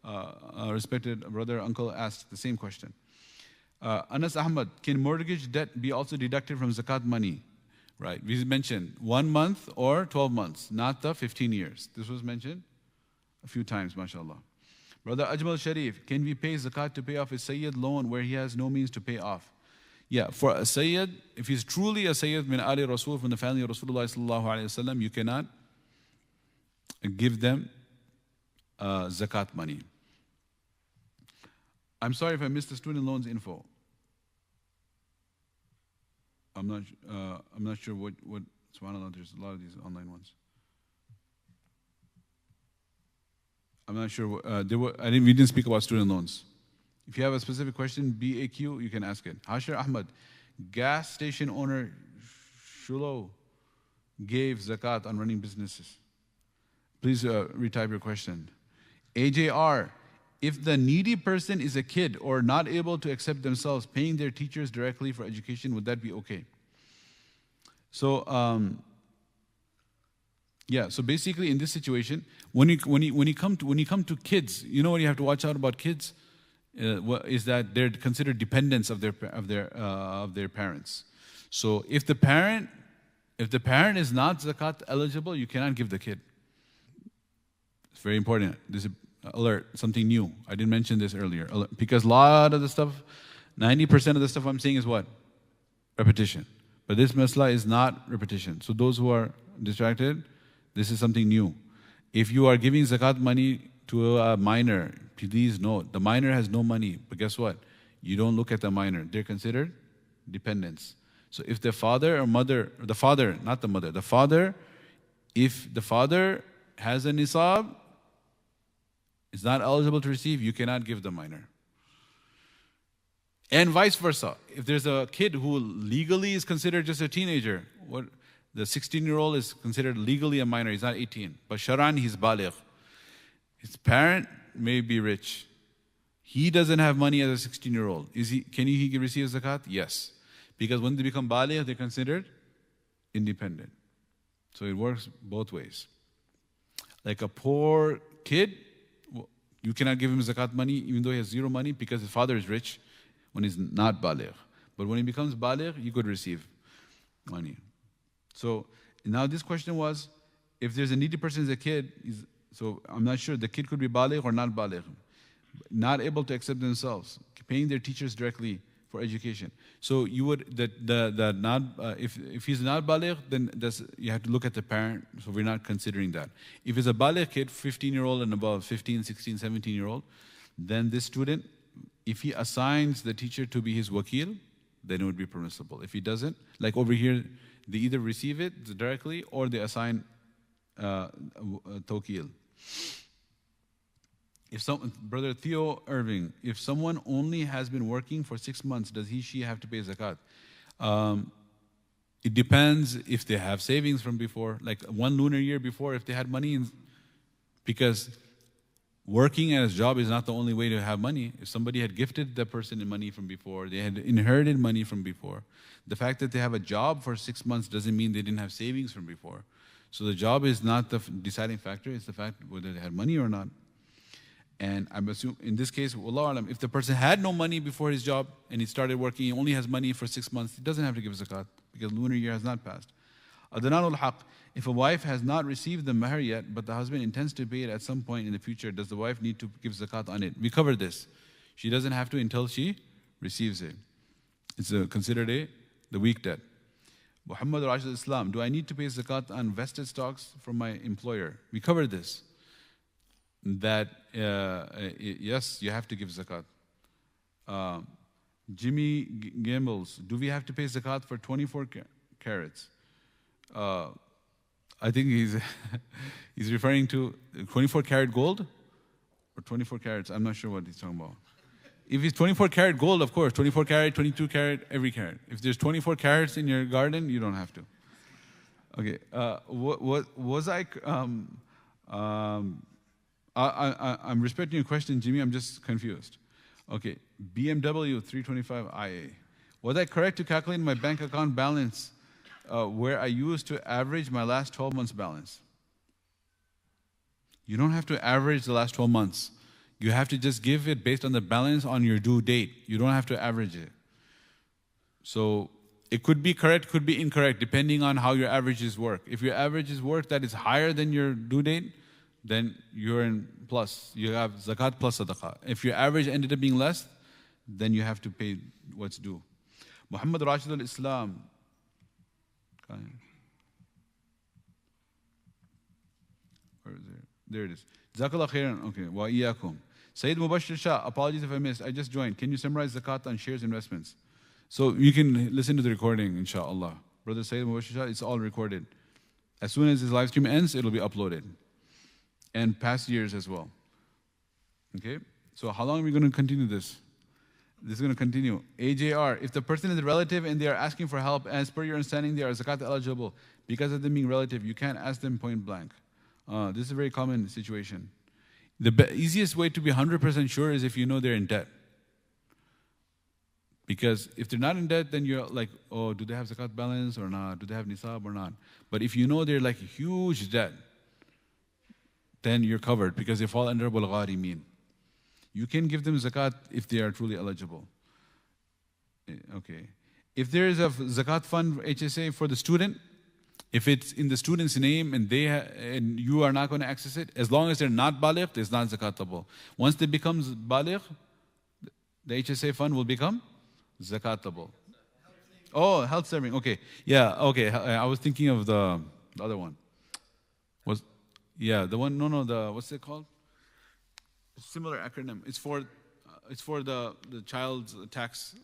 Speaker 1: a respected brother, uncle asked the same question. Anas Ahmed, can mortgage debt be also deducted from zakat money? Right, we mentioned 1 month or 12 months, not the 15 years. This was mentioned a few times, mashallah. Brother Ajmal Sharif, can we pay zakat to pay off a Sayyid loan where he has no means to pay off? Yeah, for a Sayyid, if he's truly a Sayyid min Ali Rasul, from the family of Rasulullah sallallahu alayhi wa sallam, you cannot give them zakat money. I'm sorry if I missed the student loans info. I'm not sure what subhanAllah, there's a lot of these online ones. I'm not sure. We didn't speak about student loans. If you have a specific question, BAQ, you can ask it. Hashir Ahmed, gas station owner Shulo gave zakat on running businesses. Please retype your question. AJR, if the needy person is a kid or not able to accept themselves, paying their teachers directly for education, would that be okay? So, yeah. So basically, in this situation, when you come to kids, you know what you have to watch out about kids is that they're considered dependents of their parents. So if the parent is not zakat eligible, you cannot give the kid. It's very important. This is alert, something new. I didn't mention this earlier. Because a lot of the stuff, 90% of the stuff I'm saying is what? Repetition. But this masla is not repetition. So those who are distracted, This is something new. If you are giving zakat money to a minor, please note, the minor has no money. But guess what? You don't look at the minor. They're considered dependents. So if the father or mother, the father, not the mother, the father, if the father has a nisab, is not eligible to receive, you cannot give the minor. And vice versa. If there's a kid who legally is considered just a teenager, the 16-year-old is considered legally a minor, he's not 18. But sharan, he's baligh. His parent may be rich. He doesn't have money as a 16-year-old. Can he receive zakat? Yes. Because when they become baligh, they're considered independent. So it works both ways. Like a poor kid, you cannot give him zakat money even though he has zero money because his father is rich when he's not baligh. But when he becomes baligh, you could receive money. So now this question was, if there's a needy person as a kid, so I'm not sure, the kid could be baligh or not baligh, not able to accept themselves, paying their teachers directly for education. So you would, if he's not baligh, then you have to look at the parent, so we're not considering that. If it's a baligh kid, 15-year-old and above, 15, 16, 17-year-old, then this student, if he assigns the teacher to be his wakil, then it would be permissible. If he doesn't, like over here, they either receive it directly or they assign tawkil. Brother Theo Irving, if someone only has been working for 6 months, does she have to pay zakat? It depends if they have savings from before, like one lunar year before, if they had money, because working at a job is not the only way to have money. If somebody had gifted the person in money from before, they had inherited money from before. The fact that they have a job for 6 months doesn't mean they didn't have savings from before. So the job is not the deciding factor, it's the fact whether they had money or not. And I'm assuming, in this case, Wallahu alam, if the person had no money before his job and he started working, he only has money for 6 months, he doesn't have to give zakat because lunar year has not passed. Adnanul haq, if a wife has not received the mahr yet, but the husband intends to pay it at some point in the future, does the wife need to give zakat on it? We covered this. She doesn't have to until she receives it. It's considered the weak debt. Muhammad Rashid Islam, do I need to pay zakat on vested stocks from my employer? We covered this. That yes, you have to give zakat. Jimmy Gambles, do we have to pay zakat for 24 carats? I think he's referring to 24 karat gold or 24 carats. I'm not sure what he's talking about. If it's 24 karat gold, of course, 24 karat, 22 karat, every carat. If there's 24 carats in your garden, you don't have to. Okay, I'm respecting your question, Jimmy. I'm just confused. Okay, BMW 325IA. Was I correct to calculate my bank account balance where I used to average my last 12 months balance? You don't have to average the last 12 months. You have to just give it based on the balance on your due date. You don't have to average it. So it could be correct, could be incorrect, depending on how your averages work. If your averages work that is higher than your due date, then you're in plus. You have zakat plus sadaqah. If your average ended up being less, then you have to pay what's due. Muhammad Rashid al-Islam. Where is it? There it is. Jazakullahu Khairun. Okay. Wa iyyakum. Sayyid Mubashir Shah, apologies if I missed. I just joined. Can you summarize zakat on shares investments? So you can listen to the recording, inshallah. Brother Sayyid Mubashir Shah, it's all recorded. As soon as this live stream ends, it'll be uploaded. And past years as well. Okay? So how long are we going to continue this? This is going to continue. AJR, if the person is a relative and they are asking for help, as per your understanding, they are zakat eligible. Because of them being relative, you can't ask them point blank. This is a very common situation. The easiest way to be 100% sure is if you know they're in debt. Because if they're not in debt, then you're like, oh, do they have zakat balance or not? Do they have nisab or not? But if you know they're like huge debt, then you're covered because they fall under wal-gharimin. You can give them zakat if they are truly eligible. Okay. If there is a zakat fund HSA for the student, if it's in the student's name and and you are not going to access it, as long as they're not baligh, it's not zakatable. Once they become baligh, the HSA fund will become zakatable. Oh, health saving. Okay. Yeah, okay. I was thinking of the other one. Was, yeah, the one, no, the, what's it called? Similar acronym. It's for the child's tax.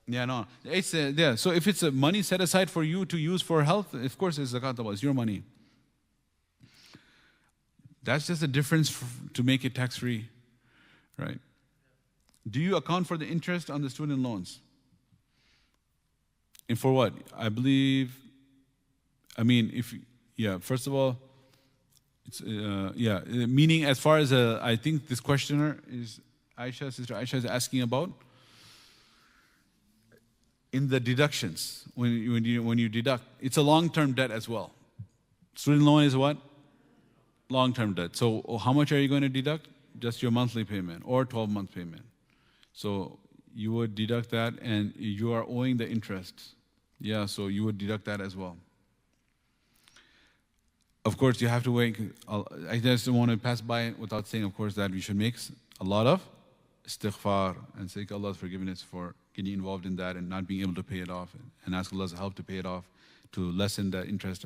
Speaker 1: Yeah, no. It's yeah. So if it's a money set aside for you to use for health, of course it's zakatable. It's your money. That's just a difference to make it tax free, right? Do you account for the interest on the student loans? And for what? I believe. I mean, if yeah. First of all, it's yeah. Meaning, as far as I think this questioner is Aisha, Sister Aisha is asking about. In the deductions, when you deduct, it's a long-term debt as well. Student loan is what? Long-term debt. So how much are you going to deduct? Just your monthly payment or 12-month payment. So you would deduct that, and you are owing the interest. Yeah, so you would deduct that as well. Of course, you have to wait. I just don't want to pass by it without saying, of course, that we should make a lot of istighfar and seek Allah's forgiveness for getting involved in that and not being able to pay it off, and ask Allah's help to pay it off, to lessen the interest.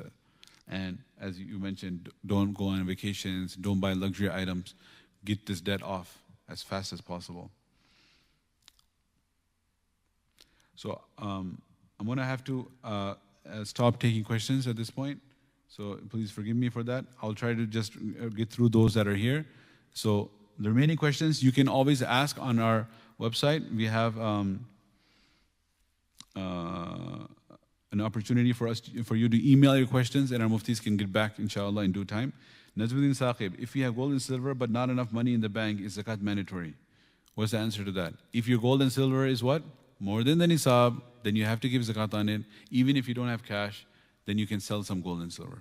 Speaker 1: And as you mentioned, don't go on vacations, don't buy luxury items, get this debt off as fast as possible. So I'm going to have to stop taking questions at this point. So please forgive me for that. I'll try to just get through those that are here. So the remaining questions you can always ask on our website. We have an opportunity for you to email your questions, and our muftis can get back, inshallah, in due time. Najmuddin Saqib, if you have gold and silver but not enough money in the bank, is zakat mandatory? What's the answer to that? If your gold and silver is what? More than the nisab, then you have to give zakat on it. Even if you don't have cash, then you can sell some gold and silver.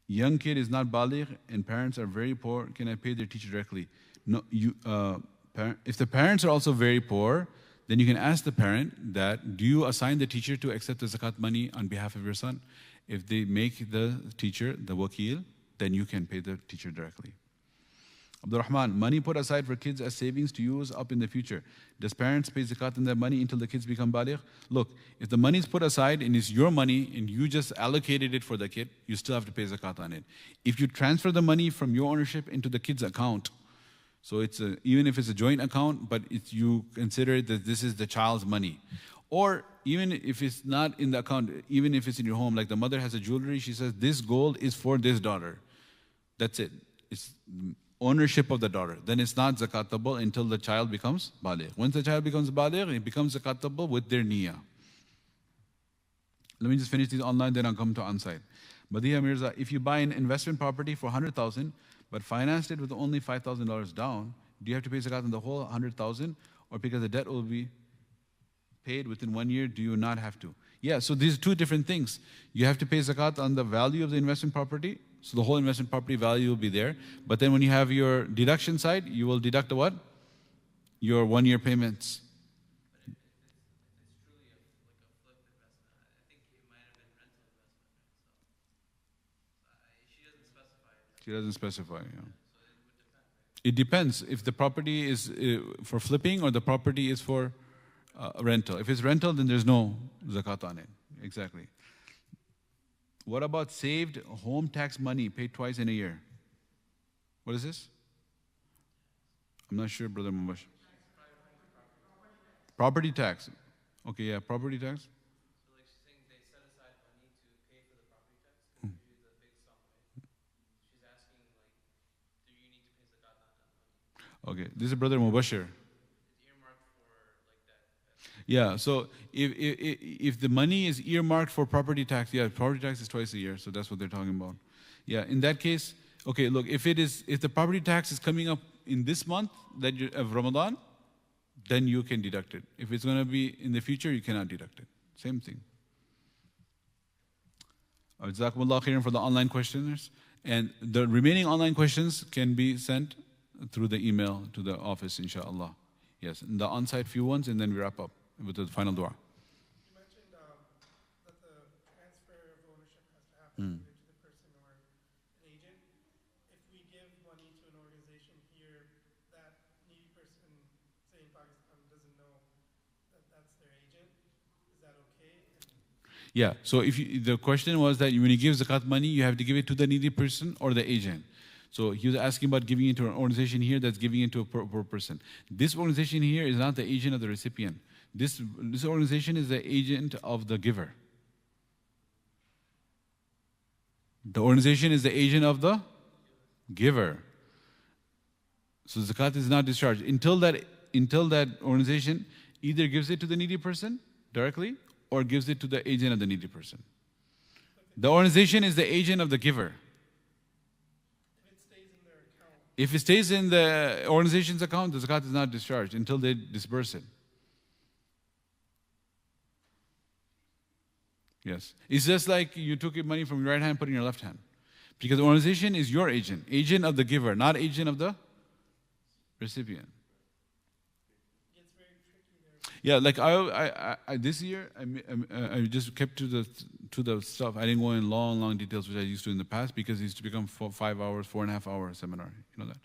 Speaker 1: Young kid is not baligh and parents are very poor, can I pay their teacher directly? No, if the parents are also very poor, then you can ask the parent that, do you assign the teacher to accept the zakat money on behalf of your son? If they make the teacher the wakil, then you can pay the teacher directly. Abdul Rahman, money put aside for kids as savings to use up in the future. Does parents pay zakat on their money until the kids become baligh? Look, if the money is put aside and it's your money and you just allocated it for the kid, you still have to pay zakat on it. If you transfer the money from your ownership into the kid's account, so it's even if it's a joint account, but you consider that this is the child's money. Or even if it's not in the account, even if it's in your home, like the mother has a jewelry, she says, this gold is for this daughter. That's it. It's ownership of the daughter. Then it's not zakatable until the child becomes baligh. Once the child becomes baligh, it becomes zakatable with their niyyah. Let me just finish these online, then I'll come to on-site. Badiha Mirza, if you buy an investment property for 100,000, but financed it with only $5,000 down, do you have to pay zakat on the whole 100,000? Or because the debt will be paid within 1 year, do you not have to? Yeah, so these are two different things. You have to pay zakat on the value of the investment property, so the whole investment property value will be there. But then when you have your deduction side, you will deduct the what? Your 1 year payments. She doesn't specify, yeah. It depends if the property is for flipping or the property is for rental. If it's rental, then there's no zakat on it. Exactly. What about saved home tax money paid twice in a year? What is this? I'm not sure, Brother Mubash. Property tax. Okay, yeah, property tax. Okay, this is Brother Mubashir. Yeah, so if the money is earmarked for property tax, yeah, property tax is twice a year, so that's what they're talking about. Yeah, in that case, okay, look, if the property tax is coming up in this month of Ramadan, then you can deduct it. If it's going to be in the future, you cannot deduct it. Same thing. Jazakullahu Khairun for the online questioners. And the remaining online questions can be sent through the email to the office, inshallah. Yes, and the on-site few ones, and then we wrap up with the final dua.
Speaker 4: You mentioned that the transfer of ownership has to happen either to the person or an agent. If we give money to an organization here, that needy person, say in Pakistan, doesn't know that that's their agent, is that okay?
Speaker 1: Yeah, so the question was that when you give zakat money, you have to give it to the needy person or the agent. So he was asking about giving it to an organization here that's giving it to a poor person. This organization here is not the agent of the recipient. This organization is the agent of the giver. The organization is the agent of the giver. So zakat is not discharged until that organization either gives it to the needy person directly or gives it to the agent of the needy person. The organization is the agent of the giver. If it stays in the organization's account, the zakat is not discharged until they disperse it. Yes. It's just like you took your money from your right hand, put it in your left hand. Because the organization is your agent of the giver, not agent of the recipient. Yeah, like I this year I just kept to the stuff. I didn't go in long details which I used to in the past because it used to become 5 hours, 4.5 hour seminar. You know that.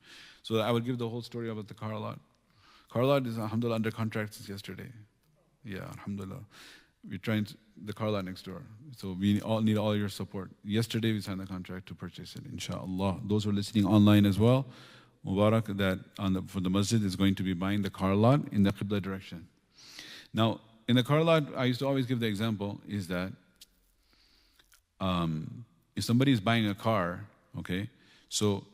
Speaker 1: So I would give the whole story about the car lot. Car lot is alhamdulillah under contract since yesterday. Yeah, alhamdulillah. We're trying the car lot next door. So we all need all your support. Yesterday we signed the contract to purchase it, inshallah. Those who are listening online as well, Mubarak that for the masjid is going to be buying the car lot in the Qibla direction. Now, in the car lot, I used to always give the example is that if somebody is buying a car, okay, so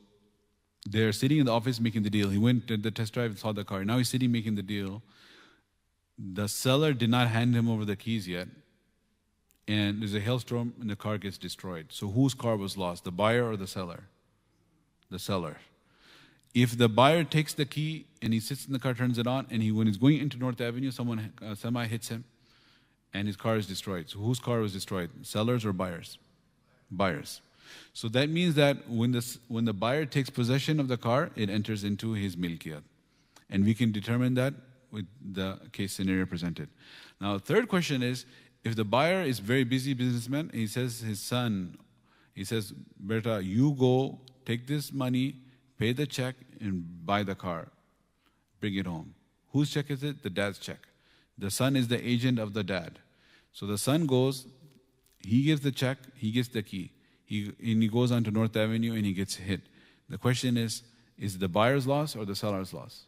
Speaker 1: they're sitting in the office making the deal. He went to the test drive and saw the car. Now he's sitting making the deal. The seller did not hand him over the keys yet. And there's a hailstorm and the car gets destroyed. So whose car was lost, the buyer or the seller? The seller. If the buyer takes the key and he sits in the car, turns it on, and when he's going into North Avenue, someone semi hits him, and his car is destroyed. So whose car was destroyed? Sellers or buyers? Buyers. So that means that when the buyer takes possession of the car, it enters into his milkiyat, and we can determine that with the case scenario presented. Now, third question is, if the buyer is very busy businessman, and he says his son, he says, Berta, you go take this money, pay the check, and buy the car. Bring it home. Whose check is it? The dad's check. The son is the agent of the dad. So the son goes, he gives the check, he gets the key. He goes on to North Avenue and he gets hit. The question is it the buyer's loss or the seller's loss?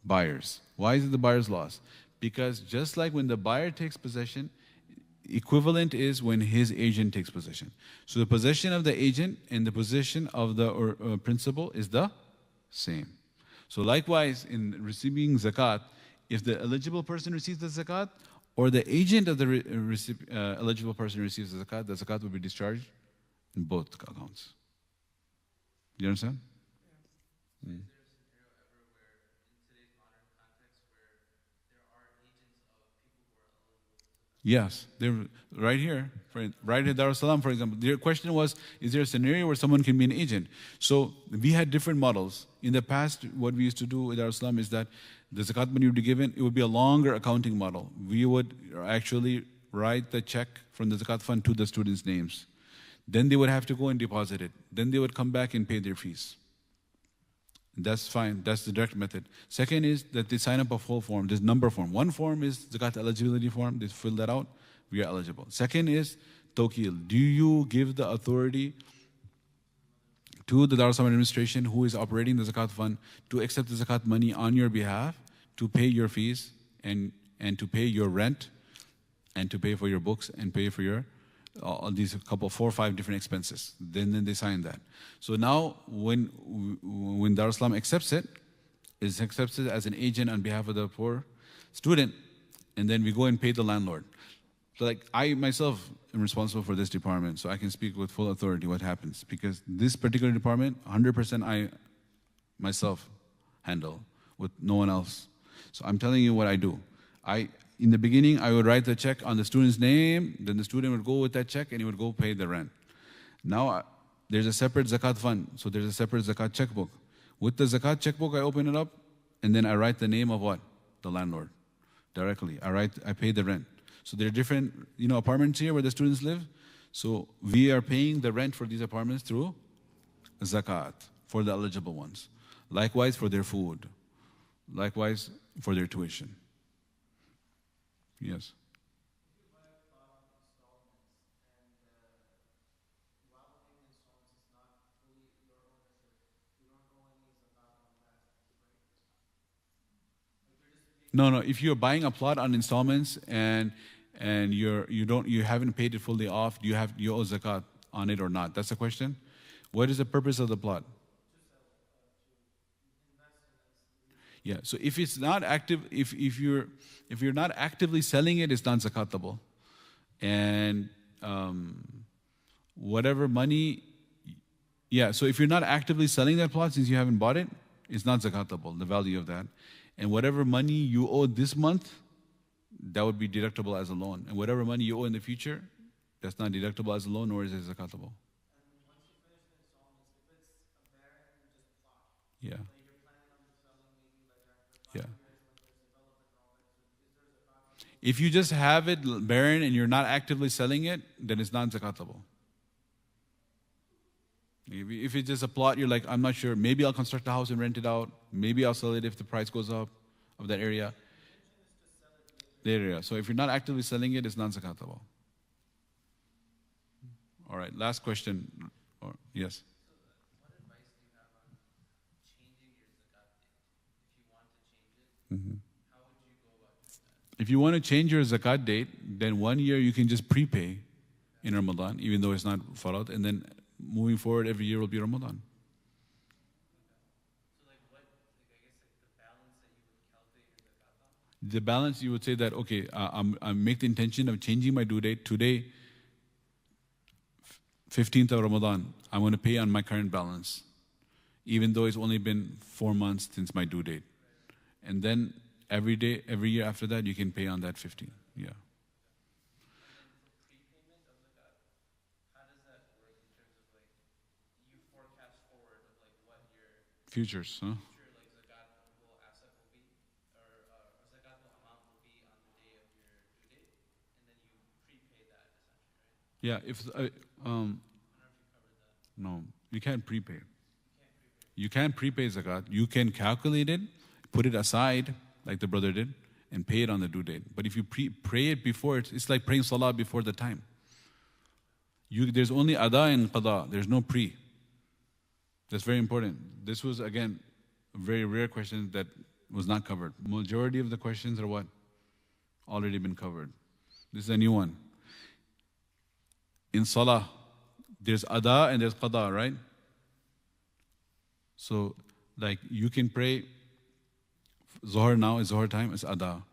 Speaker 1: Buyers. Why is it the buyer's loss? Because just like when the buyer takes possession, equivalent is when his agent takes possession. So the possession of the agent and the possession of the principal is the same. So likewise, in receiving zakat, if the eligible person receives the zakat or the agent of the eligible person receives the zakat will be discharged in both accounts. Do you understand? Mm. Yes, they're right here, right at Dar es Salaam, for example. Their question was, is there a scenario where someone can be an agent? So we had different models. In the past, what we used to do with Dar es Salaam is that the zakat money would be given, it would be a longer accounting model. We would actually write the check from the zakat fund to the students' names. Then they would have to go and deposit it. Then they would come back and pay their fees. That's fine. That's the direct method. Second is that they sign up a full form. There's number form. One form is zakat eligibility form. They fill that out. We are eligible. Second is tawkil. Do you give the authority to the Dar es Salaam administration who is operating the zakat fund to accept the zakat money on your behalf, to pay your fees and to pay your rent and to pay for your books and pay for your all these 4 or 5 different expenses. Then they sign that. So now when Dar es Salaam accepts it accepts it as an agent on behalf of the poor student, and then we go and pay the landlord. So like I myself am responsible for this department, so I can speak with full authority what happens, because this particular department, 100% I myself handle with no one else. So I'm telling you what I do. In the beginning, I would write the check on the student's name, then the student would go with that check and he would go pay the rent. Now, there's a separate zakat fund, so there's a separate zakat checkbook. With the zakat checkbook, I open it up, and then I write the name of what? The landlord, directly. I pay the rent. So there are different, apartments here where the students live. So we are paying the rent for these apartments through zakat for the eligible ones. Likewise for their food. Likewise for their tuition. Yes. No. If you're buying a plot on installments and you haven't paid it fully off, do you owe zakat on it or not? That's the question. What is the purpose of the plot? Yeah. So if it's not active, if you're not actively selling it, it's not zakatable. And whatever money, yeah. So if you're not actively selling that plot since you haven't bought it, it's not zakatable. The value of that, and whatever money you owe this month, that would be deductible as a loan. And whatever money you owe in the future, that's not deductible as a loan, nor is it zakatable. Yeah. Yeah. If you just have it barren and you're not actively selling it, then it's not zakatable. If it's just a plot, you're like, I'm not sure, maybe I'll construct a house and rent it out, maybe I'll sell it if the price goes up of that area. The area. So if you're not actively selling it, it's not zakatable. All right, last question. Yes.
Speaker 5: What advice do you have on changing your zakat date? If you want to change it, how would you go about doing that?
Speaker 1: If you want to change your zakat date, then 1 year you can just prepay in Ramadan, even though it's not farad, and then moving forward, every year will be Ramadan.
Speaker 5: So I guess the balance that you would calculate your zakat on?
Speaker 1: The balance, you would say that, okay, I make the intention of changing my due date today, 15th of Ramadan. I'm going to pay on my current balance, even though it's only been 4 months since my due date. And then every year after that, you can pay on that 15. Yeah. Futures, huh?
Speaker 5: Future zakatable asset will be, or zakatable amount will be on the day of your due date, and then you prepay that essentially, right?
Speaker 1: Yeah,
Speaker 5: I don't know if you covered that.
Speaker 1: no, you can't prepay. You can't prepay zakat. You can calculate it, put it aside, like the brother did, and pay it on the due date. But if you pray it before, it's like praying salah before the time. There's only ada and qada. There's no pre. That's very important. This was, again, a very rare question that was not covered. Majority of the questions are what? Already been covered. This is a new one. In salah, there's ada and there's qada, right? So, like, you can pray Zohar now is Zohar time, it's ada.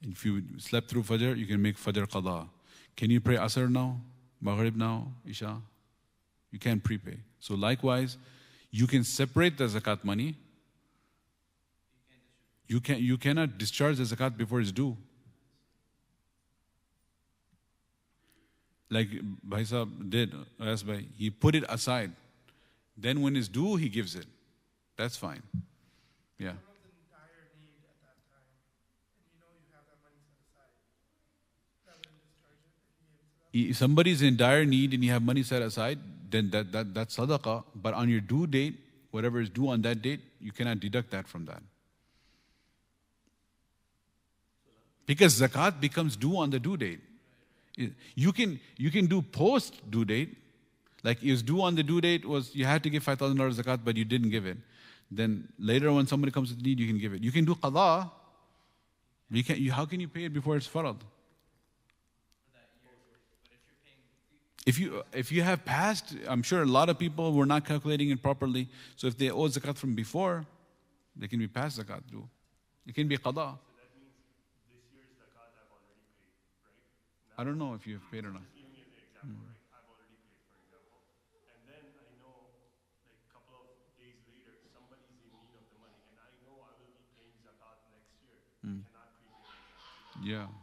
Speaker 1: If you slept through Fajr, you can make Fajr qada. Can you pray Asr now? Maghrib now? Isha? You can't prepay. So likewise, you can separate the zakat money. You cannot discharge the zakat before it's due. Like Bhai Sahib did, Ayas Bhai, he put it aside. Then when it's due, he gives it. That's fine. Yeah.
Speaker 6: Someone's in dire need at that time, and you know you have that money set aside. Rather than discharge it, if you gave it to them.
Speaker 1: If somebody's in dire need and you have money set aside, then that's sadaqah. But on your due date, whatever is due on that date, you cannot deduct that from that. Because zakat becomes due on the due date. You can do post due date, like it was due on the due date was you had to give $5,000 zakat, but you didn't give it. Then later when somebody comes with need, you can give it. You can do qada. How can you pay it before it's farad? If you have passed, I'm sure a lot of people were not calculating it properly. So if they owe zakat from before, they can be past zakat due. It can be qada.
Speaker 7: So that means this year's zakat I've already paid, right?
Speaker 1: I don't know if you've paid or not.
Speaker 7: Just giving you the example, right? I've already paid, for example. And then I know, like a couple of days later, somebody's in need of the money, and I know I will be paying zakat next year. Cannot prepay my zakat.
Speaker 1: Yeah.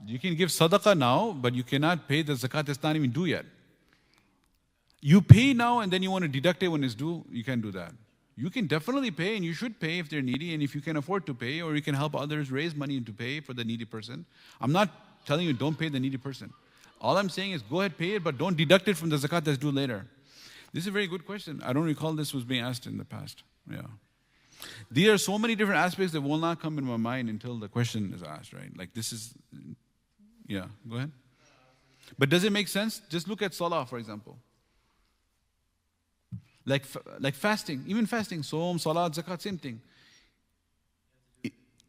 Speaker 1: You can give sadaqah now, but you cannot pay the zakat that's not even due yet. You pay now and then you want to deduct it when it's due, you can't do that. You can definitely pay and you should pay if they're needy and if you can afford to pay, or you can help others raise money to pay for the needy person. I'm not telling you don't pay the needy person. All I'm saying is go ahead, pay it, but don't deduct it from the zakat that's due later. This is a very good question. I don't recall this was being asked in the past. Yeah. There are so many different aspects that will not come in my mind until the question is asked, right? Like this is, yeah, go ahead. But does it make sense? Just look at salah, for example. Like fasting, even fasting, Salat, Zakat, same thing.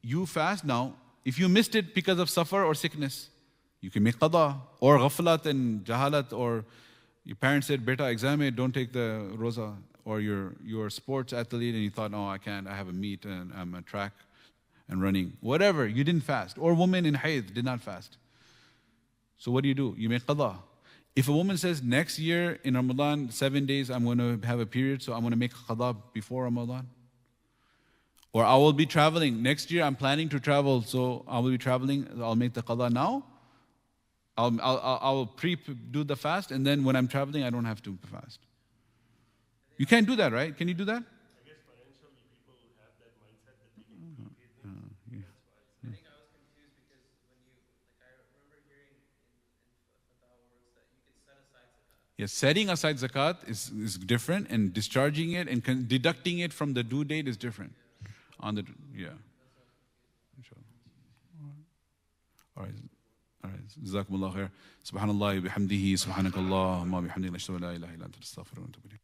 Speaker 1: You fast now, If you missed it because of safar or sickness, you can make qada. Or ghaflat and jahalat, or your parents said, beta, exam it, don't take the roza. Or you're a sports athlete and you thought, no, I can't, I have a meet and I'm a track and running. Whatever, you didn't fast. Or women in hayd did not fast. So what do? You make qada. If a woman says, next year in Ramadan, 7 days, I'm going to have a period, so I'm going to make qada before Ramadan. Or I will be traveling. Next year I'm planning to travel, so I will be traveling, I'll make the qada now. I'll do the fast, and then when I'm traveling, I don't have to fast. You can't do that, right? Can you do that?
Speaker 7: I guess financially people have that mindset that they can prepay things.
Speaker 5: I think I was confused because when you, like, I remember hearing in fatwa works that you can set aside zakat.
Speaker 1: Yes, setting aside zakat is different, and discharging it and deducting it from the due date is different. Inshallah. All right. Jazakumullahu khair. Subhanallah bihamdihi, subhanakallahumma bihamdika, ashhadu an la ilaha illa anta, astaghfiruka wa atubu ilayk.